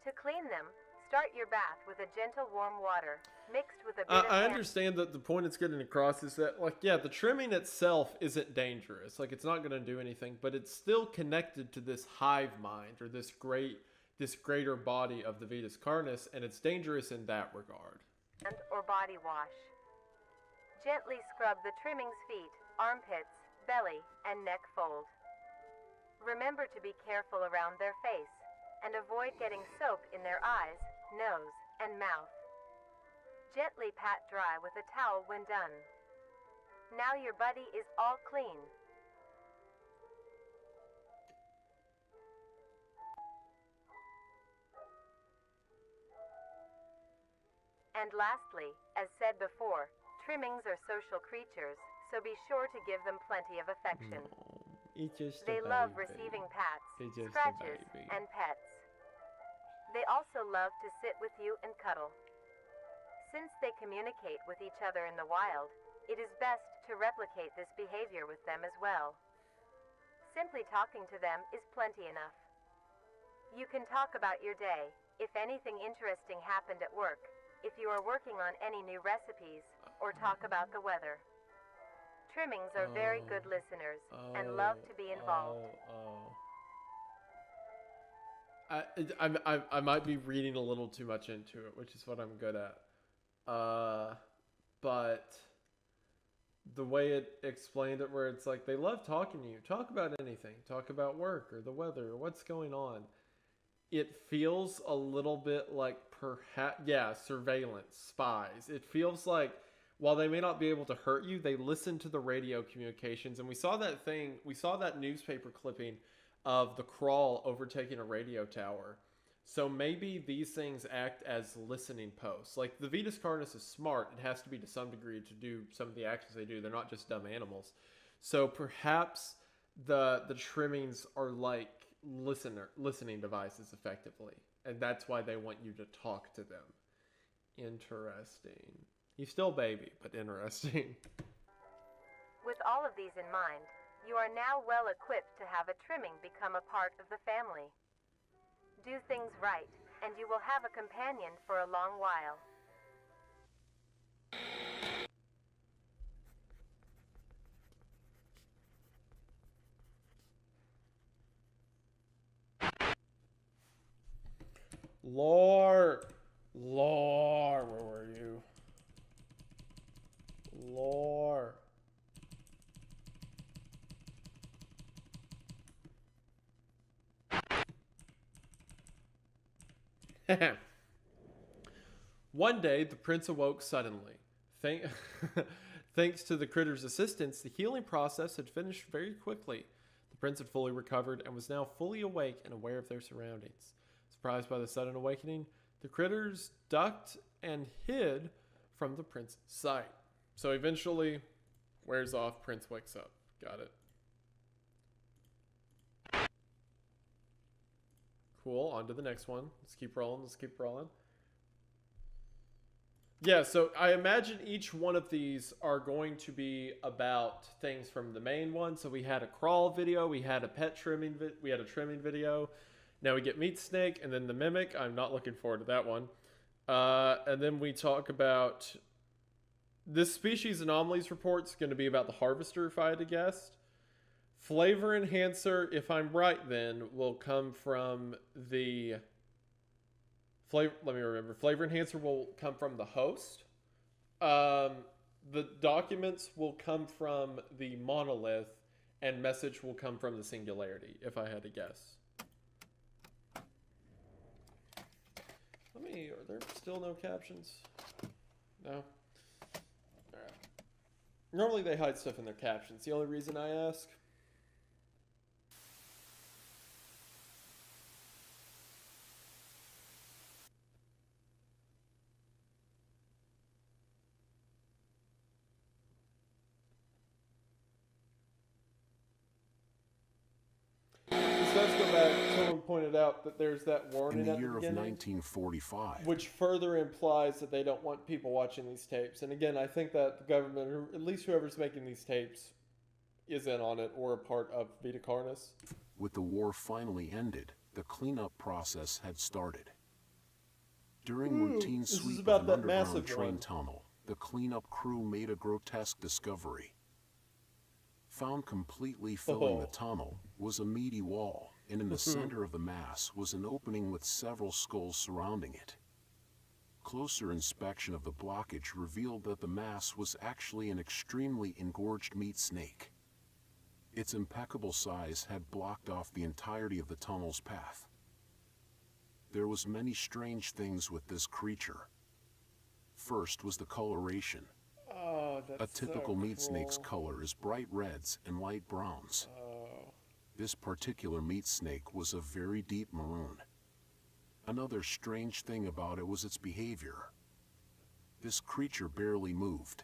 Speaker 8: To clean them, start your bath with a gentle warm water, mixed with a bit of
Speaker 1: I understand that the point it's getting across is that, like, yeah, the trimming itself isn't dangerous. Like, it's not going to do anything, but it's still connected to this hive mind or this greater body of the Vitas Carnis, and it's dangerous in that regard.
Speaker 8: or body wash. Gently scrub the trimming's feet, armpits, belly, and neck fold. Remember to be careful around their face and avoid getting soap in their eyes, nose, and mouth. Gently pat dry with a towel when done. Now your buddy is all clean. And lastly, as said before, trimmings are social creatures, so be sure to give them plenty of affection.
Speaker 1: It's just
Speaker 8: They love receiving pats,
Speaker 1: It's just a
Speaker 8: scratches,
Speaker 1: baby.
Speaker 8: and pets. They also love to sit with you and cuddle. Since they communicate with each other in the wild, it is best to replicate this behavior with them as well. Simply talking to them is plenty enough. You can talk about your day, if anything interesting happened at work, if you are working on any new recipes, or talk about the weather. Trimmings are very good listeners and love to be involved.
Speaker 1: I might be reading a little too much into it, which is what I'm good at. But the way it explained it, where it's like they love talking to you, talk about anything, talk about work or the weather or what's going on. It feels a little bit like surveillance, spies. It feels like while they may not be able to hurt you, they listen to the radio communications. And we saw that newspaper clipping of the crawl overtaking a radio tower. So maybe these things act as listening posts. Like the Vita's Carnis is smart. It has to be to some degree to do some of the actions they do. They're not just dumb animals. So perhaps the trimmings are like listening devices effectively. And that's why they want you to talk to them. Interesting. He's still baby, but interesting.
Speaker 8: With all of these in mind, you are now well equipped to have a trimming become a part of the family. Do things right, and you will have a companion for a long while.
Speaker 1: Lore, where were you? Lore. One day, the prince awoke suddenly. Thanks to the critter's assistance, the healing process had finished very quickly. The prince had fully recovered and was now fully awake and aware of their surroundings. Surprised by the sudden awakening, the critters ducked and hid from the prince's sight. So eventually, wears off, prince wakes up. Got it. Cool, on to the next one. Let's keep rolling. Yeah, so I imagine each one of these are going to be about things from the main one. So we had a crawl video, we had a pet trimming, we had a trimming video. Now we get meat snake and then the mimic. I'm not looking forward to that one. And then we talk about this species anomalies report's going to be about the harvester, if I had to guess. Flavor enhancer, if I'm right, then will come from the flavor. Let me remember. Flavor enhancer will come from the host. The documents will come from the monolith, and message will come from the singularity, if I had to guess. Are there still no captions? No? Alright. Normally they hide stuff in their captions. The only reason I ask. Does go back. Someone pointed out that there's that warning
Speaker 9: in the
Speaker 1: at
Speaker 9: year
Speaker 1: the
Speaker 9: of
Speaker 1: beginning,
Speaker 9: 1945,
Speaker 1: which further implies that they don't want people watching these tapes. And again, I think that the government, or at least whoever's making these tapes, is in on it or a part of Vita Carnis.
Speaker 9: with the war finally ended, the cleanup process had started. During routine
Speaker 1: this is
Speaker 9: sweep
Speaker 1: about
Speaker 9: of
Speaker 1: that
Speaker 9: an underground
Speaker 1: massive
Speaker 9: train
Speaker 1: one.
Speaker 9: tunnel, the cleanup crew made a grotesque discovery. Found completely filling the tunnel was a meaty wall, and in the center of the mass was an opening with several skulls surrounding it. closer inspection of the blockage revealed that the mass was actually an extremely engorged meat snake. Its impeccable size had blocked off the entirety of the tunnel's path. There was many strange things with this creature. First was the coloration.
Speaker 1: Oh, that's
Speaker 9: A typical
Speaker 1: so
Speaker 9: meat snake's
Speaker 1: cool.
Speaker 9: color is bright reds and light browns.
Speaker 1: Oh.
Speaker 9: This particular meat snake was a very deep maroon. Another strange thing about it was its behavior. This creature barely moved.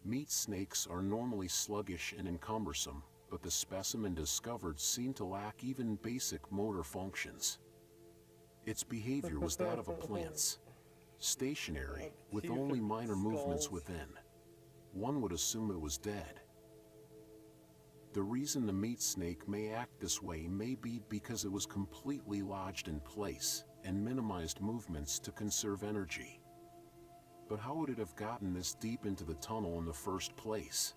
Speaker 9: Meat snakes are normally sluggish and encumbersome, but the specimen discovered seemed to lack even basic motor functions. Its behavior was that of a plant's, stationary, with
Speaker 1: Teeth
Speaker 9: only
Speaker 1: and
Speaker 9: minor movements
Speaker 1: skulls.
Speaker 9: within. One would assume it was dead. The reason the meat snake may act this way may be because it was completely lodged in place and minimized movements to conserve energy. But how would it have gotten this deep into the tunnel in the first place?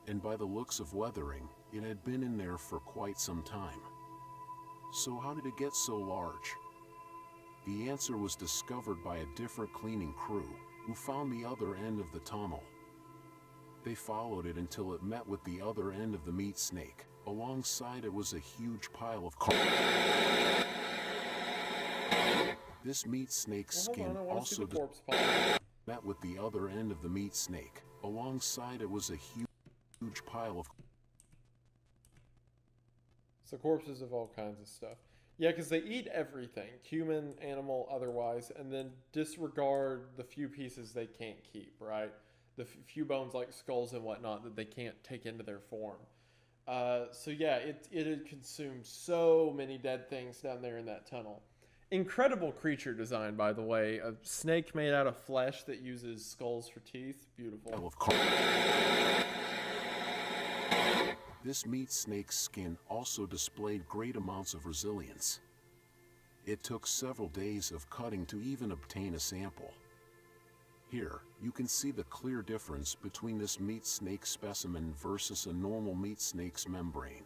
Speaker 9: And by the looks of weathering, it had been in there for quite some time. So how did it get so large? The answer was discovered by a different cleaning crew, who found the other end of the tunnel. They followed it until it met with the other end of the meat snake. Alongside it was a huge pile of carcass. This meat snake's
Speaker 1: Well, hold
Speaker 9: skin
Speaker 1: on, I want to see
Speaker 9: also
Speaker 1: the corpse pile.
Speaker 9: met with the other end of the meat snake. Alongside it was a huge pile of.
Speaker 1: So corpses of all kinds of stuff. Yeah, because they eat everything, human, animal, otherwise, and then disregard the few pieces they can't keep, right? The few bones like skulls and whatnot that they can't take into their form. So yeah, it had consumed so many dead things down there in that tunnel. Incredible creature design, by the way. A snake made out of flesh that uses skulls for teeth. Beautiful.
Speaker 9: This meat snake's skin also displayed great amounts of resilience. It took several days of cutting to even obtain a sample. Here, you can see the clear difference between this meat snake specimen versus a normal meat snake's membrane.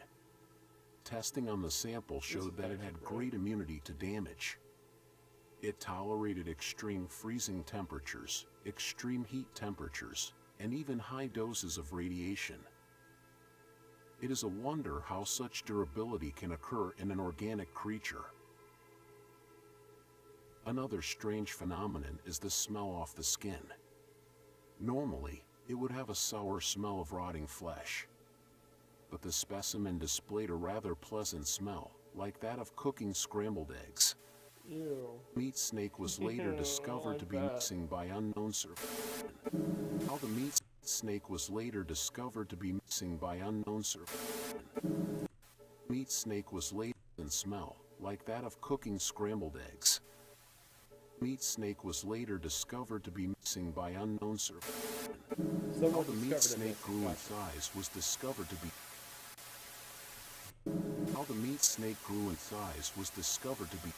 Speaker 9: Testing on the sample showed that it had great immunity to damage. It tolerated extreme freezing temperatures, extreme heat temperatures, and even high doses of radiation. It is a wonder how such durability can occur in an organic creature. Another strange phenomenon is the smell off the skin. Normally, it would have a sour smell of rotting flesh. But the specimen displayed a rather pleasant smell, like that of cooking scrambled eggs.
Speaker 1: Ew.
Speaker 9: Meat snake was later discovered to be missing by unknown survivors. How the meat snake was later discovered to be missing by unknown survivors. Meat snake was later in smell, like that of cooking scrambled eggs. Meat snake was later discovered to be missing by unknown survivors. How the meat snake grew in size was discovered to be. How the meat snake grew in size was discovered to be.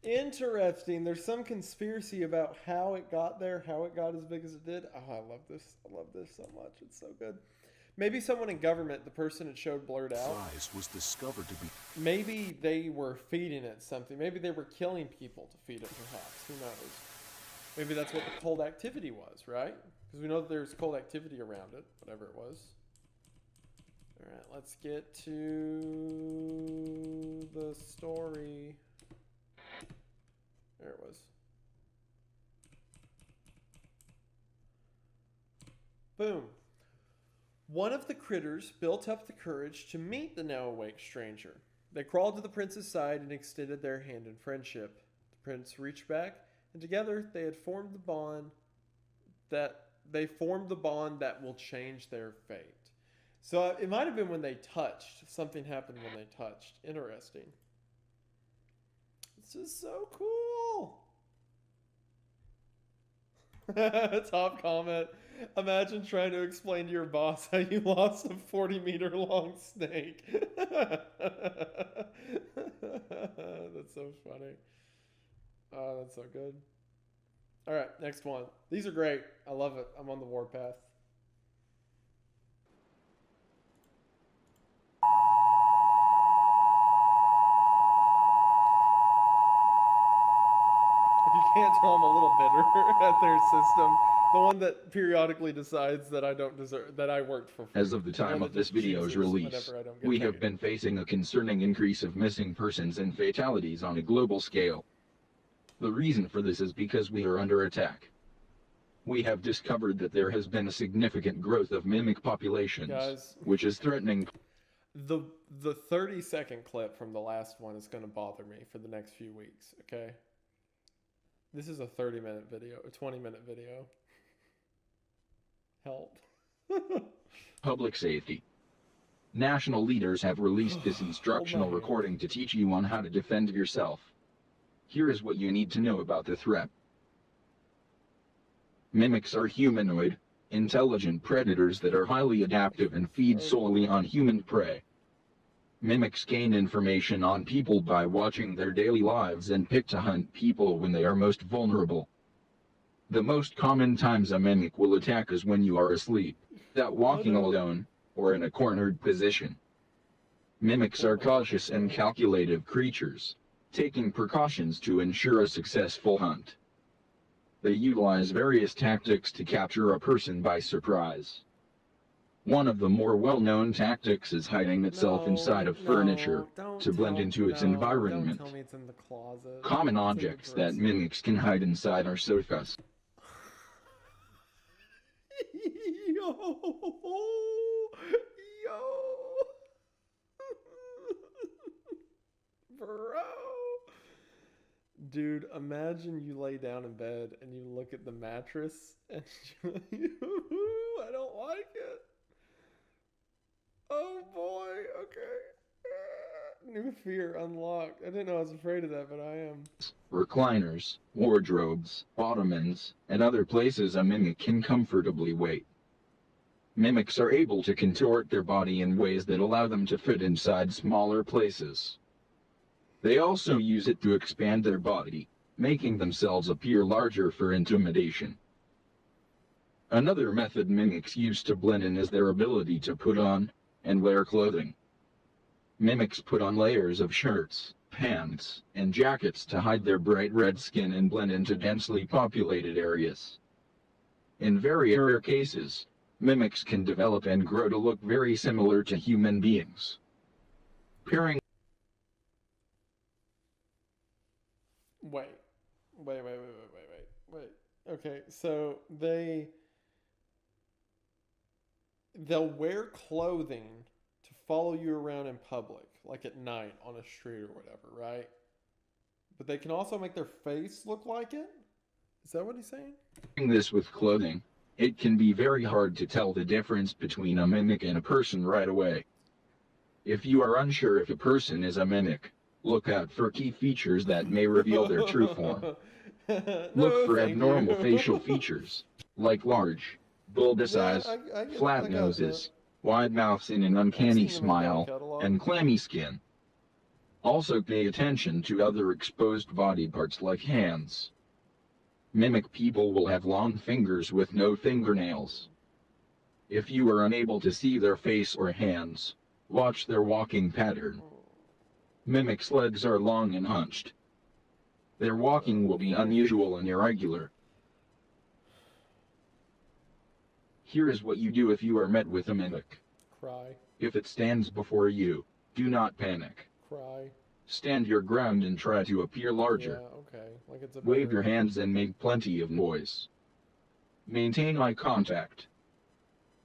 Speaker 1: Interesting. There's some conspiracy about how it got there, how it got as big as it did. Oh, I love this. I love this so much. It's so good. Maybe someone in government, the person it showed blurred out,
Speaker 9: Size was discovered to be.
Speaker 1: maybe they were feeding it something. Maybe they were killing people to feed it, perhaps. Who knows? Maybe that's what the cold activity was, right? Because we know that there's cold activity around it, whatever it was. All right, let's get to the story. There it was. Boom. One of the critters built up the courage to meet the now awake stranger. They crawled to the prince's side and extended their hand in friendship. The prince reached back, and together they had formed the bond that will change their fate. So it might have been when they touched. Something happened when they touched. Interesting. This is so cool. Top comment. Imagine trying to explain to your boss how you lost a 40-meter long snake. That's so funny. Oh, that's so good. All right, next one. These are great. I love it. I'm on the warpath. can't tell I'm a little bitter at their system. The one that periodically decides that I don't deserve, that I worked for free.
Speaker 10: As of the time of this video's release, we have been facing a concerning increase of missing persons and fatalities on a global scale. The reason for this is because we are under attack. We have discovered that there has been a significant growth of mimic populations,
Speaker 1: Guys,
Speaker 10: which is threatening.
Speaker 1: The 30-second clip from the last one is going to bother me for the next few weeks, okay? This is a 30-minute video, a 20-minute video. Help.
Speaker 10: Public safety. National leaders have released this instructional recording to teach you on how to defend yourself. Here is what you need to know about the threat. Mimics are humanoid, intelligent predators that are highly adaptive and feed solely on human prey. Mimics gain information on people by watching their daily lives and pick to hunt people when they are most vulnerable. The most common times a mimic will attack is when you are asleep, that walking alone, or in a cornered position. Mimics are cautious and calculative creatures, taking precautions to ensure a successful hunt. They utilize various tactics to capture a person by surprise. One of the more well-known tactics is hiding itself inside of furniture to blend into its environment.
Speaker 1: Don't tell me it's in the closet.
Speaker 10: Common objects that mimics can hide inside are sofas.
Speaker 1: Yo. Bro. Dude, imagine you lay down in bed and you look at the mattress and you're like, I don't like it. Oh boy, okay. New fear unlocked. I didn't know I was afraid of that, but I am.
Speaker 10: Recliners, wardrobes, ottomans, and other places a mimic can comfortably wait. Mimics are able to contort their body in ways that allow them to fit inside smaller places. They also use it to expand their body, making themselves appear larger for intimidation. Another method mimics use to blend in is their ability to put on and wear clothing. Mimics put on layers of shirts, pants, and jackets to hide their bright red skin and blend into densely populated areas. In very rare cases, mimics can develop and grow to look very similar to human beings. Pairing.
Speaker 1: Wait. Okay, so they'll wear clothing to follow you around in public, like at night on a street or whatever, right? But they can also make their face look like it? Is that what he's saying?
Speaker 10: This with clothing, it can be very hard to tell the difference between a mimic and a person right away. If you are unsure if a person is a mimic, look out for key features that may reveal their true form. Look for abnormal facial features, like large, bulbous eyes, flat noses, wide mouths in an uncanny smile, and clammy skin. Also pay attention to other exposed body parts like hands. Mimic people will have long fingers with no fingernails. If you are unable to see their face or hands, watch their walking pattern. Mimics' legs are long and hunched. Their walking will be unusual and irregular. Here is what you do if you are met with a mimic.
Speaker 1: Cry.
Speaker 10: If it stands before you, do not panic.
Speaker 1: Cry.
Speaker 10: Stand your ground and try to appear larger.
Speaker 1: Yeah, okay. Like it's a
Speaker 10: Wave your hands and make plenty of noise. Maintain eye contact.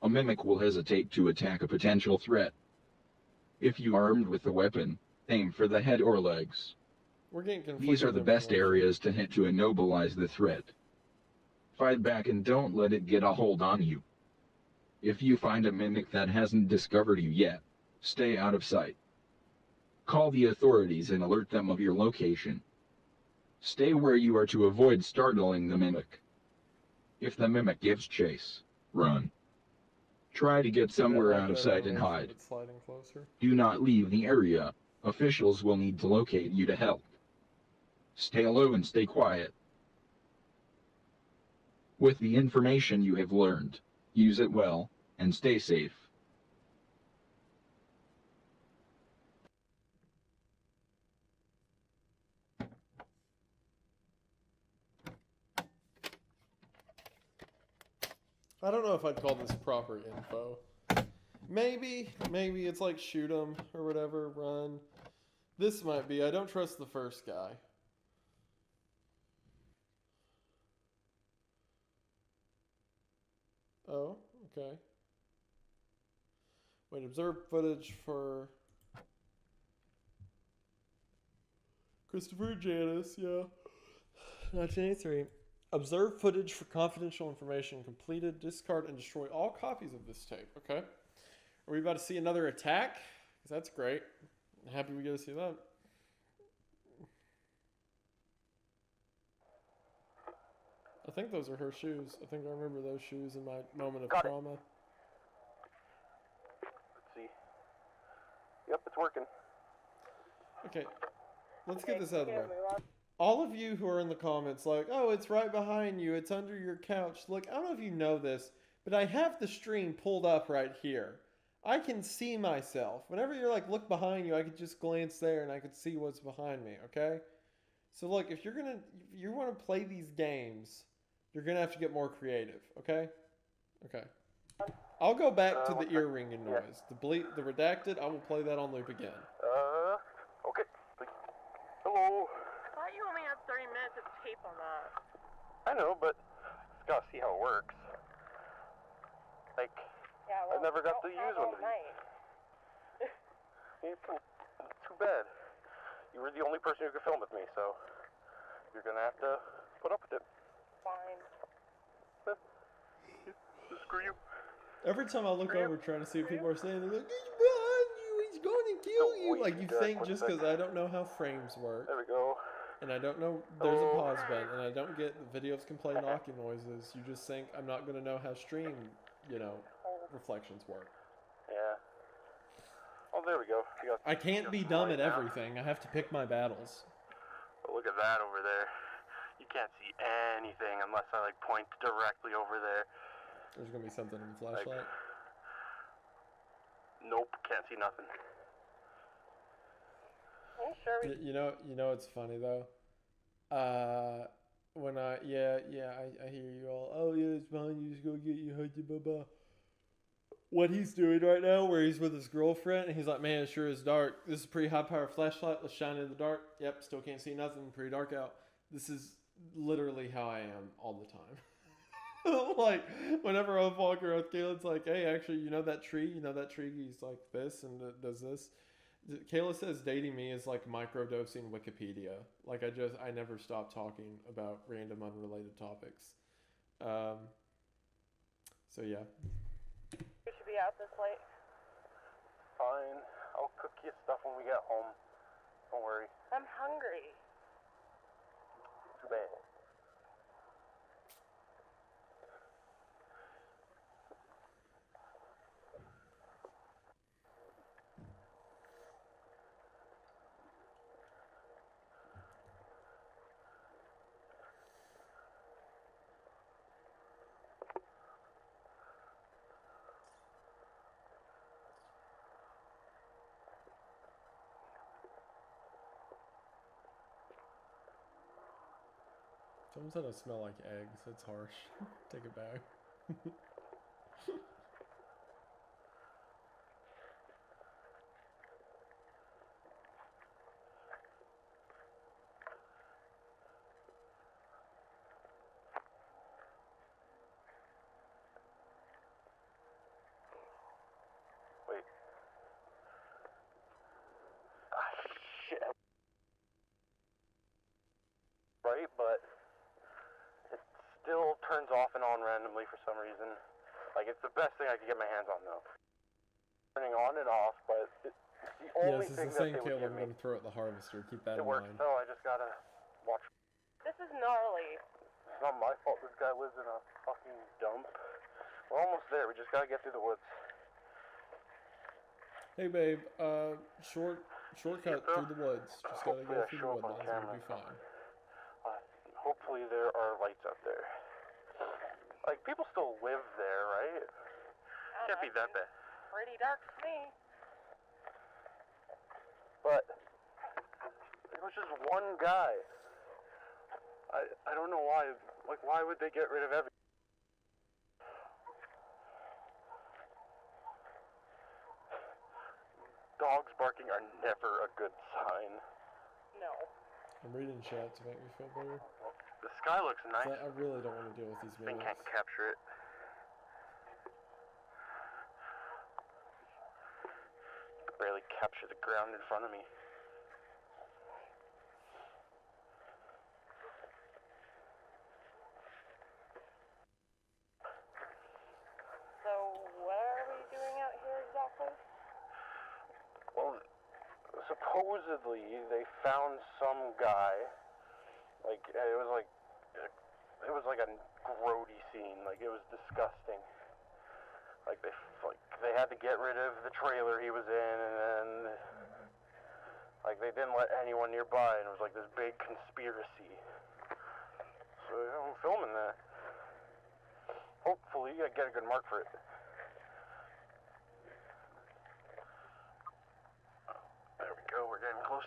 Speaker 10: A mimic will hesitate to attack a potential threat. If you are armed with a weapon, aim for the head or legs.
Speaker 1: We're getting
Speaker 10: These are the best areas to hit to immobilize the threat. Fight back and don't let it get a hold on you. If you find a mimic that hasn't discovered you yet, stay out of sight. Call the authorities and alert them of your location. Stay where you are to avoid startling the mimic. If the mimic gives chase, run. Try to get somewhere out of sight and hide. Do not leave the area. Officials will need to locate you to help. Stay low and stay quiet. With the information you have learned, use it well, and stay safe.
Speaker 1: I don't know if I'd call this proper info. Maybe it's like shoot 'em or whatever, run. This might be. I don't trust the first guy. Oh, okay. Wait, observe footage for Christopher Janice, yeah. 1983. Observe footage for confidential information completed. Discard and destroy all copies of this tape. Okay. Are we about to see another attack? Because that's great. I'm happy we get to see that. I think those are her shoes. I think I remember those shoes in my moment of trauma.
Speaker 11: Let's see. Yep, it's working.
Speaker 1: Okay. Let's get this out of the way. All of you who are in the comments like, oh, it's right behind you, it's under your couch. Look, I don't know if you know this, but I have the stream pulled up right here. I can see myself. Whenever you're like, look behind you, I could just glance there and I could see what's behind me, okay? So look, if you want to play these games, you're going to have to get more creative, okay? Okay. I'll go back to the ear ringing noise. The redacted, I will play that on loop again.
Speaker 11: Okay. Hello.
Speaker 12: I thought you only had 30 minutes of tape on that.
Speaker 11: I know, but just gotta see how it works. Like,
Speaker 12: Yeah, well,
Speaker 11: I've never got to use one of these. It's too bad. You were the only person who could film with me, so you're gonna have to put up with it.
Speaker 12: Fine.
Speaker 11: Screw you.
Speaker 1: Every time I look over trying to see what people are saying, they're like, he's behind you, he's going to kill you. Like, you think just because I don't know how frames work.
Speaker 11: There we go.
Speaker 1: And I don't know there's a pause button, and I don't get the videos can play knocking noises. You just think I'm not going to know how stream, reflections work.
Speaker 11: Yeah. Oh, there we go.
Speaker 1: I can't be dumb at everything. I have to pick my battles.
Speaker 11: But look at that over there. You can't see anything unless I, point directly over there.
Speaker 1: There's going to be something in the flashlight.
Speaker 11: Nope, can't see nothing.
Speaker 12: Are you sure we...
Speaker 1: You know what's funny though? When I hear you all. Oh yeah, it's behind you. Just go get you, baba. What he's doing right now, where he's with his girlfriend, and he's like, "Man, it sure is dark. This is a pretty high power flashlight. Let's shine in the dark. Yep, still can't see nothing. Pretty dark out." This is literally how I am all the time. Like, whenever I'm walking around with Kayla, it's like, "Hey, actually, you know that tree? He's like this and does this." Kayla says dating me is like microdosing Wikipedia. Like, I never stop talking about random unrelated topics. So yeah.
Speaker 12: We should be out this late.
Speaker 11: Fine. I'll cook you stuff when we get home. Don't worry.
Speaker 12: I'm hungry.
Speaker 11: Too bad.
Speaker 1: Someone said I smell like eggs. That's harsh. Take it back.
Speaker 11: Wait. Shit. Right, but it still turns off and on randomly for some reason. Like, it's the best thing I could get my hands on, though. Turning on and off, but it's the only thing that they would
Speaker 1: Caleb,
Speaker 11: give
Speaker 1: I'm
Speaker 11: me.
Speaker 1: going to throw at the harvester. Keep that
Speaker 11: It
Speaker 1: in
Speaker 11: works,
Speaker 1: mind.
Speaker 11: though. I just gotta watch.
Speaker 12: This is gnarly.
Speaker 11: It's not my fault this guy lives in a fucking dump. We're almost there. We just gotta get through the woods.
Speaker 1: Hey, babe. Shortcut through the woods. Just gotta go through the woodlands. It'll be fine.
Speaker 11: Hopefully there are lights out there. Like, people still live there, right? Can't be that bad.
Speaker 12: Pretty dark to me.
Speaker 11: But it was just one guy. I don't know why. Like, why would they get rid of everything? dogs barking are never a good sign.
Speaker 12: No.
Speaker 1: I'm reading chat to make me feel better.
Speaker 11: The sky looks nice.
Speaker 1: I really don't want to deal with these
Speaker 11: Thing
Speaker 1: mimics.
Speaker 11: can't capture it. Barely capture the ground in front of me.
Speaker 12: So, what are we doing out here exactly?
Speaker 11: Well, supposedly they found some guy. Like it was like a grody scene. Like it was disgusting. Like they had to get rid of the trailer he was in, and then like they didn't let anyone nearby, and it was like this big conspiracy. So I'm filming that. Hopefully I get a good mark for it. There we go, we're getting close.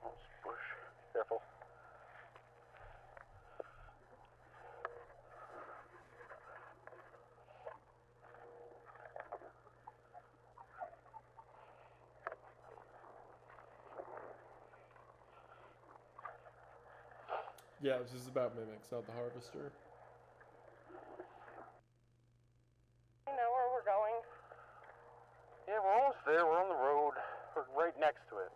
Speaker 11: Oh, bush. Careful.
Speaker 1: Yeah, this is about mimics, not the harvester.
Speaker 12: I know where we're going.
Speaker 11: Yeah, we're almost there. We're on the road. We're right next to it.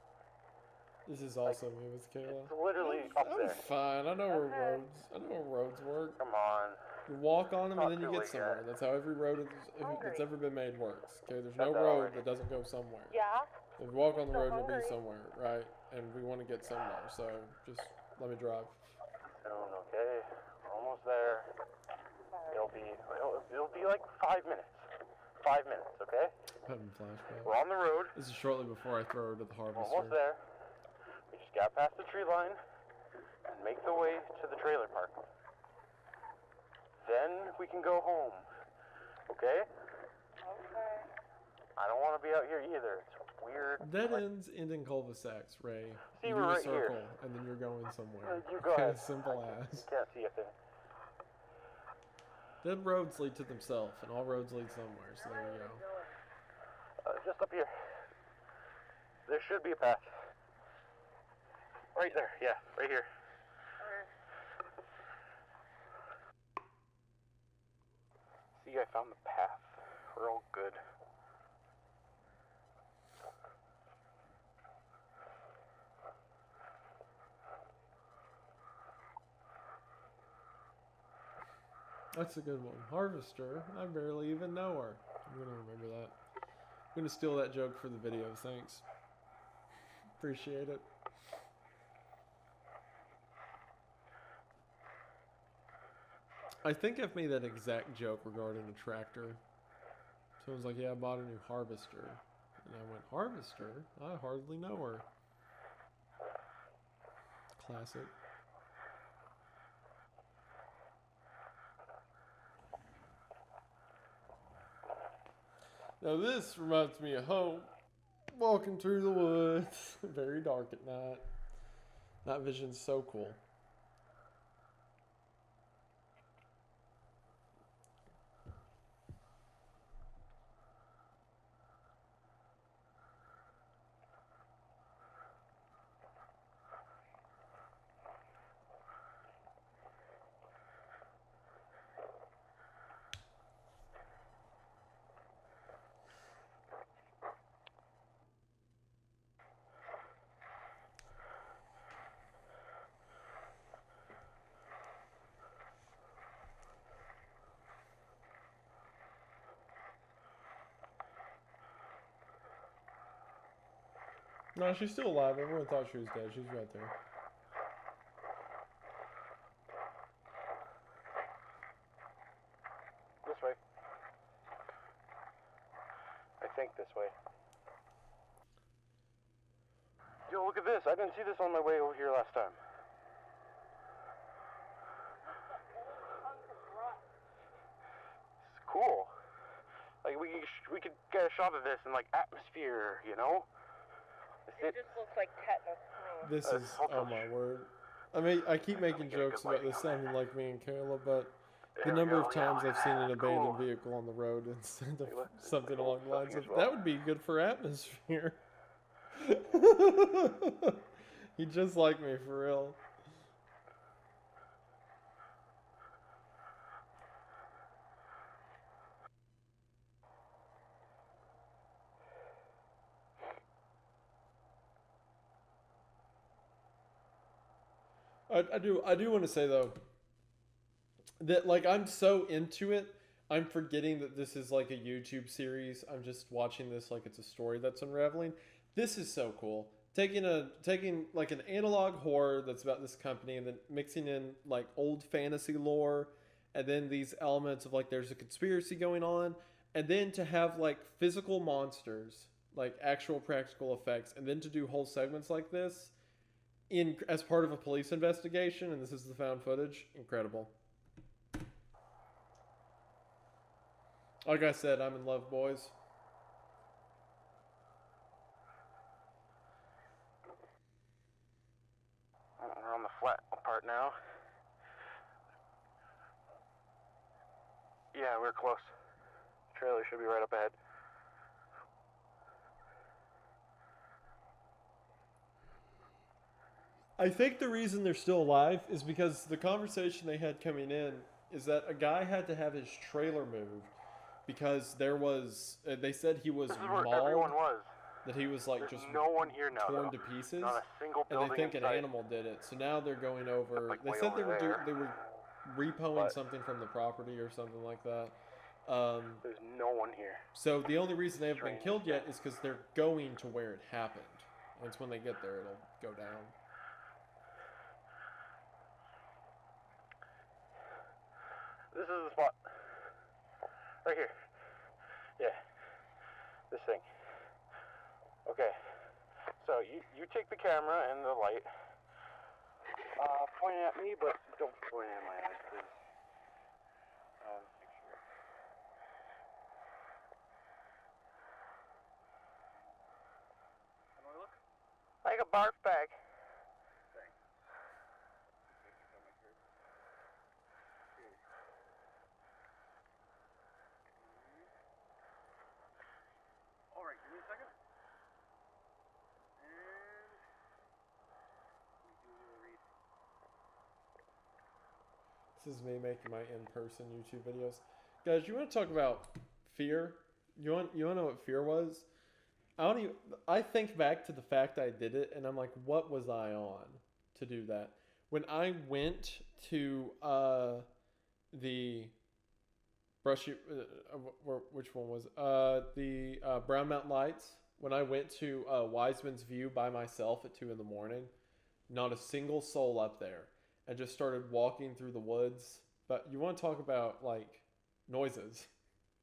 Speaker 1: This is also me with Kayla.
Speaker 11: It's literally up
Speaker 1: I'm
Speaker 11: there.
Speaker 1: fine. I know where roads. I know where roads work.
Speaker 11: Come on.
Speaker 1: You walk on them
Speaker 11: Not
Speaker 1: and then you
Speaker 11: too
Speaker 1: get
Speaker 11: late
Speaker 1: somewhere.
Speaker 11: yet.
Speaker 1: That's how every road that's ever been made works. Okay, there's no road that doesn't go somewhere.
Speaker 12: Yeah?
Speaker 1: If you walk on the
Speaker 12: So
Speaker 1: road, you'll be
Speaker 12: hungry.
Speaker 1: somewhere, right? And we want to get somewhere, so just let me drive.
Speaker 11: Okay, we're almost there. It'll be like 5 minutes. 5 minutes, okay?
Speaker 1: Having flashback.
Speaker 11: We're on the road.
Speaker 1: This is shortly before I throw her to the
Speaker 11: We're
Speaker 1: harvester.
Speaker 11: almost there. We just got past the tree line and make the way to the trailer park. Then we can go home. Okay?
Speaker 12: Okay.
Speaker 11: I don't want to be out here either. It's weird.
Speaker 1: Dead ends end in cul-de-sacs, Ray.
Speaker 11: See,
Speaker 1: You
Speaker 11: we're
Speaker 1: do a
Speaker 11: right here.
Speaker 1: circle, and then you're going somewhere.
Speaker 11: You go
Speaker 1: Okay,
Speaker 11: ahead.
Speaker 1: simple as.
Speaker 11: Can't see a thing.
Speaker 1: Dead roads lead to themselves, and all roads lead somewhere, so there you go.
Speaker 11: Just up here. There should be a path. Right there, yeah, right here. See, I found the path. We're all good.
Speaker 1: That's a good one. Harvester. I barely even know her. I'm gonna remember that. I'm gonna steal that joke for the video. Thanks. Appreciate it. I think I've made that exact joke regarding a tractor. Someone's like, yeah, I bought a new harvester. And I went, harvester? I hardly know her. Classic. Now this reminds me of home. Walking through the woods. Very dark at night. Night vision's so cool. No, she's still alive. Everyone thought she was dead. She's right there.
Speaker 11: This way. I think this way. Yo, look at this. I didn't see this on my way over here last time. It's cool. Like, we could get a shot of this in, like, atmosphere, you know?
Speaker 12: It just looks like tetanus to me.
Speaker 1: This is, oh my word. I mean, I keep making jokes about this sounding like me and Kayla, but the number of times I've seen an abandoned vehicle on the road instead of something along the lines of, that would be good for atmosphere. He just like me, for real. I do want to say though that like I'm so into it, I'm forgetting that this is like a YouTube series. I'm just watching this like it's a story that's unraveling. This is so cool. Taking like an analog horror that's about this company and then mixing in like old fantasy lore and then these elements of like there's a conspiracy going on and then to have like physical monsters, like actual practical effects, and then to do whole segments like this in as part of a police investigation, and this is the found footage. Incredible. Like I said, I'm in love, boys.
Speaker 11: We're on the flat part now. Yeah, we're close. Trailer should be right up ahead.
Speaker 1: I think the reason they're still alive is because the conversation they had coming in is that a guy had to have his trailer moved because there was, they said he was mauled,
Speaker 11: everyone was.
Speaker 1: that he was like
Speaker 11: There's
Speaker 1: just
Speaker 11: no one here now,
Speaker 1: torn
Speaker 11: though.
Speaker 1: to pieces,
Speaker 11: Not a single
Speaker 1: and
Speaker 11: building
Speaker 1: they think
Speaker 11: in
Speaker 1: an
Speaker 11: sight.
Speaker 1: animal did it. So now they're going over.
Speaker 11: Like
Speaker 1: They
Speaker 11: way
Speaker 1: said
Speaker 11: over
Speaker 1: they were repoing
Speaker 11: But-
Speaker 1: something from the property or something like that.
Speaker 11: There's no one here.
Speaker 1: So the only reason they haven't been
Speaker 11: Strange.
Speaker 1: killed yet is because they're going to where it happened, and it's when they get there it'll go down.
Speaker 11: This is the spot. Right here. Yeah. This thing. Okay. So you take the camera and the light. Point at me, but don't point at my eyes, please. Picture. How do I look? Like a barf bag. Alright, give me a second. And let me do a little read.
Speaker 1: This is me making my in-person YouTube videos. Guys, you want to talk about fear? You want to know what fear was? I think back to the fact I did it, and I'm like, what was I on to do that? When I went to the brushy, which one was the Brown Mountain Lights? When I went to Wiseman's View by myself at 2 in the morning, not a single soul up there, and just started walking through the woods. But you want to talk about like noises,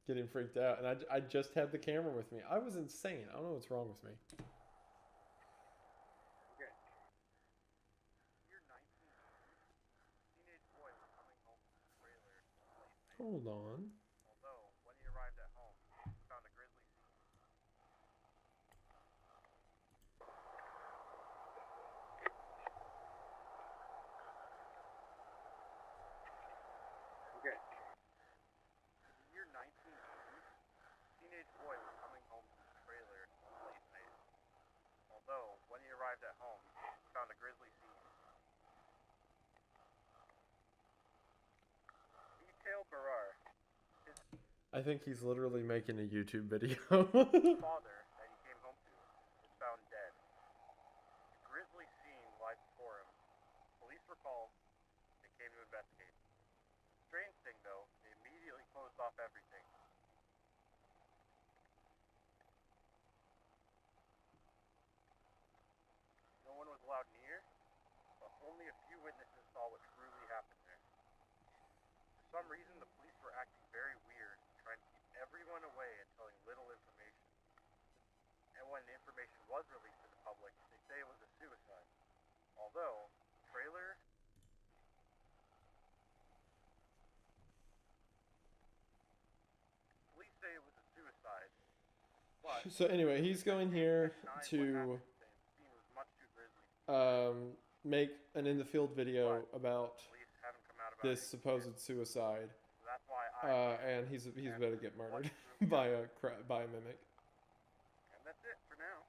Speaker 1: getting freaked out, and I just had the camera with me. I was insane. I don't know what's wrong with me.
Speaker 11: Okay. You're 19. Teenage boy was coming home from the trailer late night.
Speaker 1: Hold on.
Speaker 11: Although, when he arrived at home, he found a grisly scene. Okay. Year 1980, teenage boy was coming home from the trailer late night. Although, when he arrived at home, he found a grisly scene. Detail Barar, his
Speaker 1: I think he's literally making a YouTube video.
Speaker 11: father that he came home to, was found dead. A grisly scene lies before him. Police were called. They came to investigate. Strange thing though, they immediately closed off everything. No one was allowed near, but only a few witnesses saw what truly happened there. For some reason, the police were acting very weird, trying to keep everyone away and telling little information. And when the information was released to the public, they say it was a Although, trailer... Police say it was a suicide. But
Speaker 1: So anyway, he's going here to make an in the field video about this supposed suicide, and he's about to get murdered by a mimic.
Speaker 11: And that's it for now.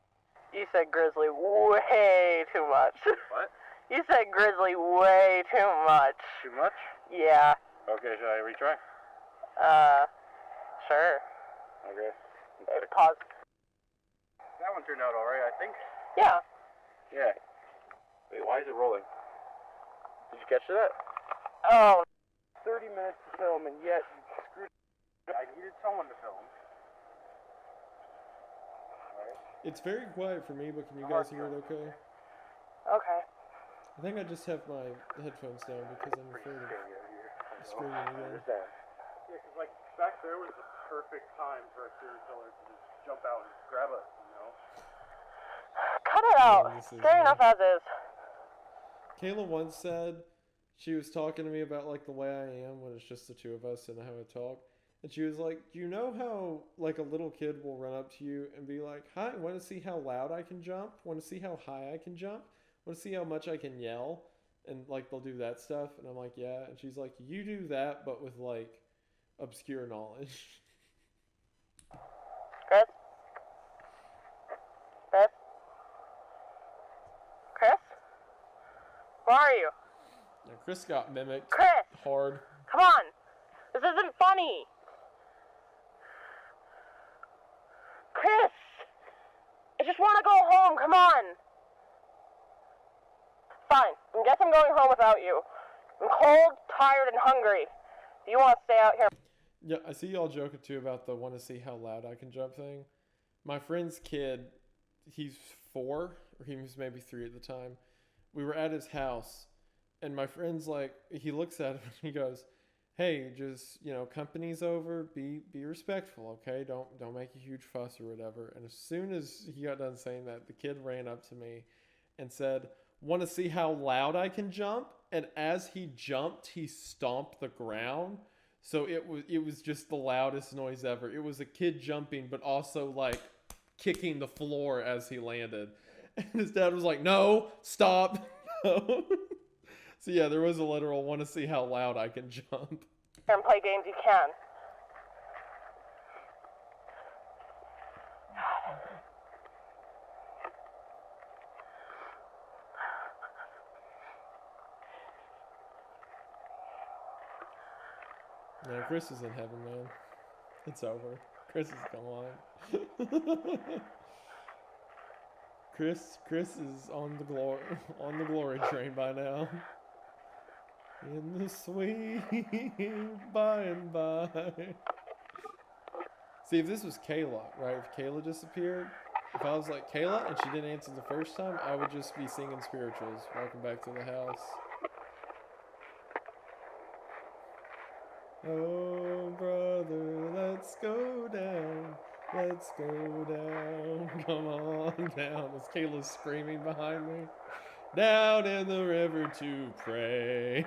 Speaker 12: You said grizzly way too much.
Speaker 11: What?
Speaker 12: You said grizzly way too much.
Speaker 11: Too much?
Speaker 12: Yeah.
Speaker 11: Okay, should I retry?
Speaker 12: Sure.
Speaker 11: Okay.
Speaker 12: Pause.
Speaker 11: That one turned out alright, I think.
Speaker 12: Yeah.
Speaker 11: Yeah. Wait, why is it rolling? Did you catch that?
Speaker 12: Oh.
Speaker 11: 30 minutes to film, and yet you screwed. I needed someone to film.
Speaker 1: It's very quiet for me, but can you guys hear it okay?
Speaker 12: Okay.
Speaker 1: I think I just have my headphones down because I'm afraid of screaming again.
Speaker 11: Yeah, because like back there was the perfect time for a serial killer to just jump out and grab us, you know?
Speaker 12: Cut it out. Scary enough as is.
Speaker 1: Kayla once said she was talking to me about like the way I am when it's just the two of us and how I talk. And she was like, do you know how like a little kid will run up to you and be like, hi, want to see how loud I can jump? Want to see how high I can jump? Want to see how much I can yell? And like they'll do that stuff. And I'm like, yeah. And she's like, you do that, but with like obscure knowledge.
Speaker 12: Chris? Chris? Chris? Where are you?
Speaker 1: Now, Chris got mimicked
Speaker 12: Chris!
Speaker 1: hard.
Speaker 12: Come on! This isn't funny! Chris! I just want to go home, come on! Fine, I guess I'm going home without you. I'm cold, tired, and hungry. Do you want to stay out here?
Speaker 1: Yeah, I see y'all joking too about the want to see how loud I can jump thing. My friend's kid, he's 4, or he was maybe 3 at the time. We were at his house, and my friend's like, he looks at him and he goes, hey, just, you know, company's over, be respectful, okay? Don't make a huge fuss or whatever. And as soon as he got done saying that, the kid ran up to me and said, want to see how loud I can jump? And as he jumped, he stomped the ground. So it was just the loudest noise ever. It was a kid jumping, but also like kicking the floor as he landed. And his dad was like, no, stop. No. So yeah, there was a literal want to see how loud I can jump.
Speaker 12: And play games you can.
Speaker 1: No, Chris is in heaven, man. It's over. Chris is gone. Chris is on the glory train by now. In the sweet by and by. See, if this was Kayla, right? If Kayla disappeared, if I was like Kayla and she didn't answer the first time, I would just be singing spirituals. Welcome back to the house. Oh, brother, let's go down. Let's go down. Come on down. As Kayla's screaming behind me. Down in the river to pray.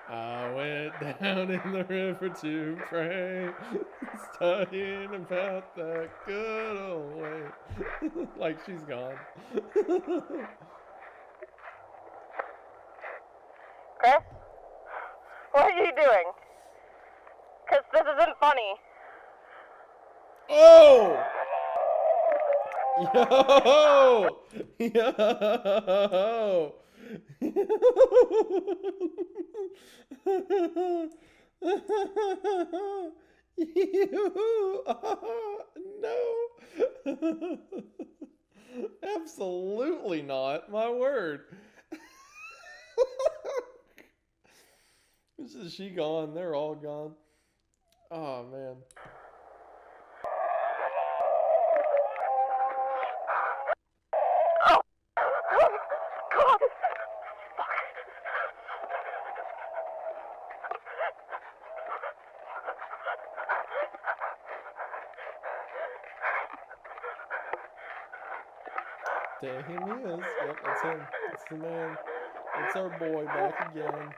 Speaker 1: I went down in the river to pray. Studying about that good old way. Like she's gone.
Speaker 12: Chris? What are you doing? Chris, this isn't funny.
Speaker 1: Oh! Yo! Yo! No! Absolutely not. My word. Is she gone? They're all gone. Oh, man.
Speaker 12: Oh! God!
Speaker 1: There he is. Yep, that's him. It's the man. It's our boy back again.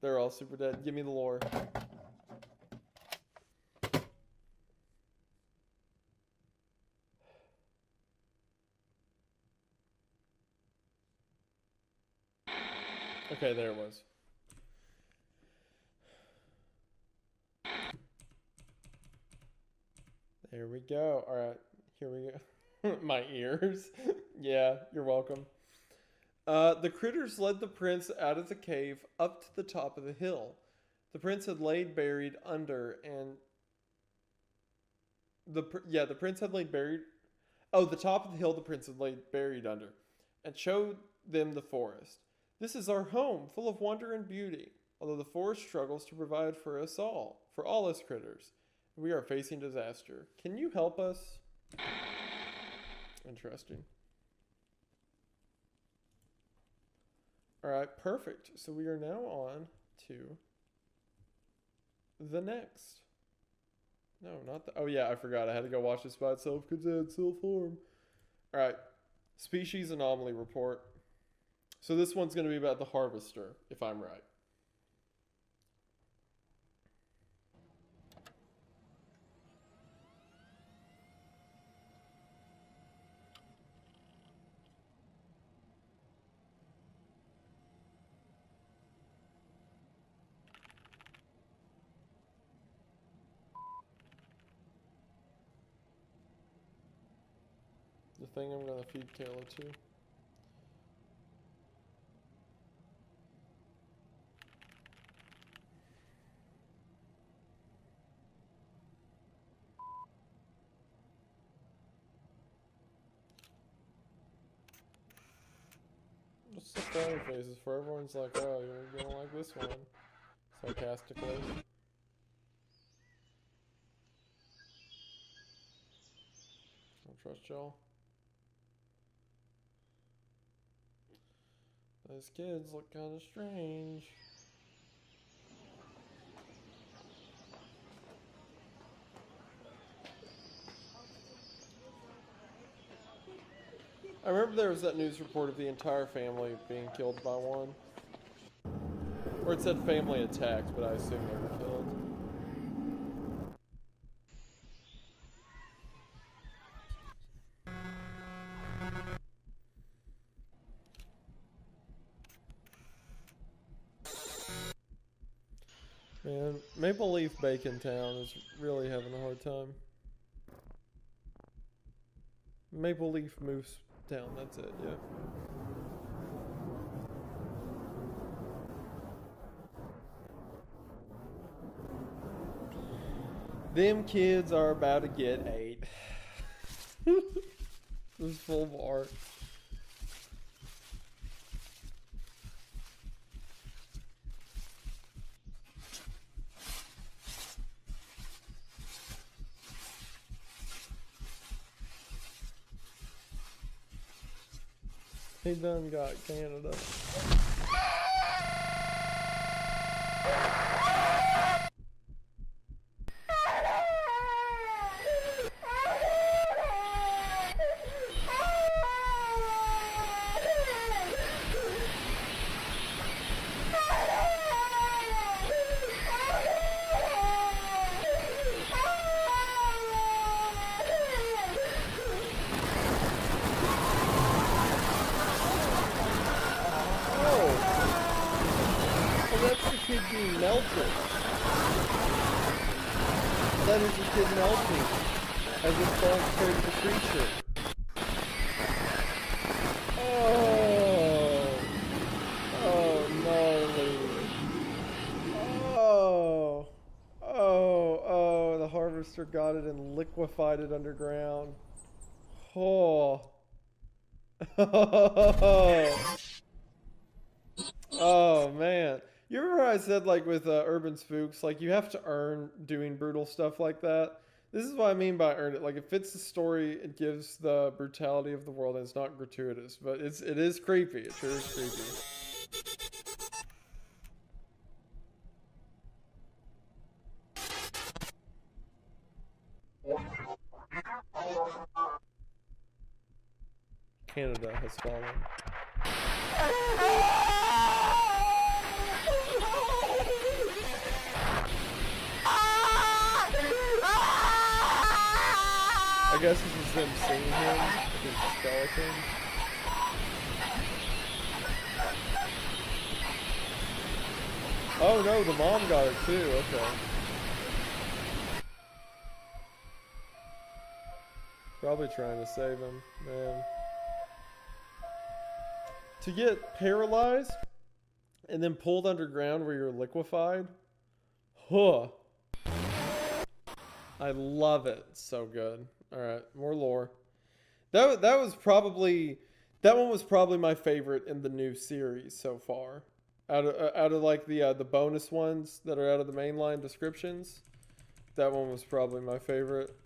Speaker 1: They're all super dead. Give me the lore. Okay, there it was. There we go. Alright, here we go. My ears. Yeah, you're welcome. The critters led the prince out of the cave up to the top of the hill. The prince had laid buried under, and the prince had laid buried. Oh, the top of the hill the prince had laid buried under, and showed them the forest. This is our home, full of wonder and beauty. Although the forest struggles to provide for us all, for all us critters, we are facing disaster. Can you help us? Interesting. Alright, perfect. So we are now on to the next. No, not the... Oh yeah, I forgot. I had to go watch this by itself because it had self-form. Alright. Species anomaly report. So this one's going to be about the harvester, if I'm right. The thing I'm going to feed Kayla to. What's the funny faces for everyone's like, oh, you're gonna like this one. Sarcastically. Don't trust y'all. Those kids look kind of strange. I remember there was that news report of the entire family being killed by one. Or it said family attacked, but I assume they were killed. Man, Maple Leaf Bacon Town is really having a hard time. Maple Leaf Moose Town, that's it, yeah. Them kids are about to get ate. It was full bar. He done got Canada. Being melted. That is a kid melting as it falls towards the creature. Oh. Oh, gnarly. Oh. Oh, the harvester got it and liquefied it underground. Oh. Oh, man. You remember I said, like, with Urban Spooks, like, you have to earn doing brutal stuff like that? This is what I mean by earn it. Like, it fits the story, it gives the brutality of the world, and it's not gratuitous. But it is creepy. It sure is creepy. Canada has fallen. I guess this is them seeing him, his skeleton. Oh no, the mom got it too, okay. Probably trying to save him, man. To get paralyzed and then pulled underground where you're liquefied. Huh. I love it. It's so good. Alright, more lore. That one was probably my favorite in the new series so far. Out of like the bonus ones that are out of the mainline descriptions. That one was probably my favorite.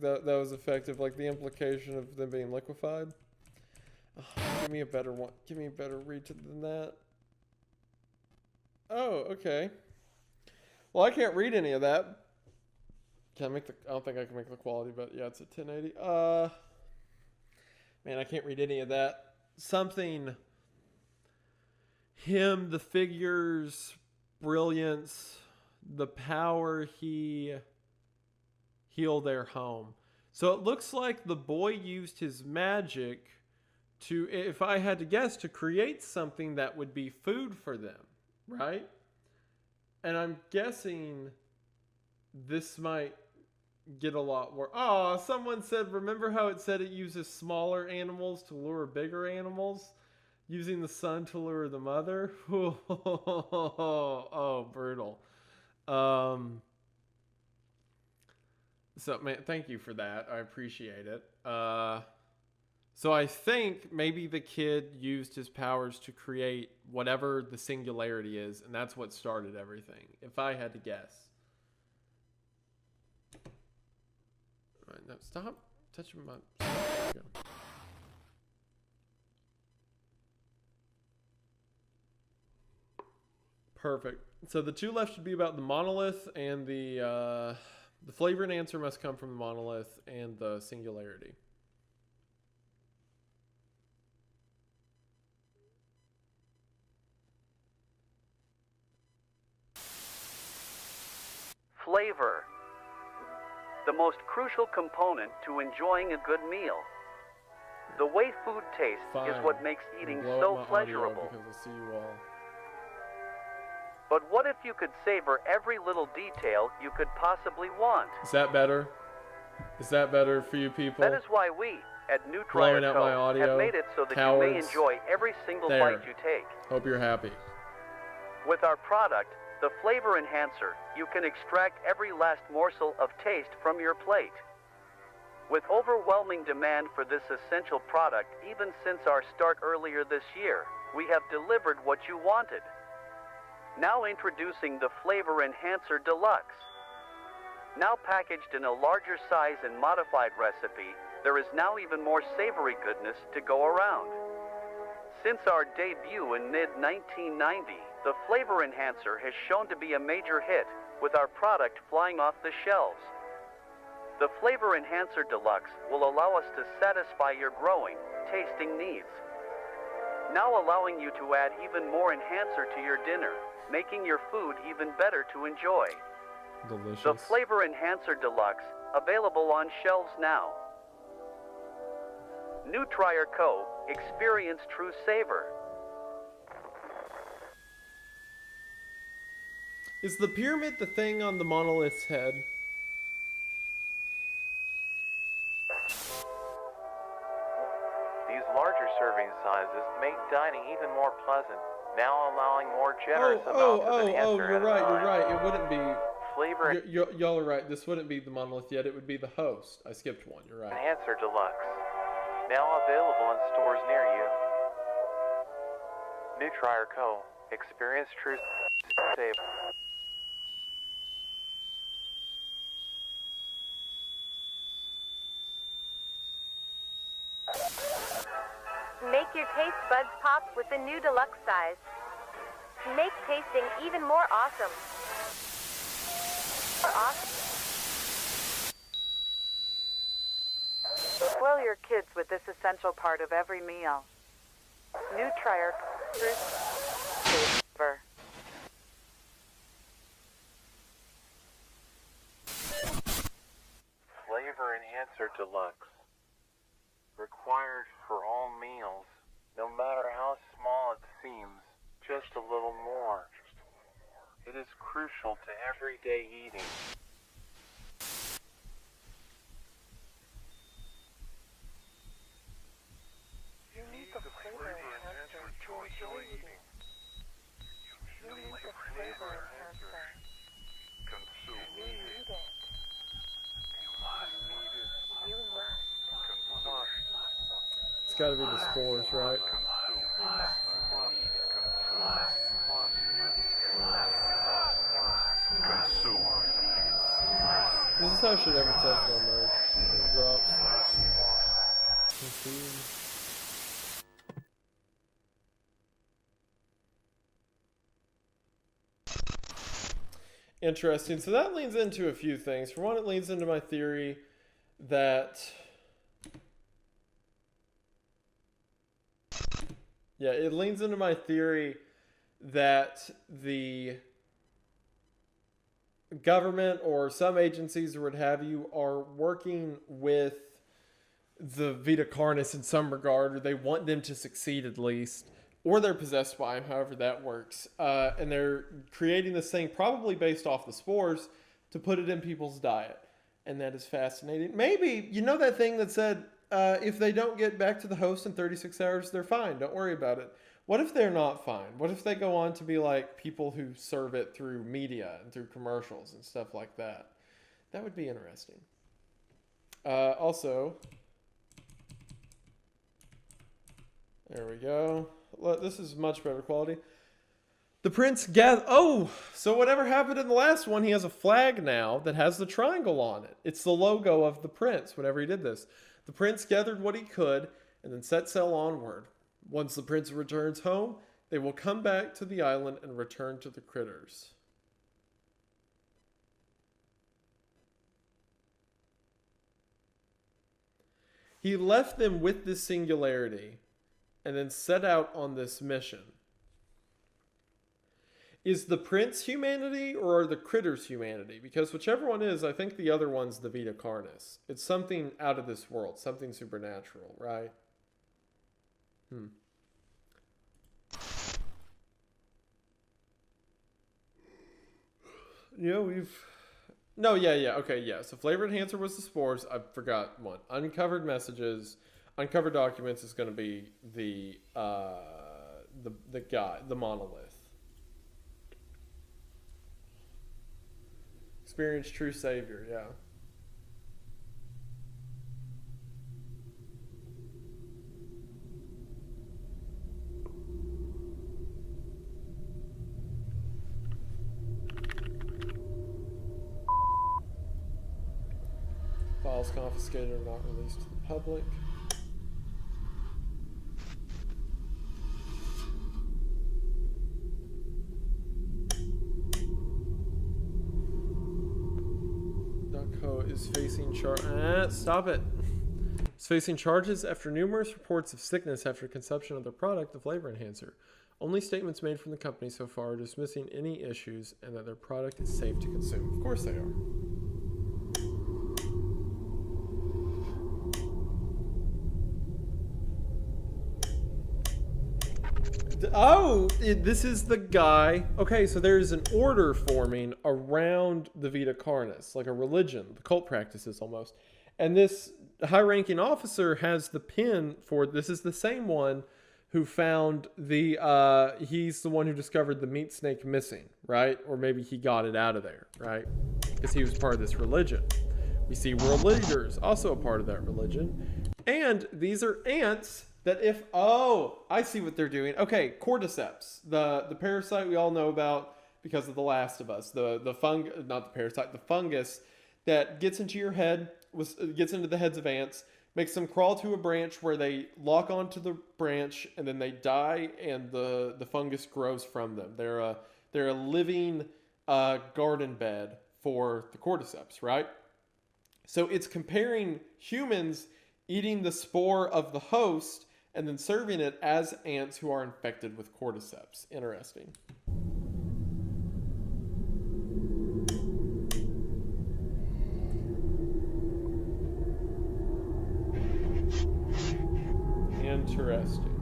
Speaker 1: That was effective, like the implication of them being liquefied. Oh, give me a better one. Give me a better read than that. Oh, okay. Well, I can't read any of that. Can I make the? I don't think I can make the quality, but yeah, it's at 1080. Man, I can't read any of that. Something. Him, the figures, brilliance, the power he heal their home. So it looks like the boy used his magic to, if I had to guess, to create something that would be food for them, right? And I'm guessing this might get a lot worse. Oh, someone said, remember how it said it uses smaller animals to lure bigger animals? Using the son to lure the mother? Oh, brutal. So, man, thank you for that. I appreciate it. So I think maybe the kid used his powers to create whatever the singularity is, and that's what started everything, if I had to guess. All right, now stop touching my... Go. Perfect. So the two left should be about the monolith and the flavor and answer must come from the monolith and the singularity.
Speaker 13: Flavor. The most crucial component to enjoying a good meal. The way food tastes is what makes eating so pleasurable.
Speaker 1: Because I see you all.
Speaker 13: But what if you could savor every little detail you could possibly want?
Speaker 1: Is that better? Is that better for you people?
Speaker 13: That is why we, at Nutrier Co., have made it so that you may enjoy every single bite you take.
Speaker 1: Hope you're happy.
Speaker 13: With our product, the Flavor Enhancer, you can extract every last morsel of taste from your plate. With overwhelming demand for this essential product even since our start earlier this year, we have delivered what you wanted. Now introducing the Flavor Enhancer Deluxe. Now packaged in a larger size and modified recipe, there is now even more savory goodness to go around. Since our debut in mid-1990, the Flavor Enhancer has shown to be a major hit, with our product flying off the shelves. The Flavor Enhancer Deluxe will allow us to satisfy your growing, tasting needs. Now allowing you to add even more enhancer to your dinner, making your food even better to enjoy.
Speaker 1: Delicious.
Speaker 13: The Flavor Enhancer Deluxe, available on shelves now. Nutrier Co., experience true savor.
Speaker 1: Is the pyramid the thing on the monolith's head?
Speaker 14: These larger serving sizes make dining even more pleasant, now allowing more generous amounts of enhancer
Speaker 1: you're
Speaker 14: at a
Speaker 1: right,
Speaker 14: time.
Speaker 1: you're right. It wouldn't be...
Speaker 14: Flavor
Speaker 1: Y'all are right. This wouldn't be the monolith yet. It would be the host. I skipped one. You're right.
Speaker 14: Enhancer Deluxe, now available in stores near you. Nutrier Co. Experience true save.
Speaker 8: Make your taste buds pop with the new deluxe size. Make tasting even more awesome.
Speaker 15: Spoil your kids with this essential part of every meal. Nutrier flavor.
Speaker 14: Flavor Enhancer Deluxe. Required for all meals, no matter how small it seems, just a little more. It is crucial to everyday eating.
Speaker 15: You need the flavor enhancer to enjoy eating. You need the flavor enhancer.
Speaker 7: Consume.
Speaker 15: You need it.
Speaker 7: You must need it.
Speaker 15: You must.
Speaker 7: Consume.
Speaker 1: It's got to be the spores, right?
Speaker 7: Consume.
Speaker 1: This is how shit every tentacle emerge. It drops. Consume. Interesting. So that leans into a few things. For one, it leans into my theory that... Yeah, it leans into my theory that the government or some agencies or what have you are working with the Vita Carnis in some regard, or they want them to succeed at least, or they're possessed by him, however that works. And they're creating this thing probably based off the spores to put it in people's diet. And that is fascinating. Maybe, you know that thing that said, if they don't get back to the host in 36 hours, they're fine. Don't worry about it. What if they're not fine? What if they go on to be like people who serve it through media and through commercials and stuff like that? That would be interesting. Also, there we go. This is much better quality. The prince oh, so whatever happened in the last one, he has a flag now that has the triangle on it. It's the logo of the prince whenever he did this. The prince gathered what he could and then set sail onward. Once the prince returns home, they will come back to the island and return to the critters. He left them with this singularity and then set out on this mission. Is the prince humanity or are the critters humanity? Because whichever one is, I think the other one's the Vita Carnis. It's something out of this world, something supernatural, right? Yeah, okay. So flavor enhancer was the spores. I forgot one. Uncovered messages, uncovered documents is going to be the guy, the monolith. Experience true savior, yeah. Files confiscated or not released to the public. Is facing stop it. Is facing charges after numerous reports of sickness after consumption of their product, the flavor enhancer. Only statements made from the company so far are dismissing any issues and that their product is safe to consume. Of course they are. This is the guy. Okay, so there's an order forming around the Vita Carnis, like a religion, the cult practices almost. And this high-ranking officer has the pin for, this is the same one who found he's the one who discovered the meat snake missing, right? Or maybe he got it out of there, right? Because he was part of this religion. We see world leaders, also a part of that religion. And these are ants that I see what they're doing. Okay, cordyceps, the parasite we all know about because of The Last of Us. The fungus that gets into your head, gets into the heads of ants, makes them crawl to a branch where they lock onto the branch and then they die and the fungus grows from them. They're a living garden bed for the cordyceps, right? So it's comparing humans eating the spore of the host and then serving it as ants who are infected with cordyceps. Interesting. Interesting.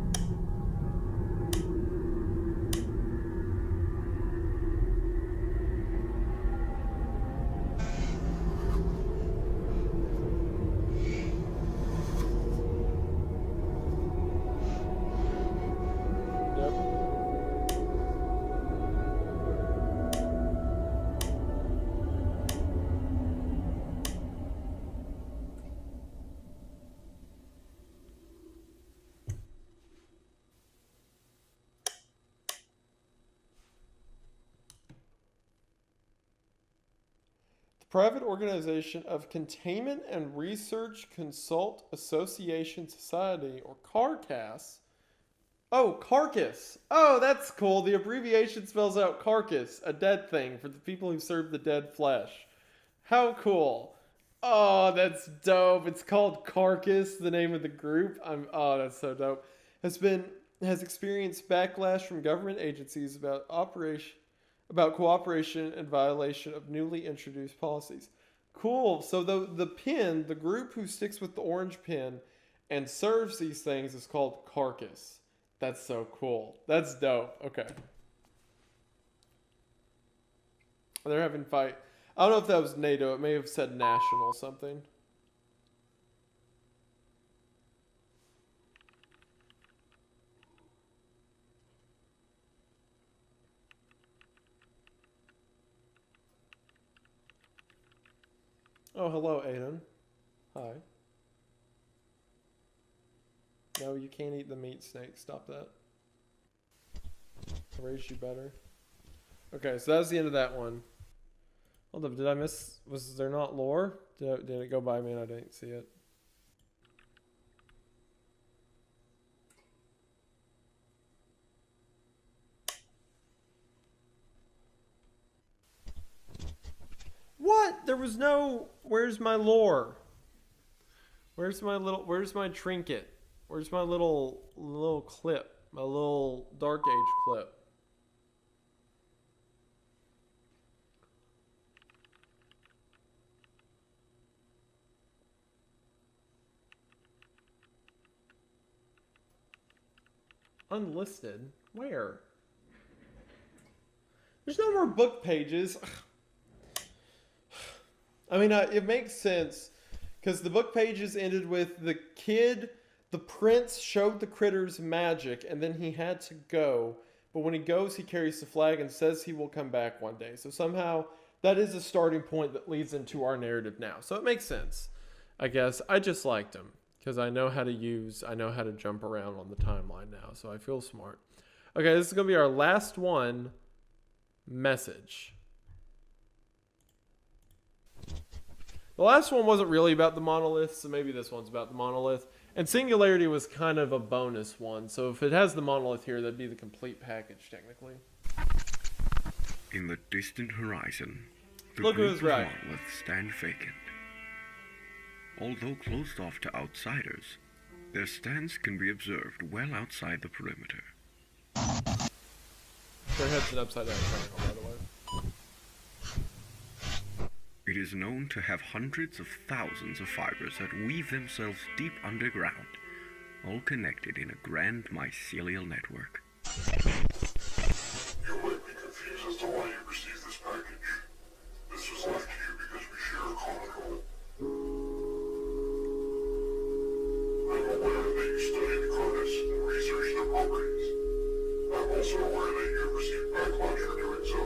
Speaker 1: Private Organization of Containment and Research Consult Association Society, or CARCAS. Oh, carcass. Oh, that's cool. The abbreviation spells out carcass, a dead thing for the people who serve the dead flesh. How cool. Oh, that's dope. It's called Carcass, the name of the group. Oh, that's so dope. Has experienced backlash from government agencies about cooperation and violation of newly introduced policies. Cool. So the pin, the group who sticks with the orange pin and serves these things is called Carcass. That's so cool. That's dope. Okay. They're having fight. I don't know if that was NATO. It may have said national something. Oh, hello, Aiden. Hi. No, you can't eat the meat snake. Stop that. I raised you better. Okay, so that was the end of that one. Hold up, did I miss... Was there not lore? Did it go by me and I didn't see it? What? There was no... Where's my lore? Where's my trinket? Where's my little clip? My little Dark Age clip? Unlisted? Where? There's no more book pages. I mean, it makes sense because the book pages ended with the prince showed the critters magic and then he had to go. But when he goes, he carries the flag and says he will come back one day. So somehow that is a starting point that leads into our narrative now. So it makes sense, I guess. I just liked him because I know how to jump around on the timeline now. So I feel smart. Okay, this is going to be our last one. Message. The last one wasn't really about the monolith, so maybe this one's about the monolith. And Singularity was kind of a bonus one, so if it has the monolith here, that'd be the complete package, technically.
Speaker 16: In the distant horizon, the
Speaker 1: Look
Speaker 16: group
Speaker 1: who's
Speaker 16: of
Speaker 1: right.
Speaker 16: monoliths stand vacant. Although closed off to outsiders, their stance can be observed well outside the perimeter.
Speaker 1: Their head's an upside down triangle, by the way.
Speaker 16: It is known to have hundreds of thousands of fibers that weave themselves deep underground, all connected in a grand mycelial network.
Speaker 7: You might be confused as to why you received this package. This was left to you because we share a common goal. I'm aware that you studied Carnis and researched their properties. I'm also aware that you have received backlash for doing so.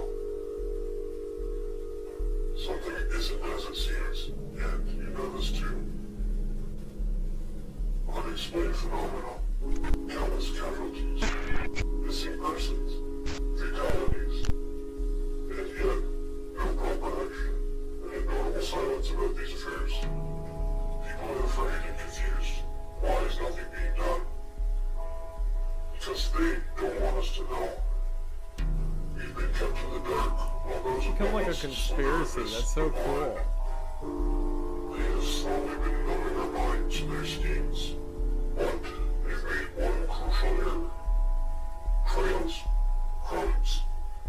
Speaker 7: Something isn't as it seems, and you know this too. Unexplained phenomena, countless casualties, missing persons, fatalities, and yet no proper action, and a notable silence about these affairs. People are afraid and confused. Why is nothing being done? Because they don't want us to know. We've been kept in the dark while those
Speaker 1: It's kind of like a
Speaker 7: above us
Speaker 1: conspiracy. That's so cool.
Speaker 7: They have slowly been numbing our minds to their schemes. But they've made one crucial error. Trails, crumbs,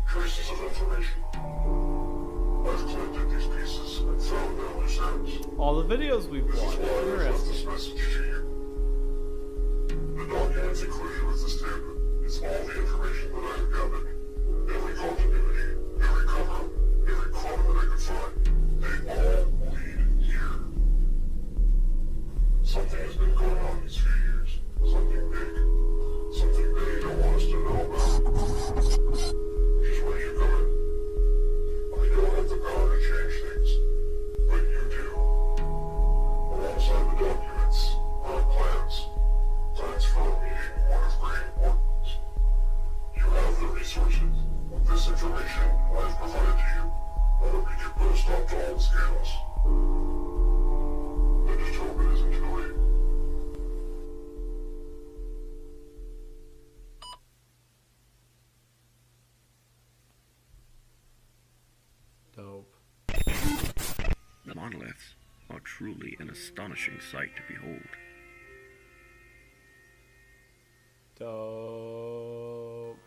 Speaker 7: traces of information. I've collected these pieces and found their loose ends.
Speaker 1: All the videos we've
Speaker 7: This is
Speaker 1: watched.
Speaker 7: why I've left
Speaker 1: Interesting.
Speaker 7: this message to you. The documents included with this statement is all the information that I have gathered. Every continuity, every cover-up, every crumb that I could find. They all lead here. Something has been going on these few years. Something big. Something they don't want us to know about. Which is where you come in. We don't have the power to change things. But you do. Alongside the documents are plans. Plans for a meeting one of great importance. You have the resources. With this information I have provided to you, I hope you can put a stop to all the scandals. I just hope it isn't too late.
Speaker 1: Dope.
Speaker 16: The monoliths are truly an astonishing sight to behold.
Speaker 1: Dope.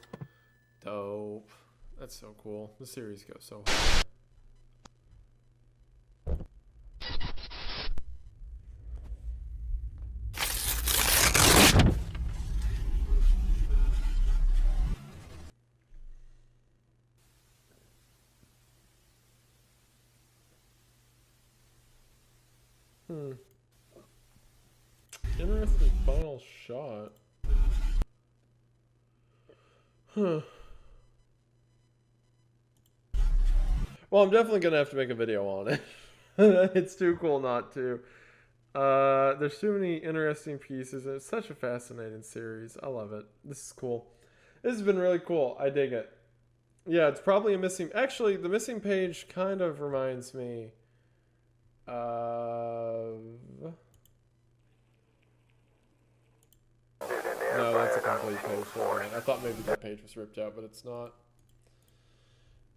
Speaker 1: Dope. That's so cool. The series goes so hard. Interesting final shot. Huh. Well, I'm definitely gonna have to make a video on it. It's too cool not to. There's too many interesting pieces, and it's such a fascinating series. I love it. This is cool. This has been really cool. I dig it. Yeah, it's probably a missing... Actually, the missing page kind of reminds me of... No, that's a complete page. Never mind. I thought maybe that page was ripped out, but it's not.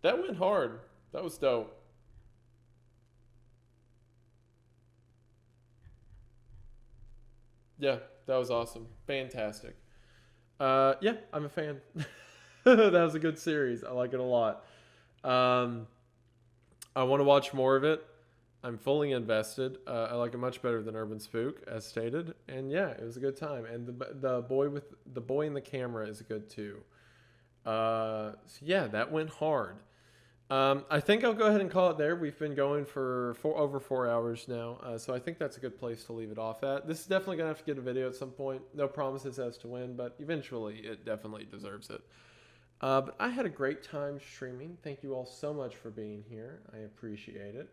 Speaker 1: That went hard. That was dope. Yeah, that was awesome. Fantastic. Yeah, I'm a fan. That was a good series. I like it a lot. I want to watch more of it. I'm fully invested. I like it much better than Urban Spook, as stated. And yeah, it was a good time. And the boy in the camera is good too. So yeah, that went hard. I think I'll go ahead and call it there. We've been going for over 4 hours now, so I think that's a good place to leave it off at. This is definitely going to have to get a video at some point. No promises as to when, but eventually it definitely deserves it. But I had a great time streaming. Thank you all so much for being here. I appreciate it.